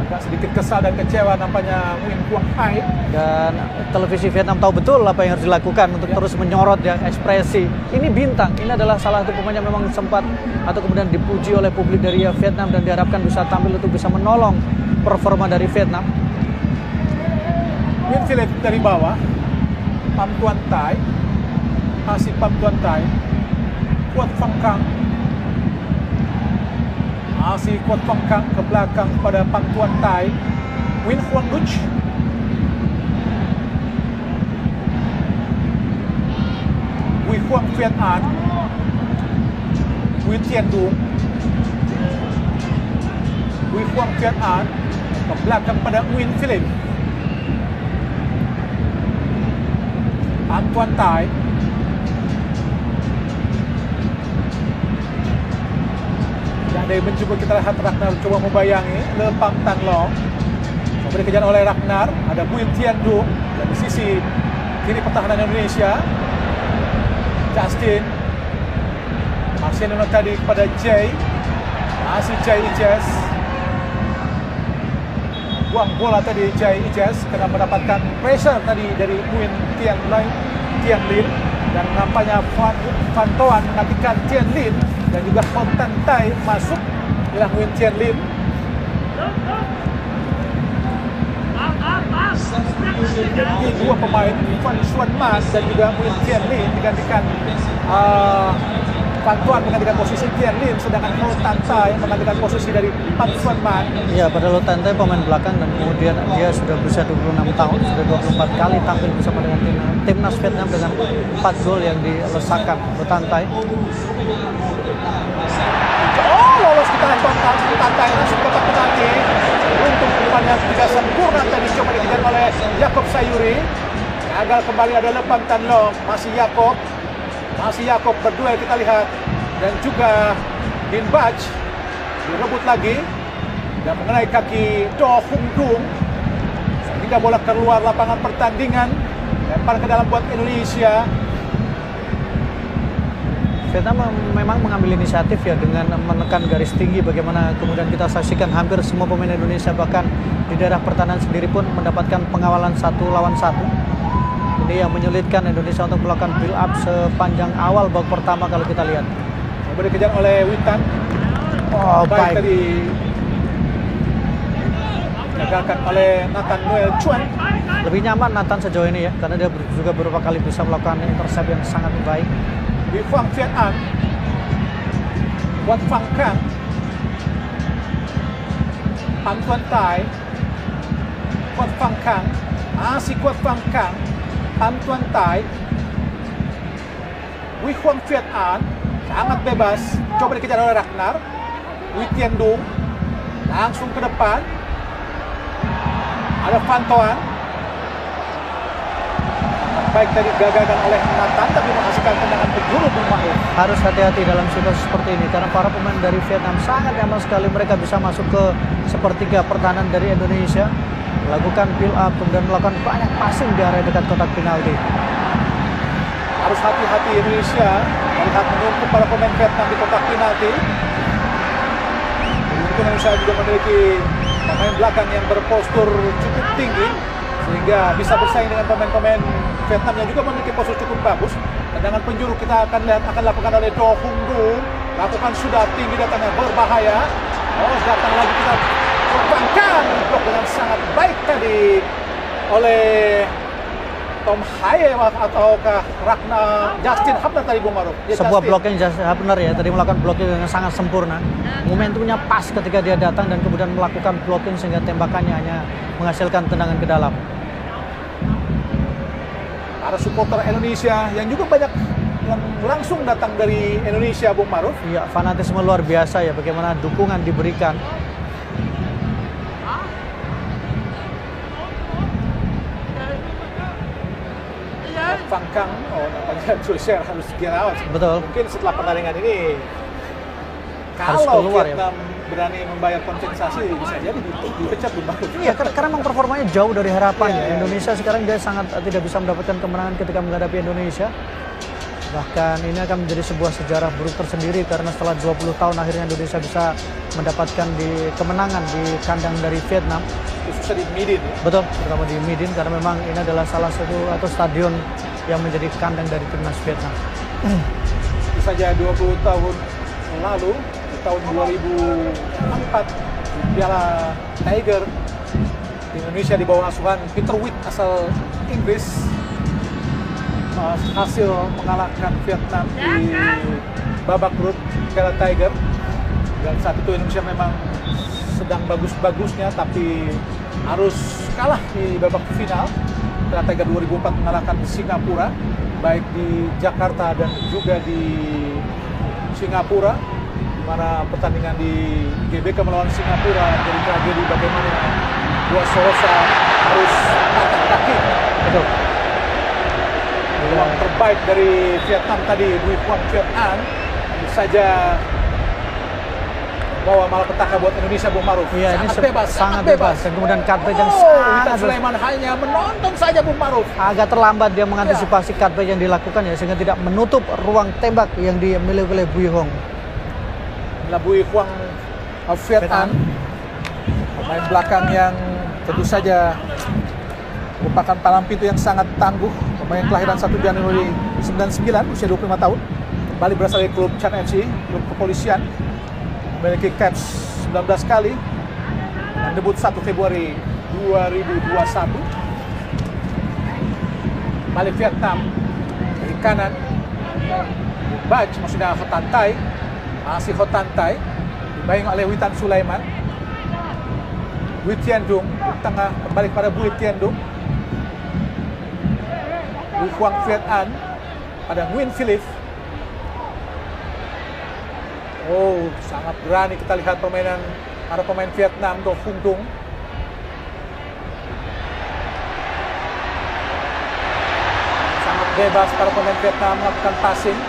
Agak sedikit kesal dan kecewa nampaknya Nguyen Quang Hai. Dan televisi Vietnam tahu betul apa yang harus dilakukan untuk terus menyorot ya ekspresi. Ini bintang, ini adalah salah satu pemain yang memang sempat atau kemudian dipuji oleh publik dari Vietnam dan diharapkan bisa tampil untuk bisa menolong performa dari Vietnam. Nguyen Philip dari bawah. Pham Tuan Tai, masih Pham Tuan Tai, Quoc Phang Cang, masih Quoc Phang Cang ke belakang pada Pham Tuan Tai, Nguyen Huang Duc, Huy Huang Viet An, Huy Tian Dung, Huy Huang Viet An ke belakang pada Nguyen Philip. Pham Tuan Tai, tidak ada yang mencoba, kita lihat Ratnar coba membayangi Le Pham Tan Long, coba dikejar oleh Ratnar. Ada Nguyen Tian Dung dari sisi kiri pertahanan Indonesia. Justin Marcelino tadi kepada Jay. Masih Jay Ijes. Buang bola tadi Jay Ijes karena mendapatkan pressure tadi dari Nguyen Tian Lin. Dan nampaknya Van Toan menantikan Tian Lin. Dan juga Hon Tan Tai masuk. Inilah Nguyen Tian Lin. Ini dua pemain, Van Xuan Mas dan juga Nguyen Tian Lin digantikan Van Toan menggantikan posisi Tian Lin, sedangkan Hon Tan Tai menggantikan posisi dari Van Xuan Mas. Iya, pada Hon Tan Tai pemain belakang dan kemudian dia sudah berusia 26 tahun, sudah 24 kali tampil bersama dengan timnas Vietnam dengan 4 gol yang dilesakan Hon Tan Tai. Lolos kita Hon Tan Tai langsung ke kotak penalti. Untuk umpannya tidak sempurna tadi coba dikejar oleh Yaakob Sayuri. Gagal kembali ada Lepang Tan Long, masih Yaakob berduel kita lihat, dan juga Din Bach direbut lagi dan mengenai kaki Do Hung Dung sehingga bola keluar lapangan pertandingan, lempar ke dalam buat Indonesia. Vietnam memang mengambil inisiatif ya dengan menekan garis tinggi, bagaimana kemudian kita saksikan hampir semua pemain Indonesia bahkan di daerah pertahanan sendiri pun mendapatkan pengawalan 1 lawan 1. Ini yang menyulitkan Indonesia untuk melakukan build up sepanjang awal babak pertama kalau kita lihat. Coba dikejar oleh Witan. Baik tadi gagalkan oleh Nathan Noel Chuan. Lebih nyaman Nathan sejauh ini ya, karena dia juga beberapa kali bisa melakukan intercept yang sangat baik. Di Phang Viet An, Quat Phang Kang, An Tuan Tai, Quat Phang Kang, masih Quat Phang Kang, An Tuan Tai, Wei Huang Viet An, sangat bebas, coba dikejar oleh Ragnar, Wei Tien Dung, langsung ke depan, ada Van Toan. Baik tadi gagalkan oleh Nathan tapi menghasilkan tendangan penjuru bermakna. Harus hati-hati dalam situasi seperti ini karena para pemain dari Vietnam sangat nyaman sekali, mereka bisa masuk ke sepertiga pertahanan dari Indonesia, melakukan build up kemudian melakukan banyak passing di area dekat kotak penalti. Harus hati-hati Indonesia melihat menumpuk para pemain Vietnam di kotak penalti. Indonesia juga memiliki pemain belakang yang berpostur cukup tinggi sehingga bisa bersaing dengan pemain-pemain Vietnam yang juga memiliki posisi cukup bagus. Tendangan penjuru kita akan lihat akan dilakukan oleh Do Hung Dung. Lakukan sudah tinggi datangnya, berbahaya. Datang lagi kita terbangkan blok dengan sangat baik tadi oleh Tom Haye ataukah Ragnar Justin Hapner tadi Bung Maruf. Sebuah blocking Justin Hapner ya, tadi melakukan blocking dengan sangat sempurna. Momentumnya pas ketika dia datang dan kemudian melakukan blocking sehingga tembakannya hanya menghasilkan tendangan ke dalam. Para supporter Indonesia yang juga banyak yang langsung datang dari Indonesia Bung Maruf. Iya, fanatisme luar biasa ya bagaimana dukungan diberikan. Phang Kang, nampaknya Trisher harus get out. Betul. Mungkin setelah pertandingan ini Harus kalau keluar, Vietnam berani membayar kompensasi bisa jadi dipecat Bung Maruf. Iya, karena memang performanya jauh dari harapan ya. Indonesia sekarang dia sangat tidak bisa mendapatkan kemenangan ketika menghadapi Indonesia. Bahkan ini akan menjadi sebuah sejarah buruk tersendiri karena setelah 20 tahun akhirnya Indonesia bisa mendapatkan kemenangan di kandang dari Vietnam. Khususnya di Midin. Betul, terutama di Midin karena memang ini adalah salah satu atau stadion yang menjadi kandang dari timnas Vietnam. Itu saja 20 tahun lalu, di tahun 2004 di Piala Tiger Indonesia di bawah asuhan Peter Witt asal Inggris hasil mengalahkan Vietnam di babak grup Piala Tiger, dan saat itu Indonesia memang sedang bagus-bagusnya tapi harus kalah di babak final. Piala Tiger 2004 mengalahkan Singapura baik di Jakarta dan juga di Singapura, di mana pertandingan di GBK melawan Singapura jadi tragedi bagaimana Dua Sosa harus angkat kaki. Betul. Peluang terbaik dari Vietnam tadi, Wei Huang Viet An, saja bawa malapetaka buat Indonesia, Bung Maruf. Iya, sangat ini bebas, sangat bebas. Dan kemudian cutback yang Witan sangat Sulaiman hanya menonton saja, Bung Maruf. agak terlambat dia mengantisipasi cutback yang dilakukan ya, sehingga tidak menutup ruang tembak yang dimiliki oleh Bui Hong. Bui Huang Viet An, pemain belakang yang tentu saja merupakan palang pintu yang sangat tangguh. Pemain kelahiran 1 Januari 99, usia 25 tahun. Kembali berasal dari klub Chan FC, klub kepolisian. Memiliki caps 19 kali. Dan debut 1 Februari 2021. Balik Vietnam dari kanan. Baj maksudnya Hotan Tai. Masih Hotan Tai. Dibayang oleh Witan Sulaiman. Bui Tien Dung di tengah, kembali kepada Bui Tien Dung. Bui Huang Viet An pada Nguyen Philip. Oh, sangat berani kita lihat permainan para pemain Vietnam. Do Hung Dung. Sangat bebas para pemain Vietnam melakukan passing.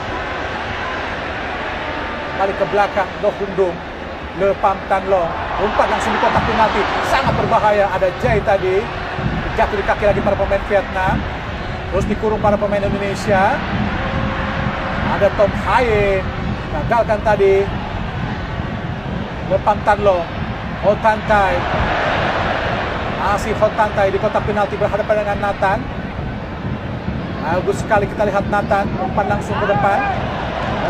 Balik ke belakang, Do Hung Dung. Le Pham Tan Long. Umpan langsung di kotak penalti. Sangat berbahaya. Ada Jai tadi. Jatuh di kaki lagi para pemain Vietnam. Terus dikurung para pemain Indonesia. Ada Tom Haye. Gagalkan tadi. Le Pham Tan Long. Ho Tan Tai. Masih Ho Tan Tai di kotak penalti berhadapan dengan Nathan. Bagus sekali kita lihat Nathan. Umpan langsung ke depan.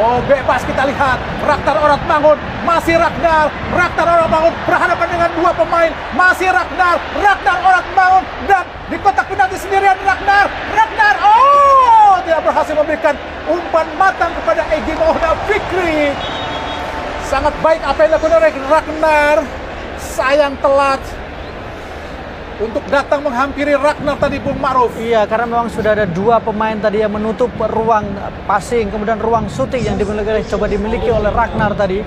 Oh, bebas kita lihat. Ragnar Orat Mangun. Masih Ragnar. Ragnar Orat Mangun berhadapan dengan dua pemain. Masih Ragnar. Ragnar Orat Mangun. Dan di kotak penalti sendirian Ragnar. Ragnar. Oh, tidak berhasil memberikan umpan matang kepada Egy Maulana Fikri. Sangat baik apa yang dilakukan oleh Ragnar. Sayang telat untuk datang menghampiri Ragnar tadi, Bung Maruf. Iya, karena memang sudah ada dua pemain tadi yang menutup ruang passing, kemudian ruang shooting yang dimiliki oleh Ragnar tadi.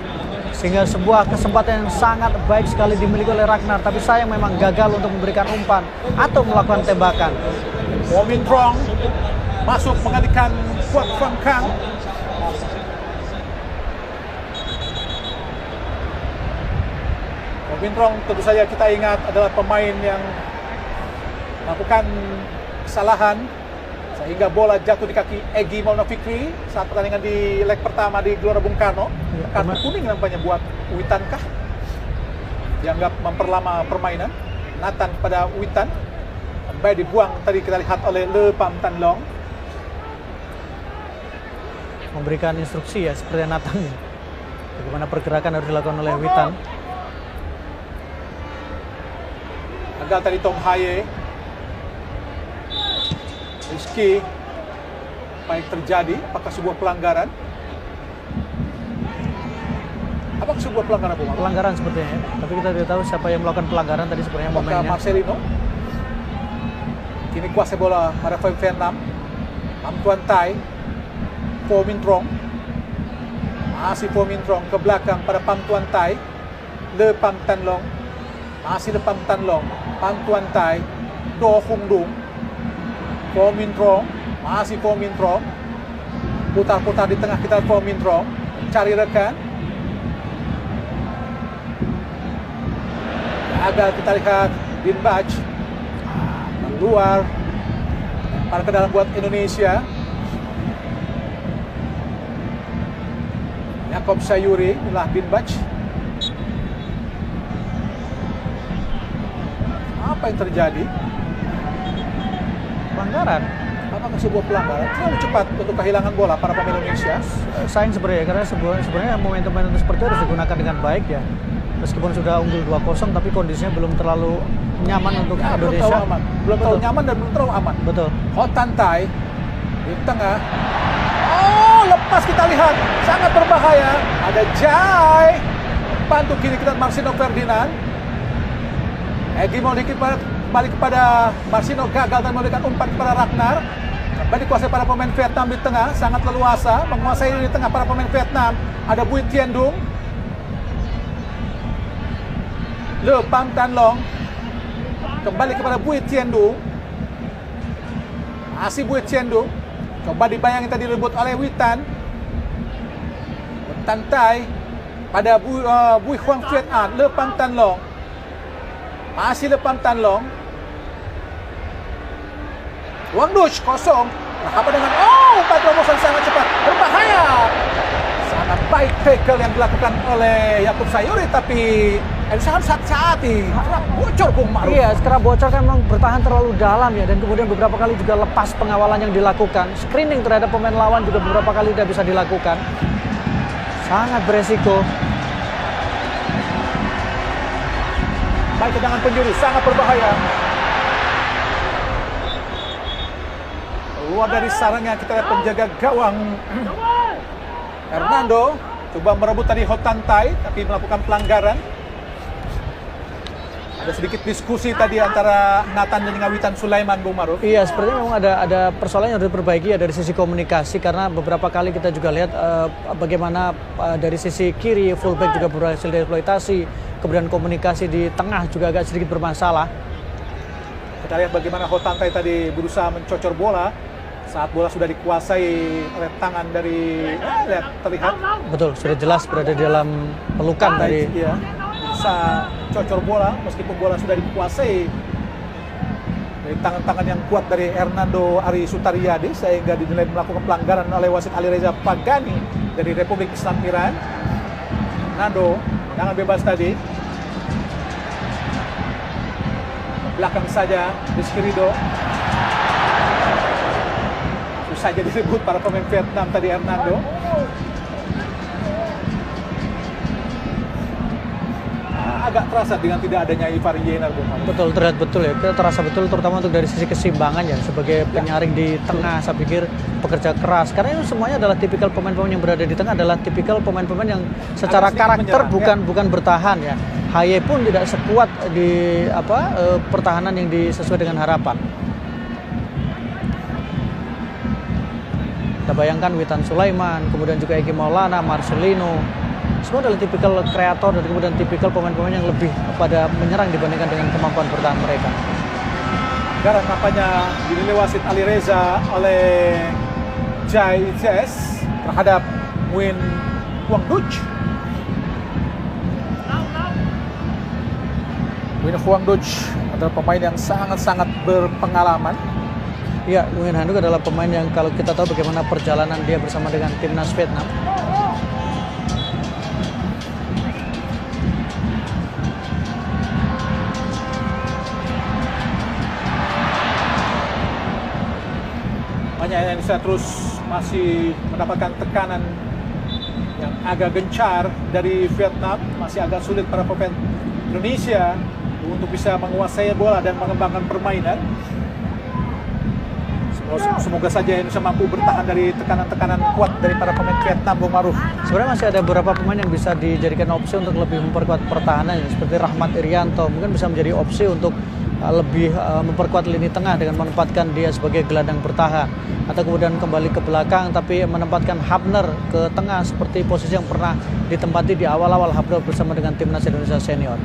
Sehingga sebuah kesempatan yang sangat baik sekali dimiliki oleh Ragnar. Tapi sayang memang gagal untuk memberikan umpan atau melakukan tembakan. Ho Min Trong masuk menggantikan Quoc Phuong Khang. Ho Min Trong tentu saja kita ingat adalah pemain yang melakukan kesalahan sehingga bola jatuh di kaki Egy Maulana Fikri saat pertandingan di leg pertama di Gelora Bung Karno. Kartu kuning nampaknya buat Witan kah? Dianggap memperlama permainan. Nathan kepada Witan. Baik dibuang tadi kita lihat oleh Le Pham Tan Long. Memberikan instruksi ya seperti Nathan. Bagaimana pergerakan harus dilakukan oleh Witan. Gagal tadi Tom Haye. Rizky, apa yang terjadi? Apakah sebuah pelanggaran? Apakah sebuah pelanggaran, Bung? Pelanggaran sepertinya ya. Tapi kita tidak tahu siapa yang melakukan pelanggaran tadi sebenarnya Apakah momennya. Marcelino? Kini kuasai bola pada pemain Vietnam. Pham Tuan Tai. Ho Min Trong. Masih Ho Min Trong ke belakang pada Pham Tuan Tai. Le Pham Tan Long. Masih Le Pham Tan Long. Pham Tuan Tai. Do Hung Dung. Ho Min Trong, masih Ho Min Trong. Putar-putar di tengah kita Ho Min Trong. Cari rekan. Gagal kita lihat Bin Baj. Keluar. Para ke dalam buat Indonesia. Yakob Sayuri, inilah Bin Baj. Apa yang terjadi? Pelanggaran. Apakah sebuah pelanggaran? Terlalu cepat untuk kehilangan bola para pemain Indonesia. Sayang sebenarnya karena sebenarnya momentum-momentum seperti itu harus digunakan dengan baik ya. Meskipun sudah unggul 2-0 tapi kondisinya belum terlalu nyaman untuk Ya, Indonesia. belum terlalu aman. Belum terlalu nyaman dan belum terlalu aman. Betul. Ho Tan Tai di tengah. Oh, lepas kita lihat. Sangat berbahaya. Ada Jai. Bantu kiri kita Marcino Ferdinand. Egy mau dikit kembali kepada Marcino, gagal dan memberikan umpan kepada Ragnar. Kembali dikuasai para pemain Vietnam di tengah, sangat leluasa menguasai di tengah para pemain Vietnam. Ada Bui Tien Dung. Le Pham Tan Long. Kembali kepada Bui Tien Dung. Masih Bui Tien Dung. Coba dibayangin tadi direbut oleh Witan. Tan Tai. pada Bui Huang Viet An, Le Pang Tan Long. Masih Le Pang Tan Long. Wang Duch kosong. Apa dengan umpan terobosan sangat cepat, berbahaya. Sangat baik tackle yang dilakukan oleh Yakub Sayuri, tapi sangat hati-hati. Kerap bocor Bung Ma'ruf. Iya, kerap bocor kan memang bertahan terlalu dalam ya, dan kemudian beberapa kali juga lepas pengawalan yang dilakukan. Screening terhadap pemain lawan juga beberapa kali tidak bisa dilakukan. Sangat beresiko. Baik tendangan penjuru, sangat berbahaya. Keluar dari sarangnya, kita lihat penjaga gawang Hernando coba merebut tadi Hotan Tai, tapi melakukan pelanggaran. Ada sedikit diskusi tadi antara Nathan dan Witan Sulaiman, Bung Ma'ruf. Iya, sepertinya memang ada persoalan yang harus diperbaiki ya dari sisi komunikasi, karena beberapa kali kita juga lihat bagaimana dari sisi kiri fullback juga berhasil dieksploitasi, kemudian komunikasi di tengah juga agak sedikit bermasalah. Kita lihat bagaimana Hotan Tai tadi berusaha mencocor bola saat bola sudah dikuasai oleh tangan dari lihat terlihat. Betul, sudah jelas berada di dalam pelukan dari ya. Bisa cocor bola meskipun bola sudah dikuasai dari tangan-tangan yang kuat dari Hernando Ari Sutariyadi, sehingga dinilai melakukan pelanggaran oleh wasit Alireza Pagani dari Republik Islam Iran. Hernando tangan bebas tadi. Belakang saja Rizky Ridho. Saja disebut para pemain Vietnam tadi Hernando. Agak terasa dengan tidak adanya Ivar Yener. Betul, terlihat betul ya. Terasa betul terutama untuk dari sisi keseimbangan ya. Sebagai penyaring di tengah, saya pikir pekerja keras. Karena ini semuanya adalah tipikal pemain-pemain yang berada di tengah, adalah tipikal pemain-pemain yang secara karakter menyerang, bukan bertahan ya. Haye pun tidak sekuat di pertahanan yang sesuai dengan harapan. Kita bayangkan Witan Sulaiman, kemudian juga Eki Maulana, Marcelino, semua adalah tipikal kreator dan kemudian tipikal pemain-pemain yang lebih pada menyerang dibandingkan dengan kemampuan bertahan mereka. Pelanggaran nampaknya dinilai wasit Alireza oleh Jai Ches terhadap Nguyen Huang Duch. Nguyen Huang Duch adalah pemain yang sangat-sangat berpengalaman. Ya, Nguyen Han Duc adalah pemain yang kalau kita tahu bagaimana perjalanan dia bersama dengan timnas Vietnam. Banyak yang bisa terus masih mendapatkan tekanan yang agak gencar dari Vietnam. Masih agak sulit para pemain Indonesia untuk bisa menguasai bola dan mengembangkan permainan. Semoga saja Indonesia mampu bertahan dari tekanan-tekanan kuat dari para pemain Vietnam, Bung Ma'ruf. Sebenarnya masih ada beberapa pemain yang bisa dijadikan opsi untuk lebih memperkuat pertahanan, seperti Rahmat Irianto. Mungkin bisa menjadi opsi untuk lebih memperkuat lini tengah dengan menempatkan dia sebagai gelandang bertahan, atau kemudian kembali ke belakang tapi menempatkan Hapner ke tengah seperti posisi yang pernah ditempati di awal-awal Hapner bersama dengan timnas Indonesia senior.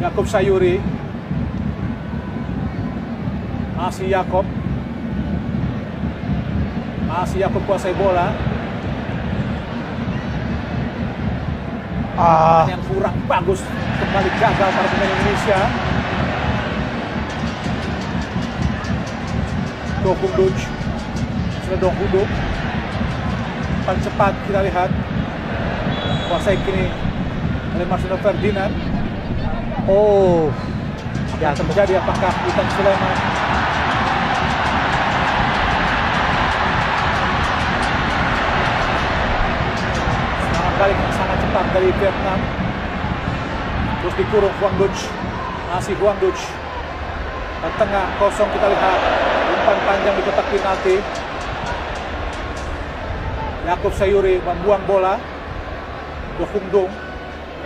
Yakub Sayuri, masih Yakub kuasai bola. Yang kurang bagus, kembali gagal para pemain Indonesia. Do Hung Duc, sudah Do Hung Duc. Paling cepat kita lihat, kuasai kini oleh Marcelo Ferdinand. Yang terjadi apakah Witan Sulaiman? Balik yang sangat cepat dari Vietnam. Terus dikurung Huang Duc. Masih Huang Duc. Di tengah kosong kita lihat. Umpan panjang di kotak penalti. Yakub Sayuri membuang bola. Do Hung Dung.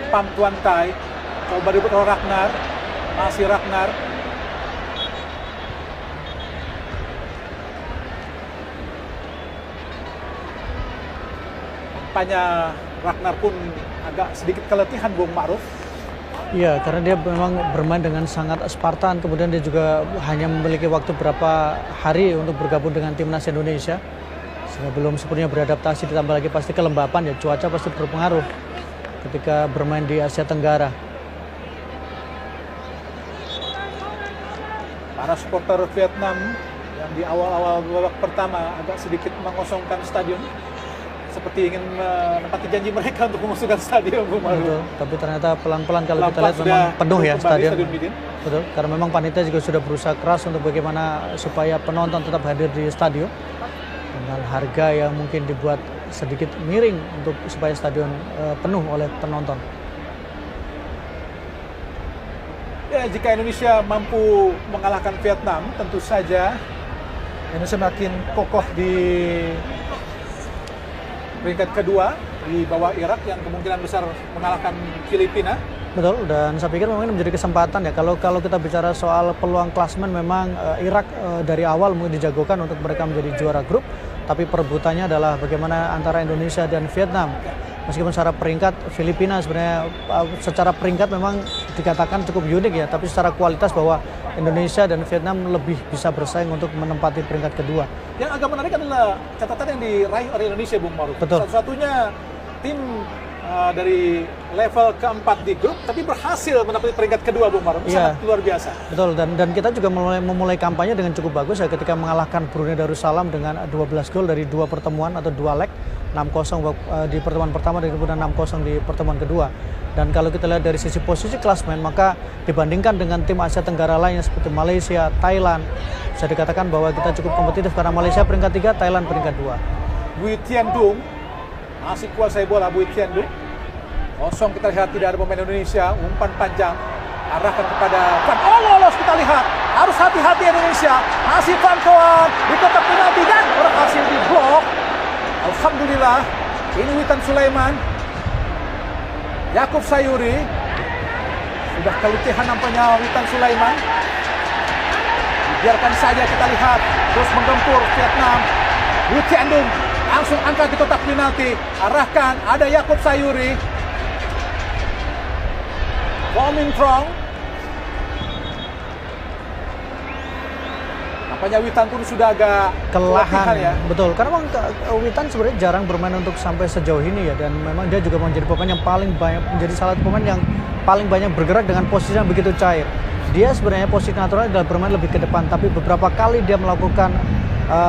Pham Tuan Tai. Coba direbut oleh Ragnar. Masih Ragnar. Nampaknya Ragnar pun agak sedikit keletihan, Bung Ma'ruf. Iya, karena dia memang bermain dengan sangat Spartan. Kemudian dia juga hanya memiliki waktu berapa hari untuk bergabung dengan timnas Indonesia, sehingga belum sepenuhnya beradaptasi. Ditambah lagi pasti kelembapan ya, cuaca pasti berpengaruh. ketika bermain di Asia Tenggara. Para supporter Vietnam yang di awal-awal babak pertama agak sedikit mengosongkan stadion, seperti ingin menepati janji mereka untuk mengosongkan stadion, Bung Maru. Betul, tapi ternyata pelan-pelan kalau kita lihat memang penuh ya stadion. Betul, karena memang panitia juga sudah berusaha keras untuk bagaimana supaya penonton tetap hadir di stadion dengan harga yang mungkin dibuat sedikit miring untuk supaya stadion penuh oleh penonton. Ya, jika Indonesia mampu mengalahkan Vietnam, tentu saja Indonesia makin kokoh di peringkat kedua di bawah Irak yang kemungkinan besar mengalahkan Filipina. Betul, dan saya pikir memang ini menjadi kesempatan ya. Kalau kita bicara soal peluang klasmen, memang Irak dari awal mungkin dijagokan untuk mereka menjadi juara grup, tapi perebutannya adalah bagaimana antara Indonesia dan Vietnam. Meskipun secara peringkat Filipina sebenarnya secara peringkat memang dikatakan cukup unik ya, tapi secara kualitas bahwa Indonesia dan Vietnam lebih bisa bersaing untuk menempati peringkat kedua. Yang agak menarik adalah catatan yang diraih oleh Indonesia, Bung Maruf. Betul. Satu-satunya tim dari level keempat di grup, tapi berhasil menempati peringkat kedua, Bung Maruf. Sangat luar biasa. Betul, dan kita juga memulai kampanye dengan cukup bagus ya ketika mengalahkan Brunei Darussalam dengan 12 gol dari 2 pertemuan atau 2 leg, 6-0 di pertemuan pertama dan kemudian 6-0 di pertemuan kedua. Dan kalau kita lihat dari sisi posisi klasmen, maka dibandingkan dengan tim Asia Tenggara lainnya seperti Malaysia, Thailand, bisa dikatakan bahwa kita cukup kompetitif karena Malaysia peringkat 3, Thailand peringkat 2. Bui Tian Dung masih kuasai bola. Bui Tian Dung kosong, kita lihat tidak ada pemain Indonesia. Umpan panjang arahkan kepada Van. Oh, lolos, kita lihat. Harus hati-hati Indonesia. Masih Van Koan di kotak penalti dan berhasil diblok. Alhamdulillah. Ini Witan Sulaiman, Yakub Sayuri. Sudah kelutihan nampaknya Witan Sulaiman. Biarkan saja, kita lihat. Terus menggempur Vietnam. Bui Tian Dung langsung angkat di kotak penalti. Arahkan, ada Yakub Sayuri. Min Trong. Nampaknya Witan pun sudah agak kelelahan ya. Betul, karena memang Witan sebenarnya jarang bermain untuk sampai sejauh ini ya, dan memang dia juga menjadi pemain yang paling banyak, menjadi salah satu pemain yang paling banyak bergerak dengan posisi yang begitu cair. Dia sebenarnya posisi naturalnya adalah bermain lebih ke depan, tapi beberapa kali dia melakukan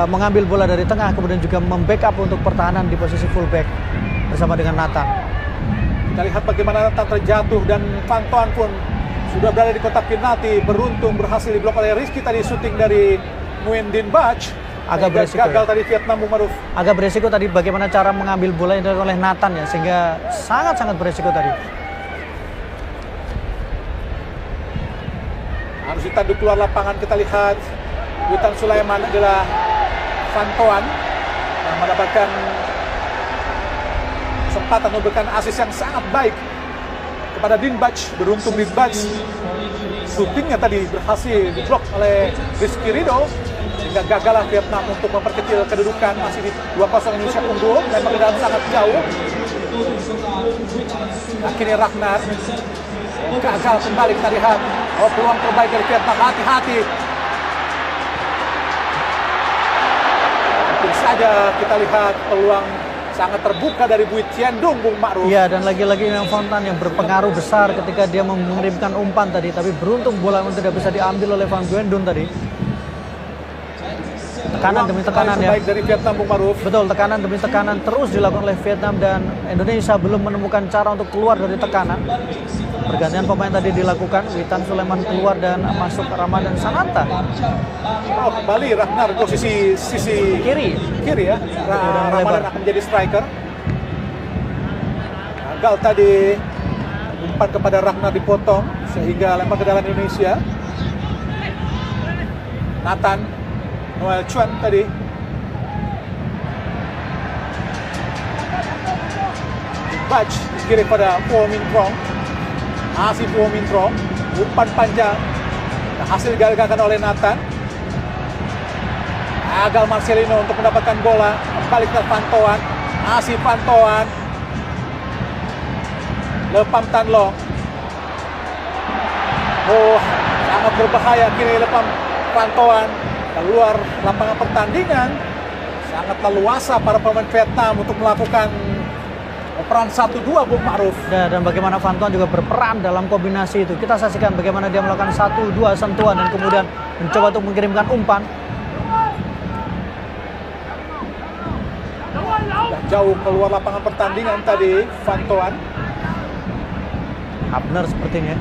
mengambil bola dari tengah, kemudian juga membackup untuk pertahanan di posisi fullback bersama dengan Nathan. Kita lihat bagaimana Nathan terjatuh dan Van Toan pun sudah berada di kotak penalti. Beruntung berhasil diblok oleh Rizky tadi, syuting dari Nguyen Din Bach. Agak beresiko gagal ya. Tadi Vietnam, Bung Maruf. Agak beresiko tadi bagaimana cara mengambil bola yang dilakukan oleh Nathan ya, sehingga sangat-sangat beresiko tadi. Harus ditanduk keluar lapangan. Kita lihat Witan Sulaiman adalah Van Toan yang mendapatkan kesempatan memberikan asis yang sangat baik kepada Din Bach. Beruntung Din Bach syutingnya tadi berhasil diblok oleh Rizky Ridho, sehingga gagallah Vietnam untuk memperkecil kedudukan. Masih di 2-0 Indonesia unggul, lempar ke dalam sangat jauh. Akhirnya Ragnar gagal kembali. Kita lihat peluang terbaik dari Vietnam. Hati-hati. Mungkin saja kita lihat peluang sangat terbuka dari Bui Tian Dung, Bung Ma'ruf. Iya, dan lagi-lagi yang Fontan yang berpengaruh besar ketika dia mengirimkan umpan tadi, tapi beruntung bola yang tidak bisa diambil oleh Van Guendun tadi. Tekanan demi tekanan ya. Baik dari Vietnam, Bung Ma'ruf. Betul, tekanan demi tekanan terus dilakukan oleh Vietnam, dan Indonesia belum menemukan cara untuk keluar dari tekanan. Pergantian pemain tadi dilakukan, Witan Sulaiman keluar dan masuk Ramadan Sananta. Oh, kembali Ragnar posisi sisi Kiri ya. Ramadan akan menjadi striker. Gagal tadi, umpan kepada Ragnar dipotong sehingga lempar ke dalam Indonesia. Nathan Noel Chuan tadi. Bach kiri pada Min Trong. Masih Min Trong, umpan panjang hasil digagalkan oleh Nathan. Gagal Marcelino untuk mendapatkan bola. Kembali ke Van Toan. Masih Van Toan. Lepam Tan Long. Oh, sangat berbahaya kiri Lepam Van Toan. Keluar lapangan pertandingan. Sangat leluasa para pemain Vietnam untuk melakukan Peran 1-2 Bung Ma'ruf. Dan bagaimana Van Tuan juga berperan dalam kombinasi itu. Kita saksikan bagaimana dia melakukan 1-2 sentuhan dan kemudian mencoba untuk mengirimkan umpan. Jauh keluar lapangan pertandingan tadi Van Tuan. Hapner sepertinya.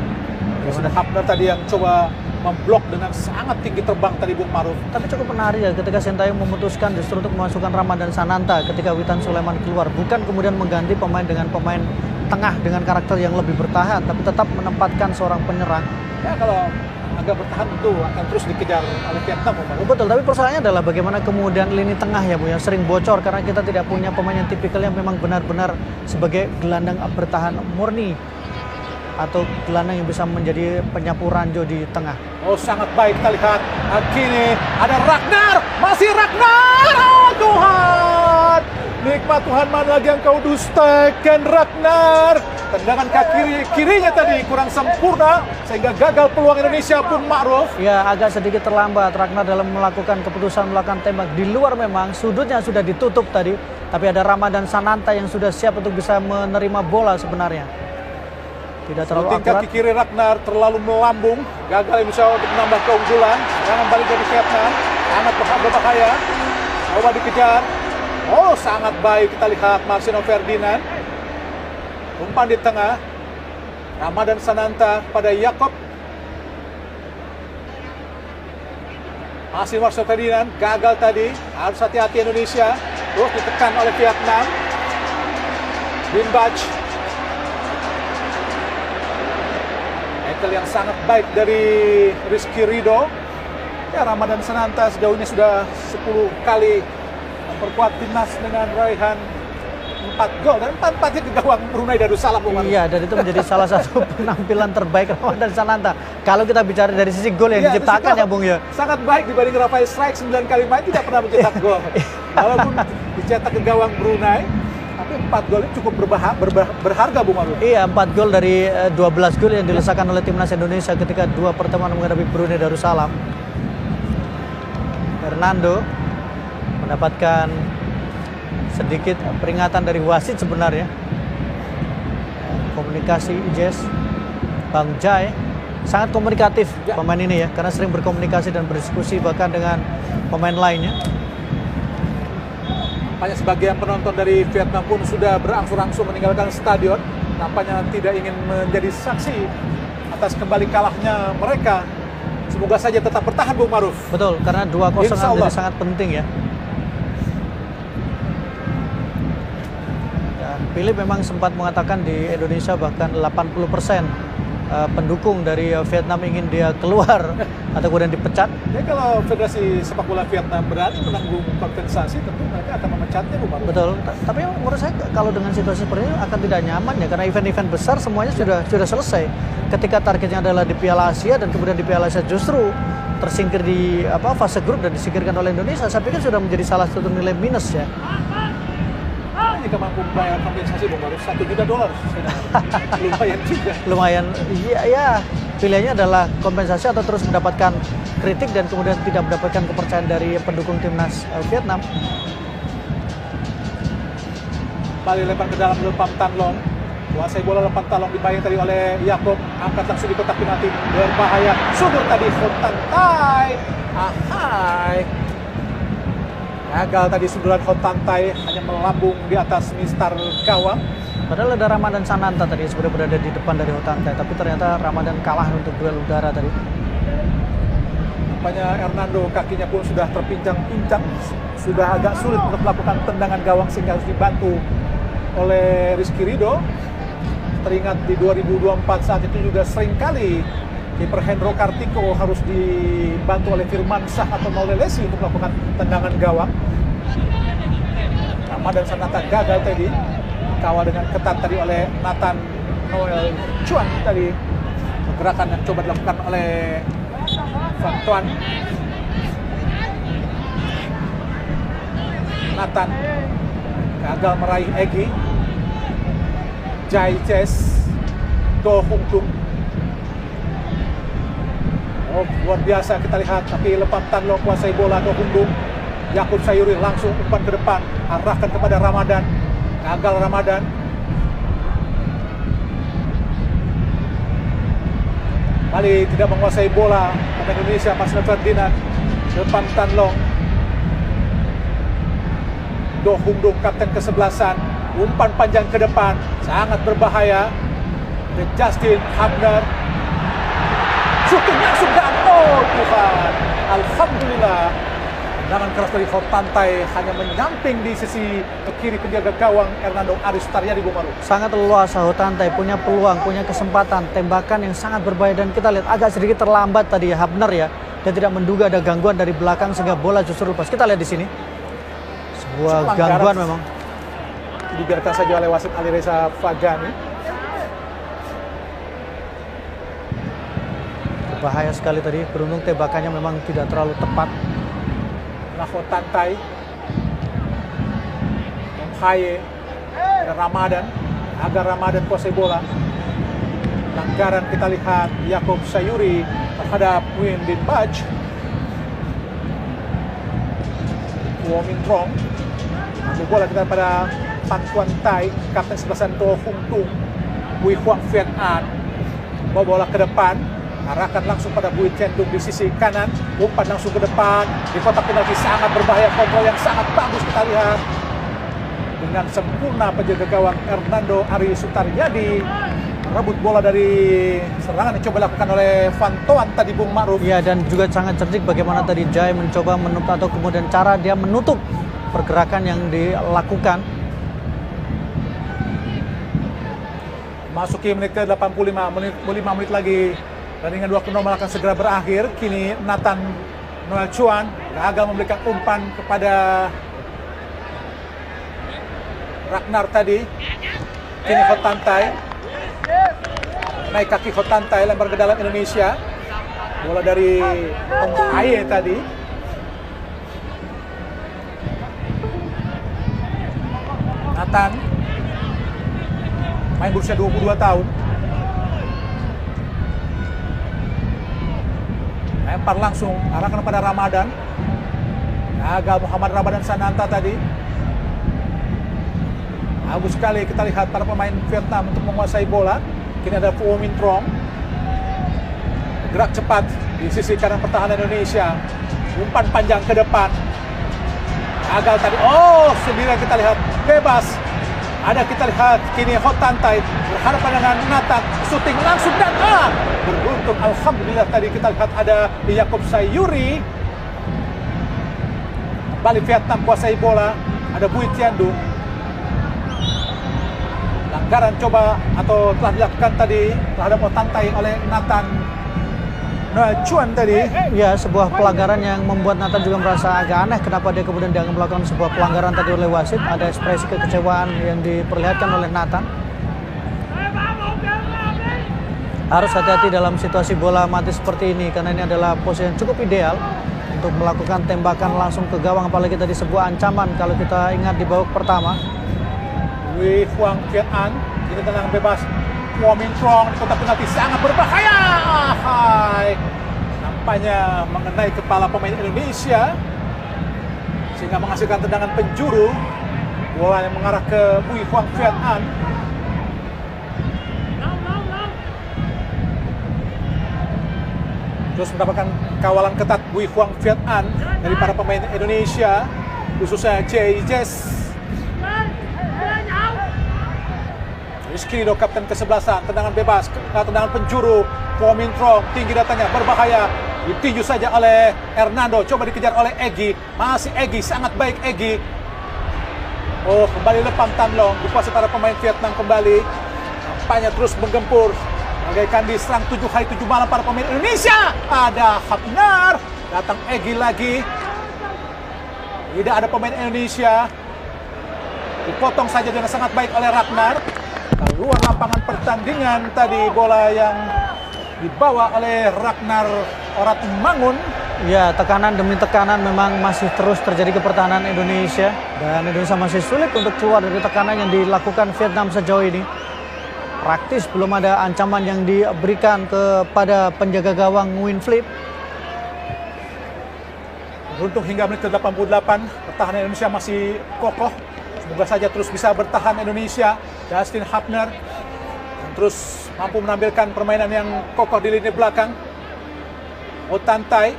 Bagaimana Hapner tadi yang coba memblok dengan sangat tinggi terbang tadi Bung Ma'ruf. Tapi cukup menarik ya ketika Sintayong memutuskan justru untuk memasukkan Ramadan Sananta ketika Witan Sulaiman keluar. Bukan kemudian mengganti pemain dengan pemain tengah dengan karakter yang lebih bertahan, tapi tetap menempatkan seorang penyerang. Ya kalau agak bertahan tentu akan terus dikejar oleh Vietnam Bung Ma'ruf. Betul, tapi persoalannya adalah bagaimana kemudian lini tengah ya Bu yang sering bocor karena kita tidak punya pemain yang tipikal yang memang benar-benar sebagai gelandang bertahan murni atau gelandang yang bisa menjadi penyapu ranjau di tengah. Oh sangat baik kita lihat. Kini ada Ragnar, masih Ragnar. Oh Tuhan, nikmat Tuhan, mana lagi yang kau dustakan Ragnar. Tendangan kaki kirinya tadi kurang sempurna sehingga gagal peluang Indonesia Bung Ma'ruf. Ya agak sedikit terlambat Ragnar dalam melakukan keputusan melakukan tembak di luar, memang sudutnya sudah ditutup tadi, tapi ada Ramadan Sananta yang sudah siap untuk bisa menerima bola sebenarnya. Tidak terlalu akurat. Kaki kiri Ragnar terlalu melambung, gagal Indonesia untuk menambah keunggulan. Serangan balik dari Vietnam, sangat berbahaya. Coba dikejar. Oh sangat baik kita lihat Marcelo Ferdinand. Umpan di tengah. Ramadan Sananta pada Yakob. Masih Marcelo Ferdinand, gagal tadi. Harus hati-hati Indonesia. Terus ditekan oleh Vietnam. Bin Bach. Yang sangat baik dari Rizky Ridho. Ya Ramadan Sananta sejauh ini sudah 10 kali memperkuat timnas dengan raihan 4 gol dan 4-4-nya ke gawang Brunei Darussalam. Iya, dan itu menjadi salah satu penampilan terbaik Ramadan Sananta. Kalau kita bicara dari sisi gol yang diciptakan ya Bung ya. Sangat baik dibanding Rafael Strike 9 kali main tidak pernah mencetak gol. Walaupun dicetak ke gawang Brunei, tapi 4 gol ini cukup berharga Bung Ma'ruf. Iya, 4 gol dari 12 gol yang dilesakan oleh timnas Indonesia ketika 2 pertemuan menghadapi Brunei Darussalam. Hernando mendapatkan sedikit peringatan dari wasit sebenarnya. Komunikasi Ijes, Bang Jai sangat komunikatif pemain ini ya, karena sering berkomunikasi dan berdiskusi bahkan dengan pemain lainnya. Nampaknya sebagian penonton dari Vietnam pun sudah berangsur-angsur meninggalkan stadion. Nampaknya tidak ingin menjadi saksi atas kembali kalahnya mereka. Semoga saja tetap bertahan Bung Ma'ruf. Betul, karena 2-0 menjadi sangat penting ya. Dan Philip memang sempat mengatakan di Indonesia bahkan 80% pendukung dari Vietnam ingin dia keluar atau kemudian dipecat. Ya kalau Federasi Sepak Bola Vietnam berani menanggung kompensasi, tentu mereka akan memecatnya Bu Ma'ruf. Betul, tapi menurut saya kalau dengan situasi seperti ini akan tidak nyaman ya, karena event-event besar semuanya sudah selesai. Ketika targetnya adalah di Piala Asia dan kemudian di Piala Asia justru tersingkir di fase grup dan disingkirkan oleh Indonesia, saya pikir sudah menjadi salah satu nilai minus ya. Jika mampu bayar kompensasi Bung Ma'ruf $1 juta, lumayan juga. Lumayan, ya pilihannya adalah kompensasi atau terus mendapatkan kritik dan kemudian tidak mendapatkan kepercayaan dari pendukung timnas Vietnam. Balik lempar ke dalam Lepam Tan Long. Kuasai bola Lepam Tan Long dibayang tadi oleh Yakob, angkat langsung di kotak penalti, berbahaya. Sudut tadi Ho Tan Tai. Ahai. Gagal tadi sundulan Ho Tan Tai, hanya melambung di atas mistar gawang. Padahal ada Ramadan Sananta tadi sudah berada di depan dari Ho Tan Tai, tapi ternyata Ramadan kalah untuk duel udara tadi. Nampaknya Hernando kakinya pun sudah terpincang-pincang, sudah agak sulit untuk melakukan tendangan gawang sehingga harus dibantu oleh Rizky Ridho. Teringat di 2024 saat itu juga seringkali kiper Hendro Kartiko harus dibantu oleh Firman Shah atau Maulelesi untuk melakukan tendangan gawang. Ramadan Sananta gagal tadi, kawal dengan ketat tadi oleh Nathan Noel Chuan tadi. Gerakan yang coba dilakukan oleh Van Tuan. Nathan gagal meraih Egy. Jai Ches, Do Hung Tung. Oh, luar biasa kita lihat, tapi Lepam Tan Long kuasai bola. Do Hung Tung, Yakub Sayuri langsung umpan ke depan, arahkan kepada Ramadan. Gagal Ramadan. Kembali tidak menguasai bola pemain Indonesia. Masih Ferdinand depan Tan Long. Do Hung Dung kapten kesebelasan, umpan panjang ke depan sangat berbahaya. Dan Justin Hubner shooting langsung dan oh Tuhan, alhamdulillah tendangan keras dari Hotantai hanya menyamping di sisi kiri penjaga gawang Hernando Aris Sutaryadi, Bung Maru. Sangat leluasa Hotantai, punya peluang, punya kesempatan, tembakan yang sangat berbahaya, dan kita lihat agak sedikit terlambat tadi ya Hubner ya. Dia tidak menduga ada gangguan dari belakang sehingga bola justru lepas. Kita lihat di sini. Sebuah gangguan memang. Dibiarkan saja oleh wasit Alireza Fagani. Bahaya sekali tadi, beruntung tembakannya memang tidak terlalu tepat. Hotantai, Tom Haye, dan Ramadan. Agar Ramadan kuasai bola. Pelanggaran kita lihat Yakob Sayuri terhadap Nguyen Binh Bach. Kuo Min Trong. Ambil bola kita pada Phan Tuan Tai, kapten sebelasan Do Hung Dung. Bui Huang Viet An bawa bola ke depan, arahkan langsung pada Bui Tian Dung di sisi kanan, umpan langsung ke depan di kotak penalti. Sangat berbahaya, kontrol yang sangat bagus kita lihat dengan sempurna penjaga gawang Hernando Aris Sutaryadi rebut bola dari serangan yang coba dilakukan oleh Van Toan tadi, Bung Ma'ruf. Iya, dan juga sangat cerdik bagaimana tadi Jai mencoba menutup atau kemudian cara dia menutup pergerakan yang dilakukan. Masuki menit ke 85, 5 menit lagi pertandingan 2-0 akan segera berakhir. Kini Nathan Noel Chuan gagal memberikan umpan kepada Ragnar tadi. Kini Hotantai, naik kaki Hotantai, lempar ke dalam Indonesia. Bola dari Tom Haye tadi. Nathan main berusia 22 tahun. Lempar langsung, arahkan pada Ramadan. Gagal Muhammad Ramadan Sananta tadi. Bagus sekali kita lihat para pemain Vietnam untuk menguasai bola. Kini ada Phuo Minh Trong. Gerak cepat di sisi kanan pertahanan Indonesia. Umpan panjang ke depan. Gagal tadi. Oh, sendirian kita lihat. Bebas. Ada kita lihat kini Hotantai berhadapan dengan Nathan, shooting langsung dan beruntung, alhamdulillah tadi kita lihat ada Yakob Sayuri. Kembali Vietnam kuasai bola, ada Bui Tian Dung. Pelanggaran coba atau telah dilakukan tadi terhadap Hotantai oleh Nathan Noel Chuan tadi. Ya, sebuah pelanggaran yang membuat Nathan juga merasa agak aneh kenapa dia kemudian dianggap melakukan sebuah pelanggaran tadi oleh wasit. Ada ekspresi kekecewaan yang diperlihatkan oleh Nathan. Harus hati-hati dalam situasi bola mati seperti ini karena ini adalah posisi yang cukup ideal untuk melakukan tembakan langsung ke gawang, apalagi tadi sebuah ancaman kalau kita ingat di babak pertama. Wei Huang Viet An, ini tenang bebas. Kuo Min Trong di kotak penalti sangat berbahaya. Hai. Nampaknya mengenai kepala pemain Indonesia sehingga menghasilkan tendangan penjuru. Bola yang mengarah ke Bui Huang Viet An. Terus mendapatkan kawalan ketat Bui Huang Viet An dari para pemain Indonesia, khususnya Jay Jess. Rizky Ridho, kapten kesebelasan, tendangan bebas, tendangan penjuru, Phuo Minh Trong, tinggi datangnya, berbahaya, ditinju saja oleh Hernando, coba dikejar oleh Egy, masih Egy, sangat baik Egy. Oh, kembali Lepang Tan Long, dikuasai para pemain Vietnam kembali, nampaknya terus menggempur, bagaikan diserang 7 hari 7 malam para pemain Indonesia. Ada Hubner, datang Egy lagi, tidak ada pemain Indonesia, dipotong saja dengan sangat baik oleh Ragnar. Keluar lapangan pertandingan tadi bola yang dibawa oleh Ragnar Orat Mangun. Ya, tekanan demi tekanan memang masih terus terjadi ke pertahanan Indonesia. Dan Indonesia masih sulit untuk keluar dari tekanan yang dilakukan Vietnam sejauh ini. Praktis belum ada ancaman yang diberikan kepada penjaga gawang Nguyen Philip. Beruntung hingga menit ke-88, pertahanan Indonesia masih kokoh. Semoga saja terus bisa bertahan Indonesia. Justin Hubner terus mampu menampilkan permainan yang kokoh di lini belakang. Ho Tan Tai,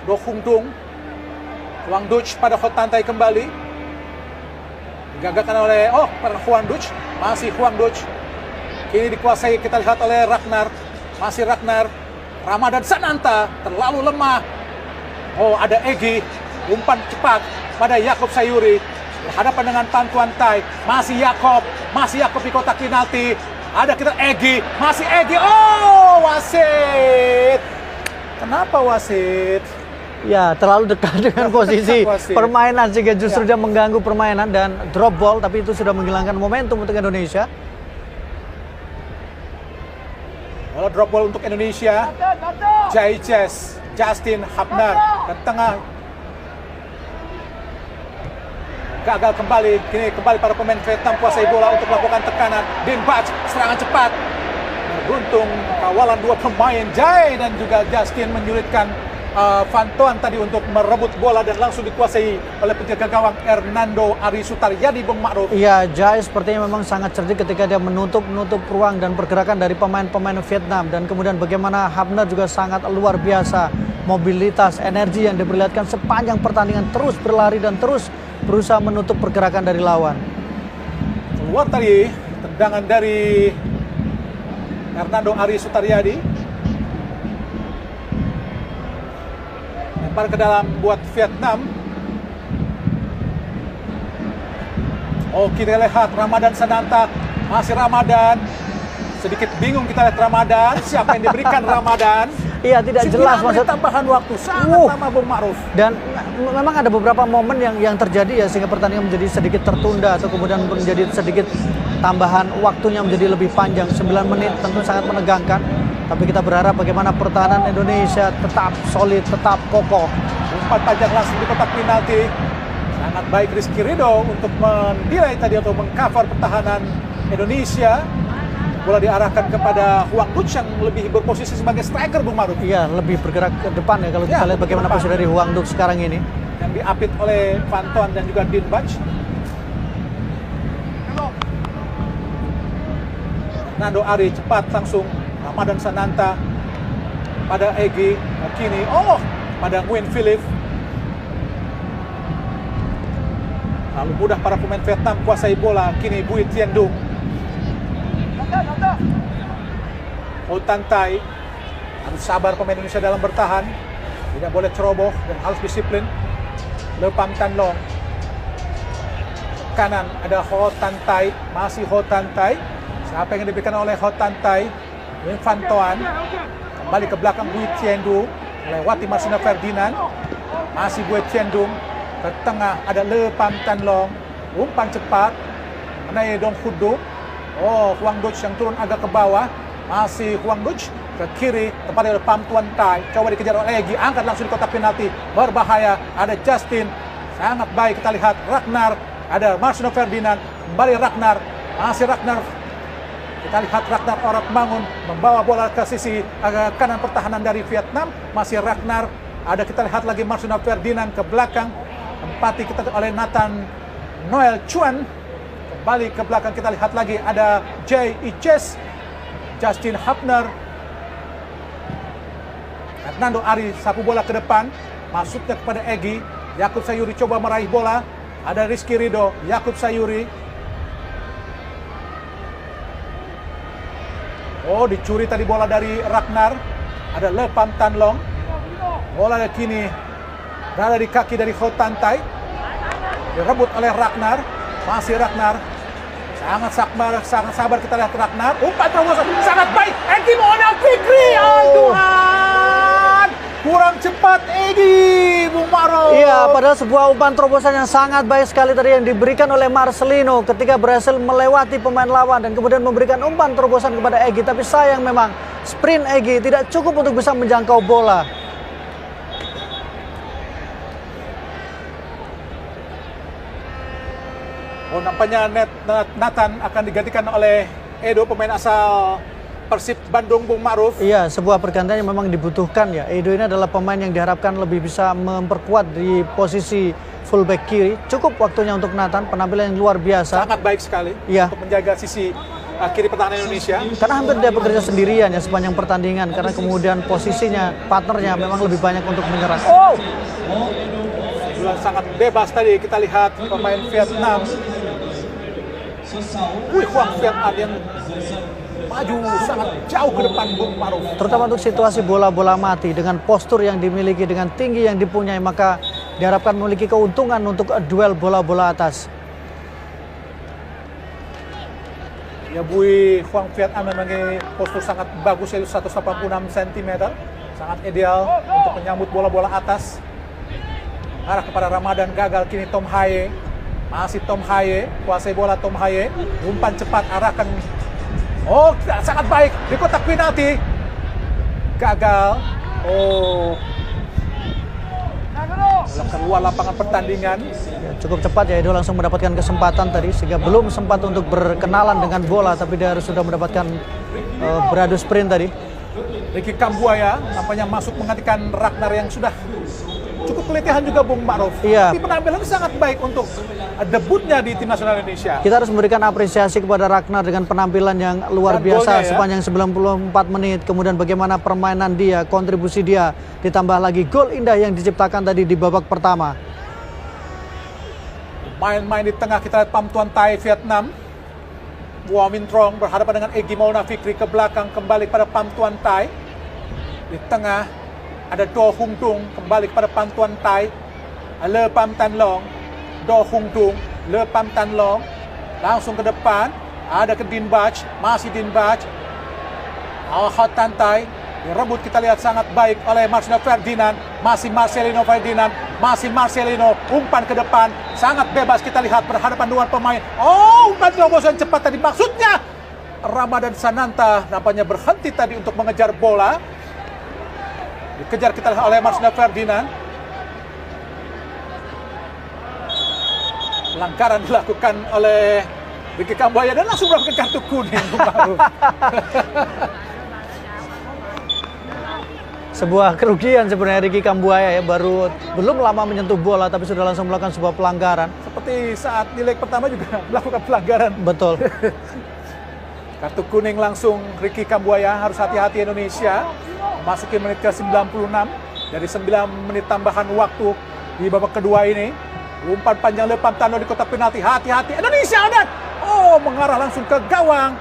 Do Hung Dung, Hwang Duch pada Ho Tan Tai kembali. Digagakan oleh Hwang Duch, masih Hwang Duch. Kini dikuasai kita lihat oleh Ragnar, masih Ragnar. Ramadan Sananta terlalu lemah. Oh, ada Egy, umpan cepat pada Yakob Sayuri. Berhadapan dengan Pham Tuan Tai, masih Yakob di kotak penalti. Ada kita Egy, masih Egy. Oh, wasit. Kenapa wasit? Ya, terlalu dekat dengan posisi permainan sehingga justru dia mengganggu permainan dan drop ball, tapi itu sudah menghilangkan momentum untuk Indonesia. Kalau drop ball untuk Indonesia, Justin Hapner ke tengah. Gagal kembali, kini kembali para pemain Vietnam kuasai bola untuk melakukan tekanan. Din Bach, serangan cepat. Beruntung kawalan dua pemain Jai dan juga Justin menyulitkan Van Toan tadi untuk merebut bola dan langsung dikuasai oleh penjaga gawang Hernando Ari Sutaryadi, Bung Ma'ruf. Iya, Jai sepertinya memang sangat cerdik ketika dia menutup ruang dan pergerakan dari pemain-pemain Vietnam, dan kemudian bagaimana Hapner juga sangat luar biasa. Mobilitas, energi yang diperlihatkan sepanjang pertandingan, terus berlari dan terus berusaha menutup pergerakan dari lawan. Keluar tadi tendangan dari Hernando Ari Sutaryadi. Lempar ke dalam buat Vietnam. Oh, kita lihat Ramadan Sananta, masih Ramadan. Sedikit bingung kita lihat Ramadan, siapa yang diberikan Ramadan. Iya, tidak jelas maksud tambahan waktu sangat lama, Bung Ma'ruf. Dan memang ada beberapa momen yang terjadi ya sehingga pertandingan menjadi sedikit tertunda atau kemudian menjadi sedikit tambahan waktunya menjadi lebih panjang. 9 menit tentu sangat menegangkan, tapi kita berharap bagaimana pertahanan Indonesia tetap solid, tetap kokoh. Umpan panjang langsung di kotak penalti. Sangat baik Rizky Ridho untuk menilai tadi atau mengcover pertahanan Indonesia. Bola diarahkan kepada Hwang Duch yang lebih berposisi sebagai striker, Bung Ma'ruf. Iya, lebih bergerak ke depan ya kalau kita lihat bagaimana posisi dari Hwang Duch sekarang ini. Yang diapit oleh Van Toan dan juga Din Bach. Hernando Ari cepat langsung. Ramadan Sananta pada Egy, kini pada Nguyen Philip. Lalu mudah para pemain Vietnam kuasai bola. Kini Bui Tien Dung. Ho Tan Tai, harus sabar pemain Indonesia dalam bertahan, tidak boleh ceroboh dan harus disiplin. Le Pham Tan Long, kanan ada Ho Tan Tai, masih Ho Tan Tai. Siapa yang diberikan oleh Ho Tan Tai? Van Toan, kembali ke belakang Bui Tien Dung, melewati Marcelino Ferdinand, masih Bui Tien Dung. Ke tengah ada Le Pham Tan Long, umpan cepat, mengenai Dong Hu Du. Oh, Hwang Duch yang turun agak ke bawah. Masih Hwang Duch ke kiri, tepatnya oleh Pham Tuan Tai. Coba dikejar oleh Egy, angkat langsung di kotak penalti. Berbahaya, ada Justin. Sangat baik kita lihat Ragnar. Ada Marcelino Ferdinand, kembali Ragnar. Masih Ragnar. Kita lihat Ragnar Orat Mangun membawa bola ke sisi kanan pertahanan dari Vietnam. Masih Ragnar. Ada kita lihat lagi Marcelino Ferdinand ke belakang. Empati kita oleh Nathan Noel Chuan. Kembali ke belakang kita lihat lagi ada Jay Iches, Justin Hapner, Hernando Ari sapu bola ke depan, masuknya kepada Egy. Yakob Sayuri coba meraih bola, ada Rizky Ridho, Yakob Sayuri. Oh, dicuri tadi bola dari Ragnar, ada Le Pham Tan Long. Bola kini berada di kaki dari Ho Tan Tai, direbut oleh Ragnar. Masih Ragnar, sangat sabar kita lihat Ragnar. Umpan terobosan sangat baik. Egy Maulana Fikri, Tuhan, kurang cepat Egy, Bung Ma'ruf. Iya, padahal sebuah umpan terobosan yang sangat baik sekali tadi yang diberikan oleh Marcelino ketika berhasil melewati pemain lawan dan kemudian memberikan umpan terobosan kepada Egy. Tapi sayang memang sprint Egy tidak cukup untuk bisa menjangkau bola. Oh, nampaknya Nathan akan digantikan oleh Edo, pemain asal Persib Bandung, Bung Ma'ruf. Iya, sebuah pergantian yang memang dibutuhkan ya. Edo ini adalah pemain yang diharapkan lebih bisa memperkuat di posisi fullback kiri. Cukup waktunya untuk Nathan, penampilan yang luar biasa. Sangat baik sekali ya, untuk menjaga sisi kiri pertahanan Indonesia. Karena hampir dia bekerja sendirian ya sepanjang pertandingan, karena kemudian posisinya partnernya memang lebih banyak untuk menyerang. Oh, Sangat bebas tadi kita lihat pemain Vietnam. Huang Viet An yang maju sangat jauh ke depan Bung Maruf. Terutama untuk situasi bola-bola mati dengan postur yang dimiliki, dengan tinggi yang dipunyai, maka diharapkan memiliki keuntungan untuk duel bola-bola atas. Ya, Bui Huang Viet An memiliki postur sangat bagus, yaitu 186 cm. Sangat ideal untuk menyambut bola-bola atas. Arah kepada Ramadan, gagal kini Tom Haye. Masih Tom Haye, kuasai bola Tom Haye. Umpan cepat, arahkan. Oh, sangat baik di kotak penalti. Gagal. Oh. Keluar lapangan pertandingan. Ya, cukup cepat ya, Edo langsung mendapatkan kesempatan tadi, sehingga belum sempat untuk berkenalan dengan bola, tapi dia harus sudah mendapatkan beradu sprint tadi. Ricky Kambuaya nampaknya masuk menggantikan Ragnar yang sudah cukup keletihan juga, Bung Ma'ruf. Iya. Tapi penampilan sangat baik untuk debutnya di Tim Nasional Indonesia. Kita harus memberikan apresiasi kepada Ragnar dengan penampilan yang luar Dan biasa golnya, ya. sepanjang 94 menit. Kemudian bagaimana permainan dia, kontribusi dia, ditambah lagi gol indah yang diciptakan tadi di babak pertama. Main-main di tengah kita lihat Pham Tuan Thai Vietnam. Wah Min Trong berhadapan dengan Egy Maulana Fikri, ke belakang kembali pada Pham Tuan Thai. Di tengah ada Do Hung Dung, kembali kepada Pham Tuan Thai. Le Pham Tan Long, Do Hung Dung, Le Pham Tan Long. Langsung ke depan, ada ke Din Bach, masih Din Bach. Hot Tan Thai, direbut kita lihat sangat baik oleh Marcelino Ferdinand. Masih Marcelino Ferdinand, masih Marcelino, umpan ke depan. Sangat bebas kita lihat berhadapan dengan pemain. Oh, umpan terobosan cepat tadi. Maksudnya Ramadan Sananta nampaknya berhenti tadi untuk mengejar bola. Dikejar kita lihat oleh Marcelino Ferdinand. Pelanggaran dilakukan oleh Ricky Kambuaya dan langsung mendapatkan kartu kuning. Sebuah kerugian sebenarnya Ricky Kambuaya ya, belum lama menyentuh bola tapi sudah langsung melakukan sebuah pelanggaran. Seperti saat di leg pertama juga melakukan pelanggaran. Betul. Kartu kuning langsung Ricky Kambuaya, harus hati-hati Indonesia. Memasuki menit ke-96 dari 9 menit tambahan waktu di babak kedua ini. Umpan panjang Le Pham Tan Long di kotak penalti. Hati-hati Indonesia, dan mengarah langsung ke gawang.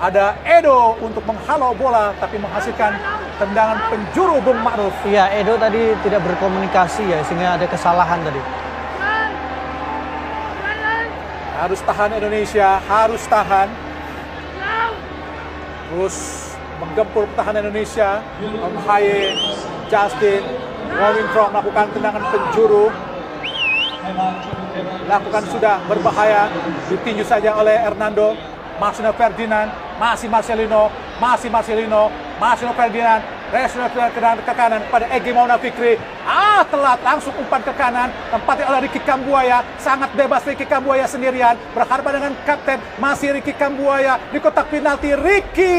Ada Edo untuk menghalau bola tapi menghasilkan tendangan penjuru, Bung Ma'ruf. Iya, Edo tadi tidak berkomunikasi ya, sehingga ada kesalahan tadi. Harus tahan Indonesia, harus tahan. Terus menggempur pertahanan Indonesia. Tom Haye, Justin, Wong Min Trong melakukan tendangan penjuru. Lakukan sudah berbahaya, ditinju saja oleh Hernando. Marcelino Ferdinand, masih Marcelino, Marcelino Ferdinand, Marcelino Ferdinand ke kanan pada Egy Maulana Fikri. Telat langsung umpan ke kanan, tempatnya oleh Ricky Kambuaya. Sangat bebas Ricky Kambuaya sendirian, berhadapan dengan kapten, masih Ricky Kambuaya di kotak penalti. Ricky,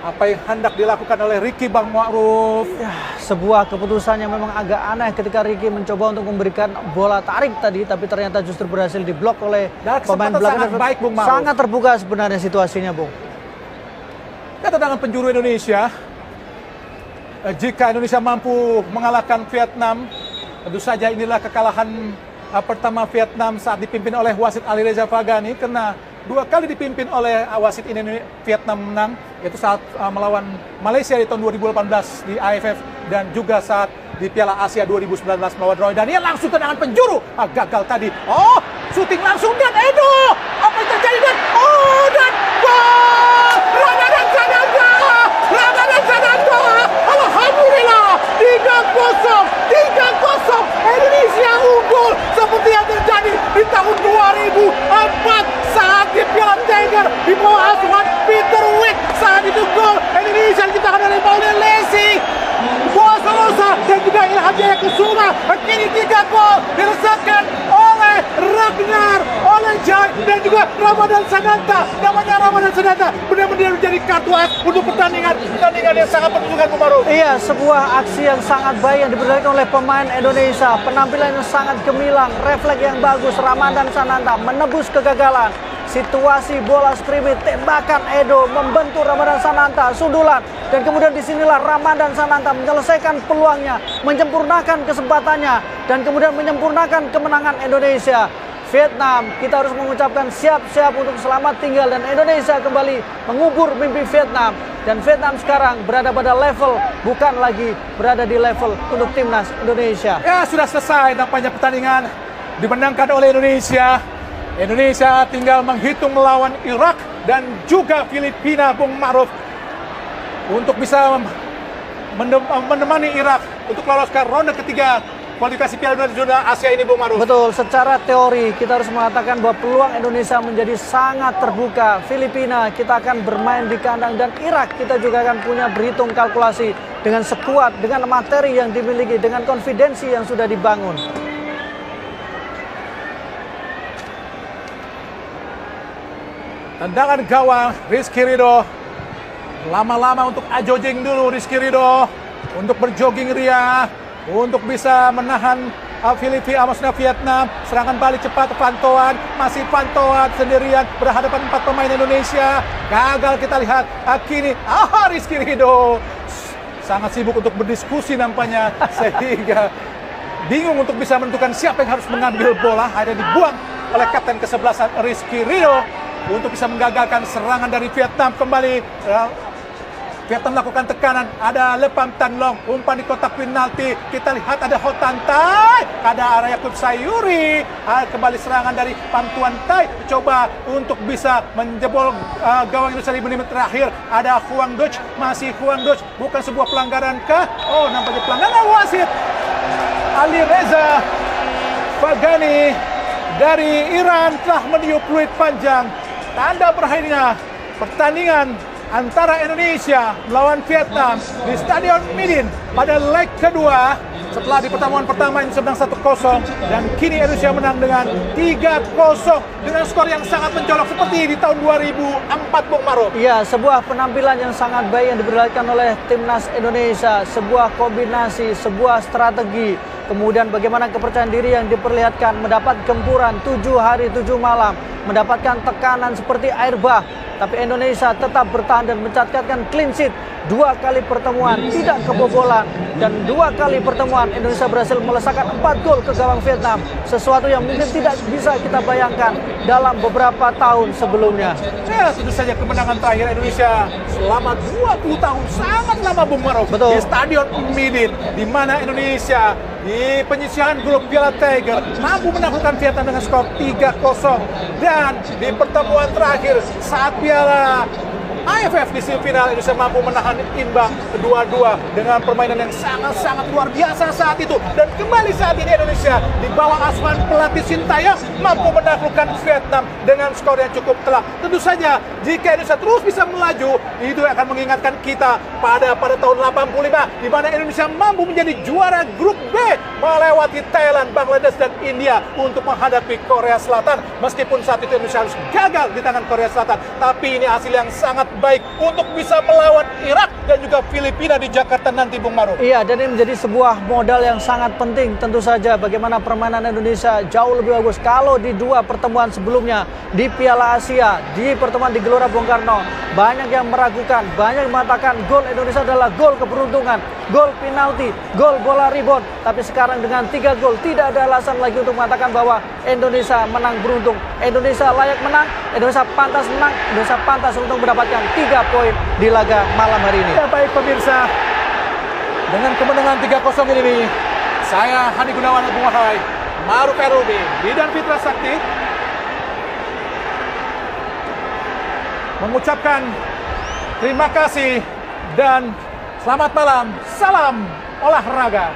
apa yang hendak dilakukan oleh Ricky, Bang Ma'ruf? Ya, sebuah keputusan yang memang agak aneh ketika Ricky mencoba untuk memberikan bola tarik tadi, tapi ternyata justru berhasil diblok oleh pemain belakang. Sangat baik, Bung Ma'ruf. Sangat terbuka sebenarnya situasinya, Bung. Ya, tendangan penjuru Indonesia. Jika Indonesia mampu mengalahkan Vietnam, tentu saja inilah kekalahan pertama Vietnam saat dipimpin oleh wasit Alireza Vagani, karena 2 kali dipimpin oleh wasit ini Vietnam menang, yaitu saat melawan Malaysia di tahun 2018 di AFF dan juga saat di Piala Asia 2019 melawan Roy. Dan dia langsung tendangan penjuru, gagal tadi. Syuting langsung dan Edo, apa yang terjadi, dan dan gol! Ramadan Sananta, alhamdulillah, 3-0 Indonesia unggul seperti yang terjadi di tahun 2004 saat di Piala Tiger di bawah asuhan Peter Wick. Saat itu gol Indonesia diciptakan oleh Maulid Lesi, Boa Salosa dan juga Ilham Jaya Kusuma. Kini 3 gol diresahkan oleh Ragnar, oleh Jai dan juga Ramadan Sananta. Namanya Ramadan Sananta benar-benar menjadi kartu as untuk pertandingan yang sangat menentukan, Bung. Iya, sebuah aksi yang sangat baik yang diperlihatkan oleh pemain Indonesia. Penampilan yang sangat gemilang, refleks yang bagus. Ramadan Sananta menebus kegagalan situasi bola streaming, tembakan Edo membentur Ramadan Sananta, sundulan, dan kemudian disinilah Ramadan Sananta menyelesaikan peluangnya, menyempurnakan kesempatannya, dan kemudian menyempurnakan kemenangan Indonesia. Vietnam, kita harus mengucapkan siap-siap untuk selamat tinggal, dan Indonesia kembali mengubur mimpi Vietnam. Dan Vietnam sekarang berada pada level, bukan lagi berada di level untuk timnas Indonesia. Ya, sudah selesai nampaknya pertandingan dimenangkan oleh Indonesia. Indonesia tinggal menghitung melawan Irak dan juga Filipina, Bung Ma'ruf, untuk bisa menemani Irak untuk lolos ke ronde ketiga kualifikasi Piala Dunia Asia ini, Bung Ma'ruf. Betul, secara teori kita harus mengatakan bahwa peluang Indonesia menjadi sangat terbuka. Filipina kita akan bermain di kandang, dan Irak kita juga akan punya berhitung kalkulasi dengan sekuat, dengan materi yang dimiliki, dengan konfidensi yang sudah dibangun. Tendangan gawang Rizky Ridho. Lama-lama untuk ajojing dulu Rizky Ridho untuk berjogging ria, untuk bisa menahan Filipina, maksudnya Vietnam. Serangan balik cepat, pantauan, masih pantauan sendirian berhadapan 4 pemain Indonesia. Gagal kita lihat kini. Rizky Ridho sangat sibuk untuk berdiskusi nampaknya, sehingga bingung untuk bisa menentukan siapa yang harus mengambil bola. Akhirnya dibuang oleh kapten ke-11 Rizky Ridho untuk bisa menggagalkan serangan dari Vietnam. Kembali Vietnam melakukan tekanan, ada Lepam Tan Long, umpan di kotak penalti. Kita lihat ada Ho Tan Tai, ada Yakub Sayuri. Kembali serangan dari Pham Tuan Tai, coba untuk bisa menjebol gawang Indonesia di menit terakhir. Ada Huang Duch, masih Huang Duch, bukan sebuah pelanggaran kah? Oh, nampaknya pelanggaran. Wasit Alireza Faghani dari Iran telah meniup peluit panjang, tanda berakhirnya pertandingan antara Indonesia melawan Vietnam di Stadion Midin pada leg kedua. Setelah di pertemuan pertama ini sedang 1-0, dan kini Indonesia menang dengan 3-0 dengan skor yang sangat mencolok seperti di tahun 2004, Bung Ma'ruf. Iya, sebuah penampilan yang sangat baik yang diperlihatkan oleh timnas Indonesia, sebuah kombinasi, sebuah strategi, kemudian bagaimana kepercayaan diri yang diperlihatkan, mendapat gempuran 7 hari 7 malam, mendapatkan tekanan seperti air bah. Tapi Indonesia tetap bertahan dan mencatatkan clean sheet. 2 kali pertemuan tidak kebobolan, dan 2 kali pertemuan Indonesia berhasil melesakkan 4 gol ke gawang Vietnam. Sesuatu yang mungkin tidak bisa kita bayangkan dalam beberapa tahun sebelumnya. Ya, tentu saja kemenangan terakhir Indonesia selama 20 tahun, sangat lama, Bung Ma'ruf. Betul. Di Stadion Midin, di mana Indonesia di penyisihan grup Piala Tiger mampu menaklukkan Vietnam dengan skor 3-0. Dan di pertemuan terakhir saat Piala AFF di semifinal, Indonesia mampu menahan imbang 2-2 dengan permainan yang sangat-sangat luar biasa saat itu. Dan kembali saat ini Indonesia di bawah asuhan pelatih Sintayong mampu menaklukkan Vietnam dengan skor yang cukup telak. Tentu saja jika Indonesia terus bisa melaju, itu akan mengingatkan kita pada tahun 85 di mana Indonesia mampu menjadi juara grup B melewati Thailand, Bangladesh, dan India untuk menghadapi Korea Selatan. Meskipun saat itu Indonesia harus gagal di tangan Korea Selatan, tapi ini hasil yang sangat baik untuk bisa melawan Irak dan juga Filipina di Jakarta nanti, Bung Ma'ruf. Iya, dan ini menjadi sebuah modal yang sangat penting. Tentu saja bagaimana permainan Indonesia jauh lebih bagus kalau di 2 pertemuan sebelumnya di Piala Asia, di pertemuan di Gelora Bung Karno, banyak yang meragukan, banyak yang mengatakan gol Indonesia adalah gol keberuntungan, gol penalti, gol bola rebound. Tapi sekarang dengan 3 gol tidak ada alasan lagi untuk mengatakan bahwa Indonesia menang beruntung. Indonesia layak menang, Indonesia pantas menang, Indonesia pantas untuk mendapatkan 3 poin di laga malam hari ini. Ya, baik pemirsa, dengan kemenangan 3-0 ini, saya Hani Gunawan Agung Wahai, Ma'ruf Erubi, Bidan Fitra Sakti mengucapkan terima kasih dan selamat malam. Salam olahraga.